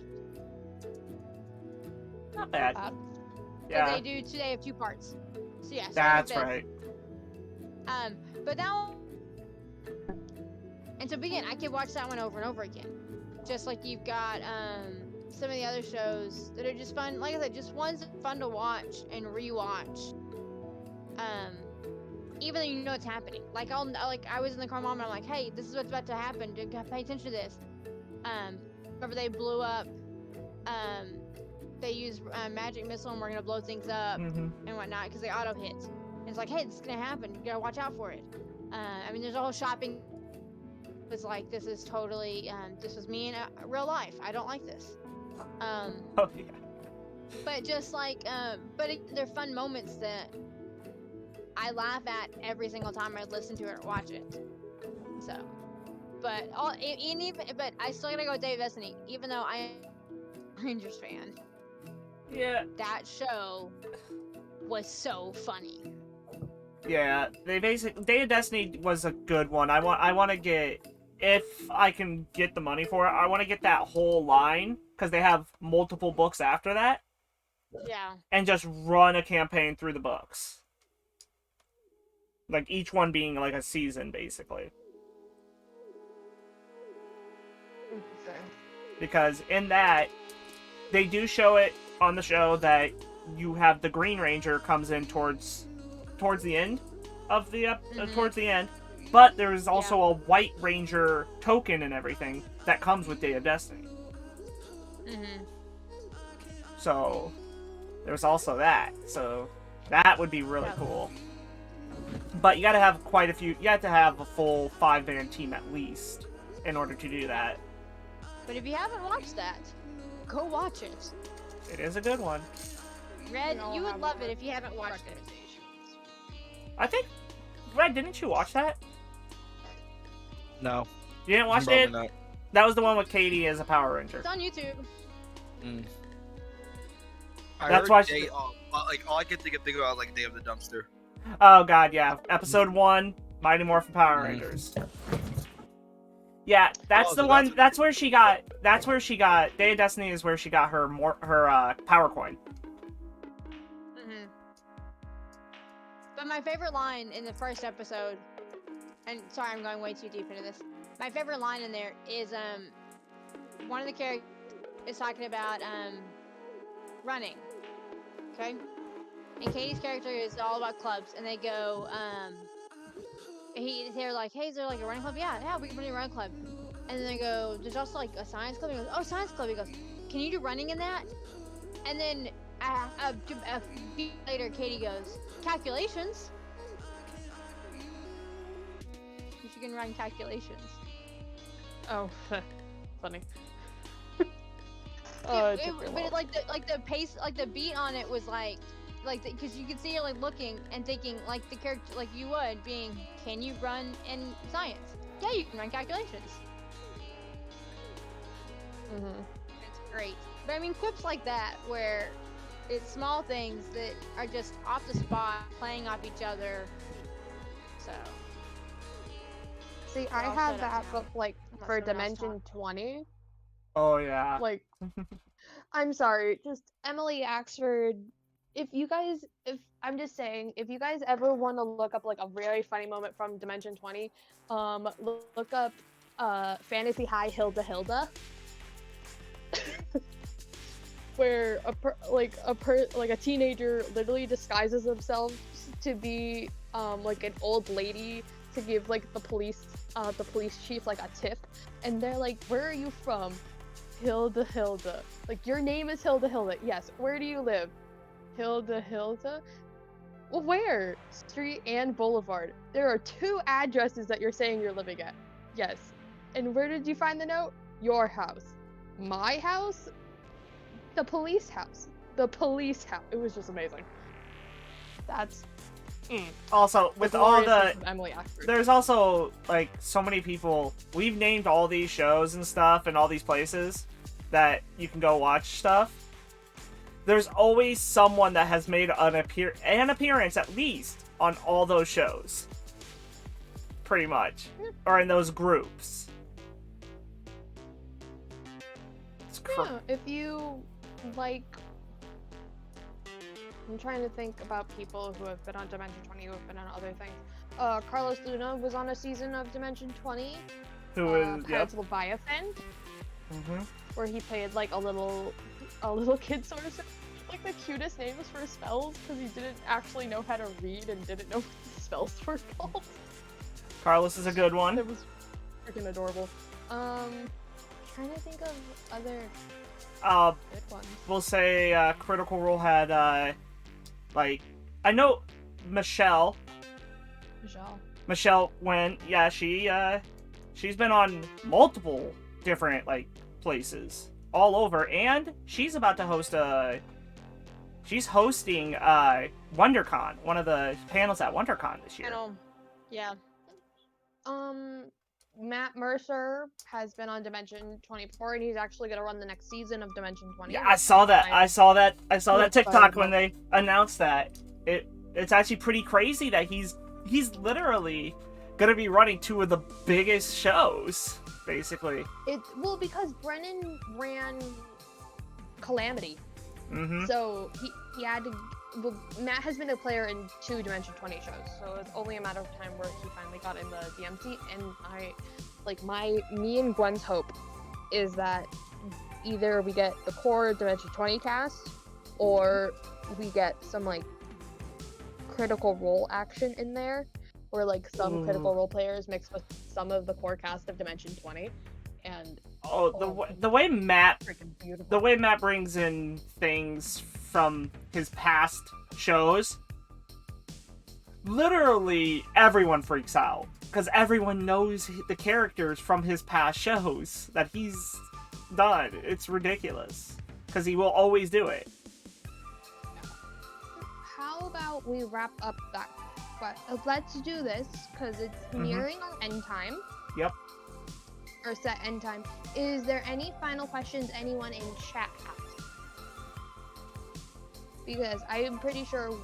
Not bad. Bad. Yeah. They have 2 parts. So yeah. That's right. But now, and to begin, I could watch that one over and over again. Just like you've got some of the other shows that are just fun. Like I said, just ones that are fun to watch and rewatch. Even though you know it's happening. Like I was in the car, mom, and I'm like, hey, this is what's about to happen. Pay attention to this. Whenever they blew up, they used magic missile, and we're gonna blow things up and whatnot because they auto hit. And it's like, hey, this is gonna happen. You gotta watch out for it. I mean, there's a whole shopping. It's like, this is totally this was me in real life. I don't like this. Oh, yeah. But just like, they're fun moments that I laugh at every single time I listen to it or watch it. So, but I still gotta go with Dave Destiny, even though I am a Rangers fan. Yeah. That show was so funny. Yeah, Day of Destiny was a good one. I want to get, if I can get the money for it, I want to get that whole line, because they have multiple books after that. Yeah. And just run a campaign through the books. Like, each one being like a season, basically. Because in that, they do show it on the show that you have the Green Ranger comes in towards the end of the towards the end, but there is also a White Ranger token and everything that comes with Day of Destiny. So there's also that. So that would be really cool. But you got to have quite a few. You have to have a full 5-man team at least in order to do that. But if you haven't watched that, go watch it. It is a good one. Red, you would love it if you haven't watched it. I think, Red, didn't you watch that? No. You didn't watch Probably it? not. That was the one with Katie as a Power Ranger. It's on YouTube. That's why like all I can think about like Day of the Dumpster. Oh god, yeah. Episode 1, Mighty Morphin Power Rangers. Yeah, that's Oh, the so one. that's- That's where she got. That's where she got. Day of Destiny is where she got her power coin. Mm-hmm. But my favorite line in the first episode, and sorry, I'm going way too deep into this. My favorite line in there is one of the characters is talking about running. Okay. And Katie's character is all about clubs, and they go they're like, hey, is there like a running club? Yeah, we can run a run club. And then they go, there's also like a science club. He goes, oh, science club. He goes, can you do running in that? And then a few later, Katie goes, calculations. You can run calculations. Oh, funny. But it, like the pace, like the beat on it was like because you could see her like looking and thinking like the character, like you would being, can you run in science? Yeah, you can run calculations. Mm-hmm. It's great. But I mean, quips like that where it's small things that are just off the spot, playing off each other. So. See, I I'll have shut up that, now. but like Unless for someone else Dimension 20, Oh yeah. like, I'm sorry, just Emily Axford. If I'm just saying, if you guys ever want to look up like a very funny moment from Dimension 20, look up Fantasy High Hilda, where a teenager literally disguises themselves to be like an old lady to give like the police chief like a tip, and they're like, where are you from? Hilda. Like, your name is Hilda. Yes. Where do you live? Hilda. Well, where? Street and Boulevard. There are 2 addresses that you're saying you're living at. Yes. And where did you find the note? Your house. My house? The police house. It was just amazing. That's Also, with the all gloriousness the of Emily Axford. there's also like so many people. We've named all these shows and stuff and all these places that you can go watch stuff. There's always someone that has made an appearance at least on all those shows, pretty much, or in those groups. Yeah, if you like, I'm trying to think about people who have been on Dimension 20 who have been on other things. Carlos Luna was on a season of Dimension 20. Who is Pirates of Leviathan, where he played like a little kid sort of. Like the cutest names for spells because he didn't actually know how to read and didn't know what the spells were called. Carlos is a good one. It was freaking adorable. Trying to think of other good ones. We'll say Critical Role had like, I know Michelle went. Yeah, she's been on multiple different like places all over, and she's about to host she's hosting WonderCon, one of the panels at WonderCon this year. Yeah. Matt Mercer has been on Dimension 24, and he's actually gonna run the next season of Dimension 20. Yeah, I saw that. I saw that excited TikTok when about. they announced that. It's actually pretty crazy that he's literally gonna be running 2 of the biggest shows, basically. Because Brennan ran Calamity. Mm-hmm. So he had to. Well, Matt has been a player in 2 Dimension 20 shows, so it's only a matter of time where he finally got in the DM seat. And me and Gwen's hope is that either we get the core Dimension 20 cast, or we get some like Critical Role action in there, or like some Critical Role players mixed with some of the core cast of Dimension 20. And the way Matt freaking beautiful. The way Matt brings in things from his past shows, literally everyone freaks out because everyone knows the characters from his past shows that he's done. It's ridiculous because he will always do it. How about we wrap up that? Let's do this because it's nearing our end time. Yep. Or set end time. Is there any final questions anyone in chat has? Because I am pretty sure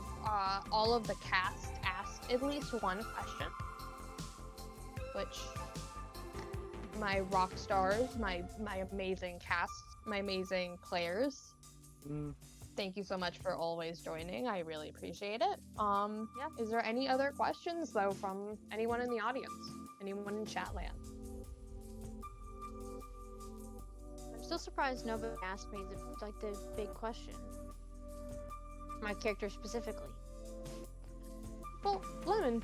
all of the cast asked at least one question. Which my rock stars, my amazing cast, my amazing players. Mm. Thank you so much for always joining. I really appreciate it. Yeah. Is there any other questions though from anyone in the audience? Anyone in chat land? I'm still surprised nobody asked me the big question. My character specifically. Well, Lemon,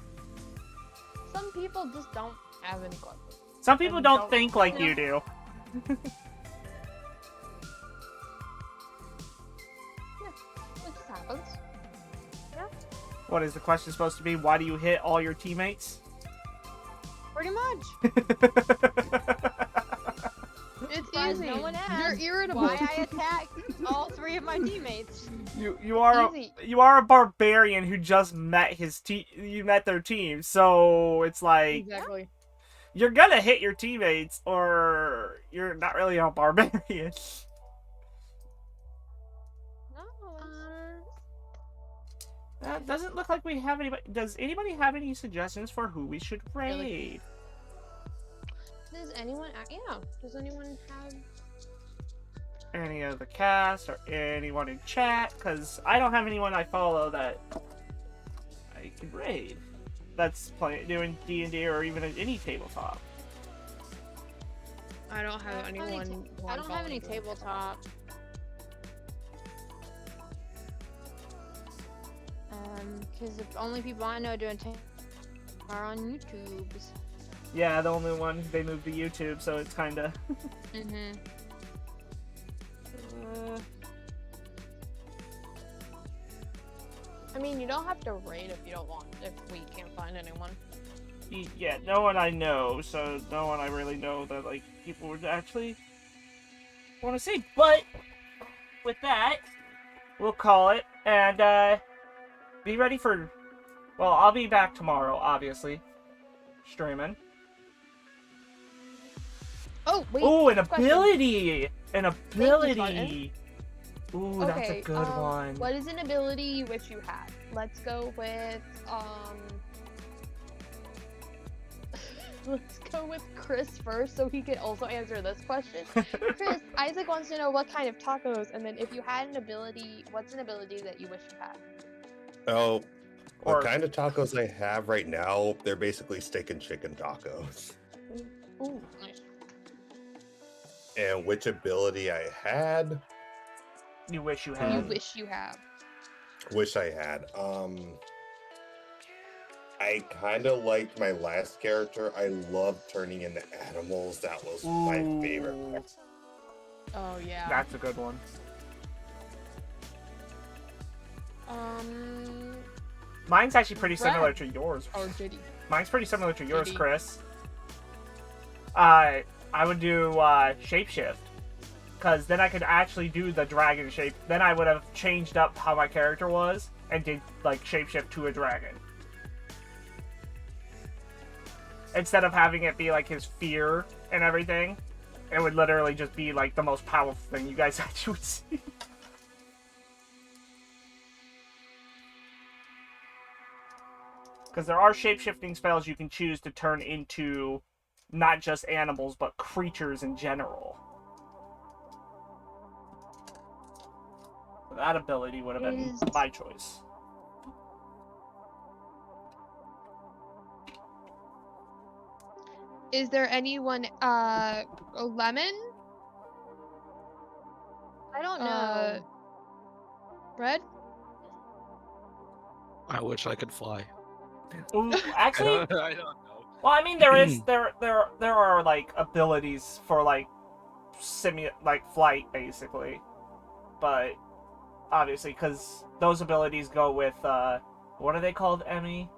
some people just don't have any questions. Some people And don't think like Yeah. you do. It just happens. What is the question supposed to be? Why do you hit all your teammates? Pretty much. It's Surprised easy. no one You're asked irritable. why I attacked all 3 of my teammates. You are Easy. you are a barbarian who just met you met their team, so it's like Exactly. you're gonna hit your teammates, or you're not really a barbarian. That doesn't look like we have anybody. Does anybody have any suggestions for who we should raid? Does anyone? Yeah. Does anyone have? Any of the cast or anyone in chat? Because I don't have anyone I follow that I can raid. That's doing D&D or even any tabletop. I don't have anyone. who I I'm don't have any following. tabletop. Because the only people I know doing are on YouTube. Yeah, the only one they moved to YouTube, so it's kind of. Mm-hmm. I mean, you don't have to raid if you don't want. If we can't find anyone. Yeah, no one I know, so no one I really know that like people would actually want to see. But with that, we'll call it and be ready for. Well, I'll be back tomorrow, obviously, streaming. Oh wait. Ooh, an question. ability! An you, ability! Ooh, that's a Okay, good one. What is an ability you wish you had? Let's go with Let's go with Chris first, so he can also answer this question. Chris, Isaac wants to know what kind of tacos, and then if you had an ability, what's an ability that you wish you had? Oh, Or- the kind of tacos I have right now, they're basically steak and chicken tacos. Ooh, nice. And which ability I had, You wish you You had. wish you have. wish I had. I kind of liked my last character. I loved turning into animals. That was my favorite. Ooh, Oh yeah. that's a good one. Mine's actually pretty similar Brad. to yours. Or Diddy. Mine's pretty similar to yours, Maybe. Chris. I would do shapeshift, because then I could actually do the dragon shape. Then I would have changed up how my character was and did like shapeshift to a dragon, instead of having it be like his fear and everything. It would literally just be like the most powerful thing you guys actually would see. Because there are shapeshifting spells you can choose to turn into not just animals, but creatures in general. That ability would have been my choice. Is there anyone? Lemon? I don't know. Red? I wish I could fly. Ooh, I actually, don't, I don't know. well, I mean, there are like abilities for like flight basically, but obviously because those abilities go with what are they called, Emmy?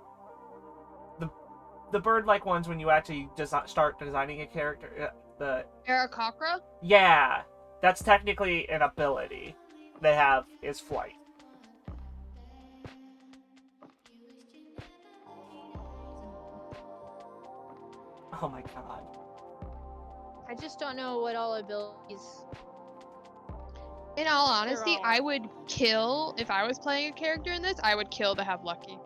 The bird-like ones when you actually start designing a character. Aarakocra? Yeah, that's technically an ability they have is flight. Oh my god. I just don't know what all abilities. In all honesty, all- I would kill, if I was playing a character in this, I would kill to have Lucky.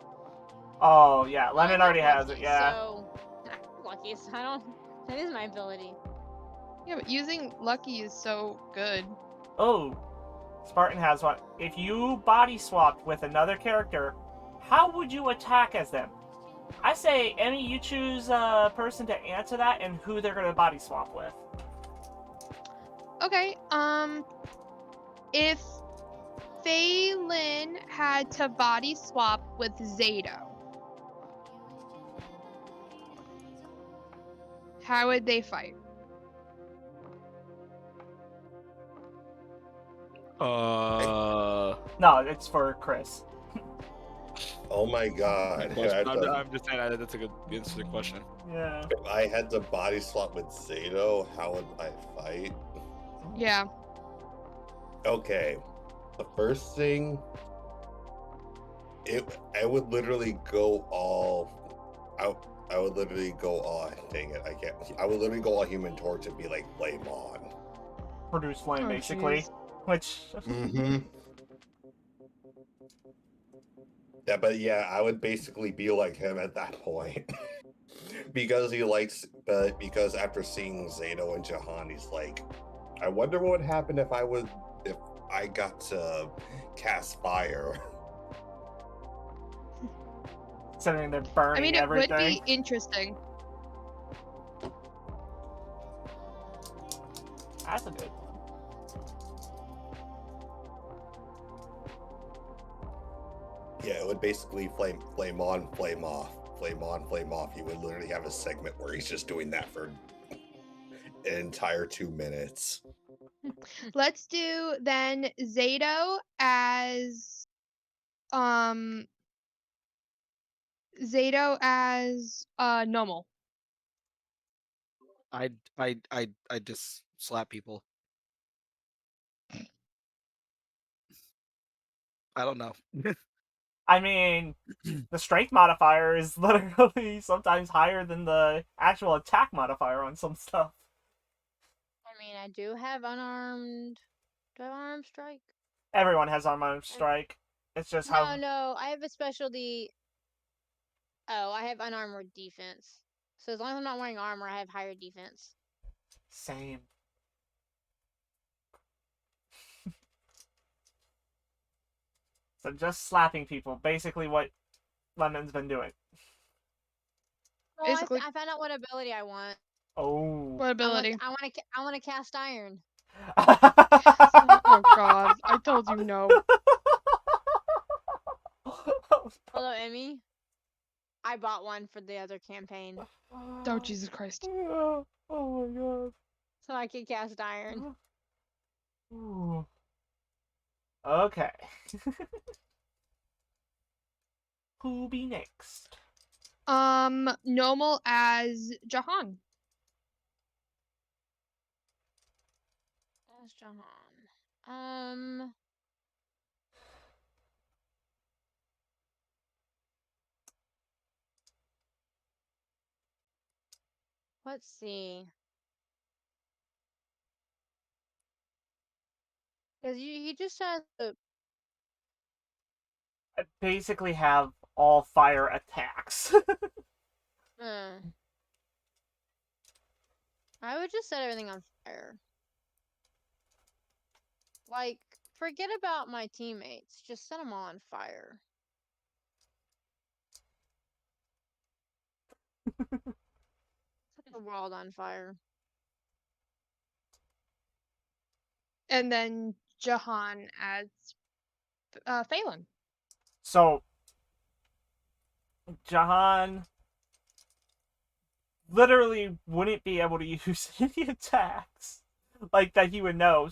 Oh yeah, Lemon I already have has it, lucky, yeah. So, I'm lucky, so I don't That is my ability. Yeah, but using Lucky is so good. Oh, Spartan has one. If you body swapped with another character, how would you attack as them? I say, Emmy, you choose a person to answer that and who they're gonna body swap with. Okay, if Phelan had to body swap with Zato, how would they fight? Uh, No, it's for Chris. Oh my god. I'm just saying that's a good, interesting question. Yeah. If I had to body swap with Zato, how would I fight? Yeah. Okay. The first thing, I would literally go all. I would literally go all. Dang it! I can't. I would literally go all Human Torch and be like, "Flame on." Produce flame, Oh, basically. jeez. Which. Mm-hmm. Yeah, but yeah, I would basically be like him at that point. Because he likes, but because after seeing Zato and Jahan, he's like, I wonder what would happen if I got to cast fire. Sitting there burning I mean, it everything. would be interesting. That's a good one. Yeah, it would basically flame on, flame off, flame on, flame off. You would literally have a segment where he's just doing that for an entire 2 minutes. Let's do then Zato as normal. I just slap people. I don't know. I mean, the strength modifier is literally sometimes higher than the actual attack modifier on some stuff. I mean, I do have unarmed. Do I have unarmed strike? Everyone has unarmed strike. It's just how. No, I have a specialty. Oh, I have unarmored defense. So as long as I'm not wearing armor, I have higher defense. Same. So just slapping people. Basically what Lemon's been doing. Oh, Basically. I found out what ability I want. Oh. What ability? I want to cast iron. Oh god, I told you no. Hello, Emmy. I bought one for the other campaign, Oh Jesus Christ. Oh my god. so I can cast iron. Ooh. Okay. Who'll be next? Normal as Jahan. That's Jahan. Um, let's see. Because he just has the. I basically have all fire attacks. I would just set everything on fire. Like, forget about my teammates. Just set them all on fire. Set the world on fire. And then Jahan as Phelan. So Jahan literally wouldn't be able to use any attacks like that he would know.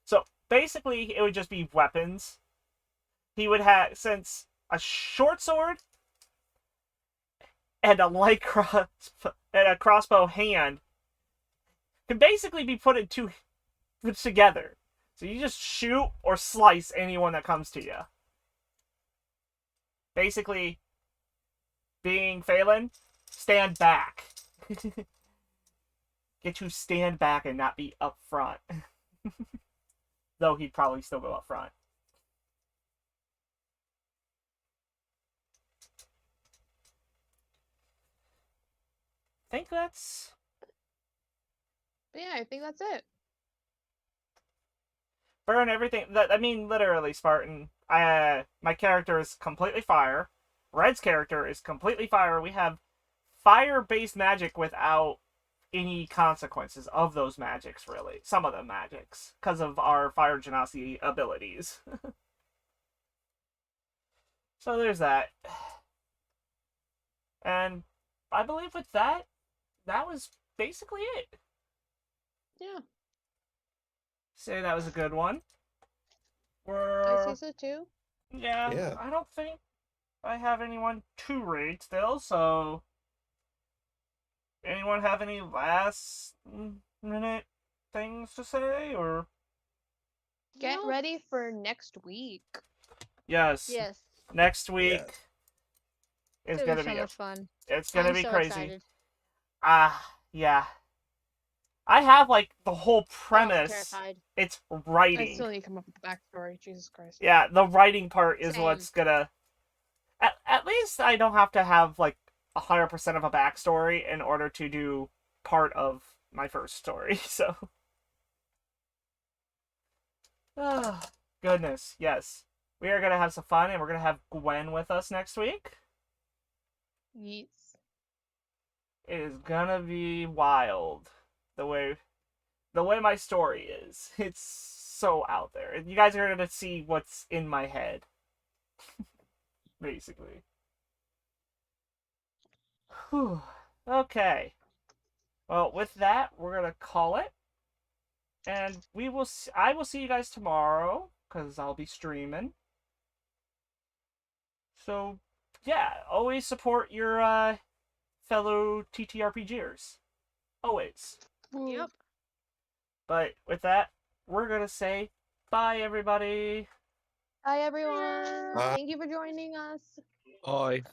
So basically it would just be weapons. He would have, since a short sword and a light and a crossbow hand can basically be put together. So you just shoot or slice anyone that comes to you. Basically, being Phelan, stand back. Get to stand back and not be up front. Though he'd probably still go up front. I think that's But yeah, I think that's it. Burn everything. I mean, literally, Spartan. My character is completely fire. Red's character is completely fire. We have fire-based magic without any consequences of those magics, really. Some of the magics, because of our fire genasi abilities. So there's that. And I believe with that, that was basically it. Yeah, Say that was a good one. I say so too. Yeah. I don't think I have anyone to rate still, so anyone have any last minute things to say, or? Get Nope. ready for next week. Yes. Yes. Next week Yes. is It's gonna so be much fun. it's gonna I'm be so crazy. excited. Yeah. I have like the whole I'm premise. terrified. It's I writing. still need to come up with the backstory. Jesus Christ. Yeah, the writing part is Same. what's gonna. At least I don't have to have like 100% of a backstory in order to do part of my first story. So. Ah, goodness, yes. We are gonna have some fun, and we're gonna have Gwen with us next week. Yes. It is gonna be wild, the way my story is. It's so out there. You guys are gonna see what's in my head, basically. Whew. Okay. Well, with that, we're gonna call it, and I will see you guys tomorrow because I'll be streaming. So, yeah, always support your fellow TTRPGers. Always. Yep. But with that, we're gonna say bye, everybody. Hi everyone. Bye. Thank you for joining us. Bye.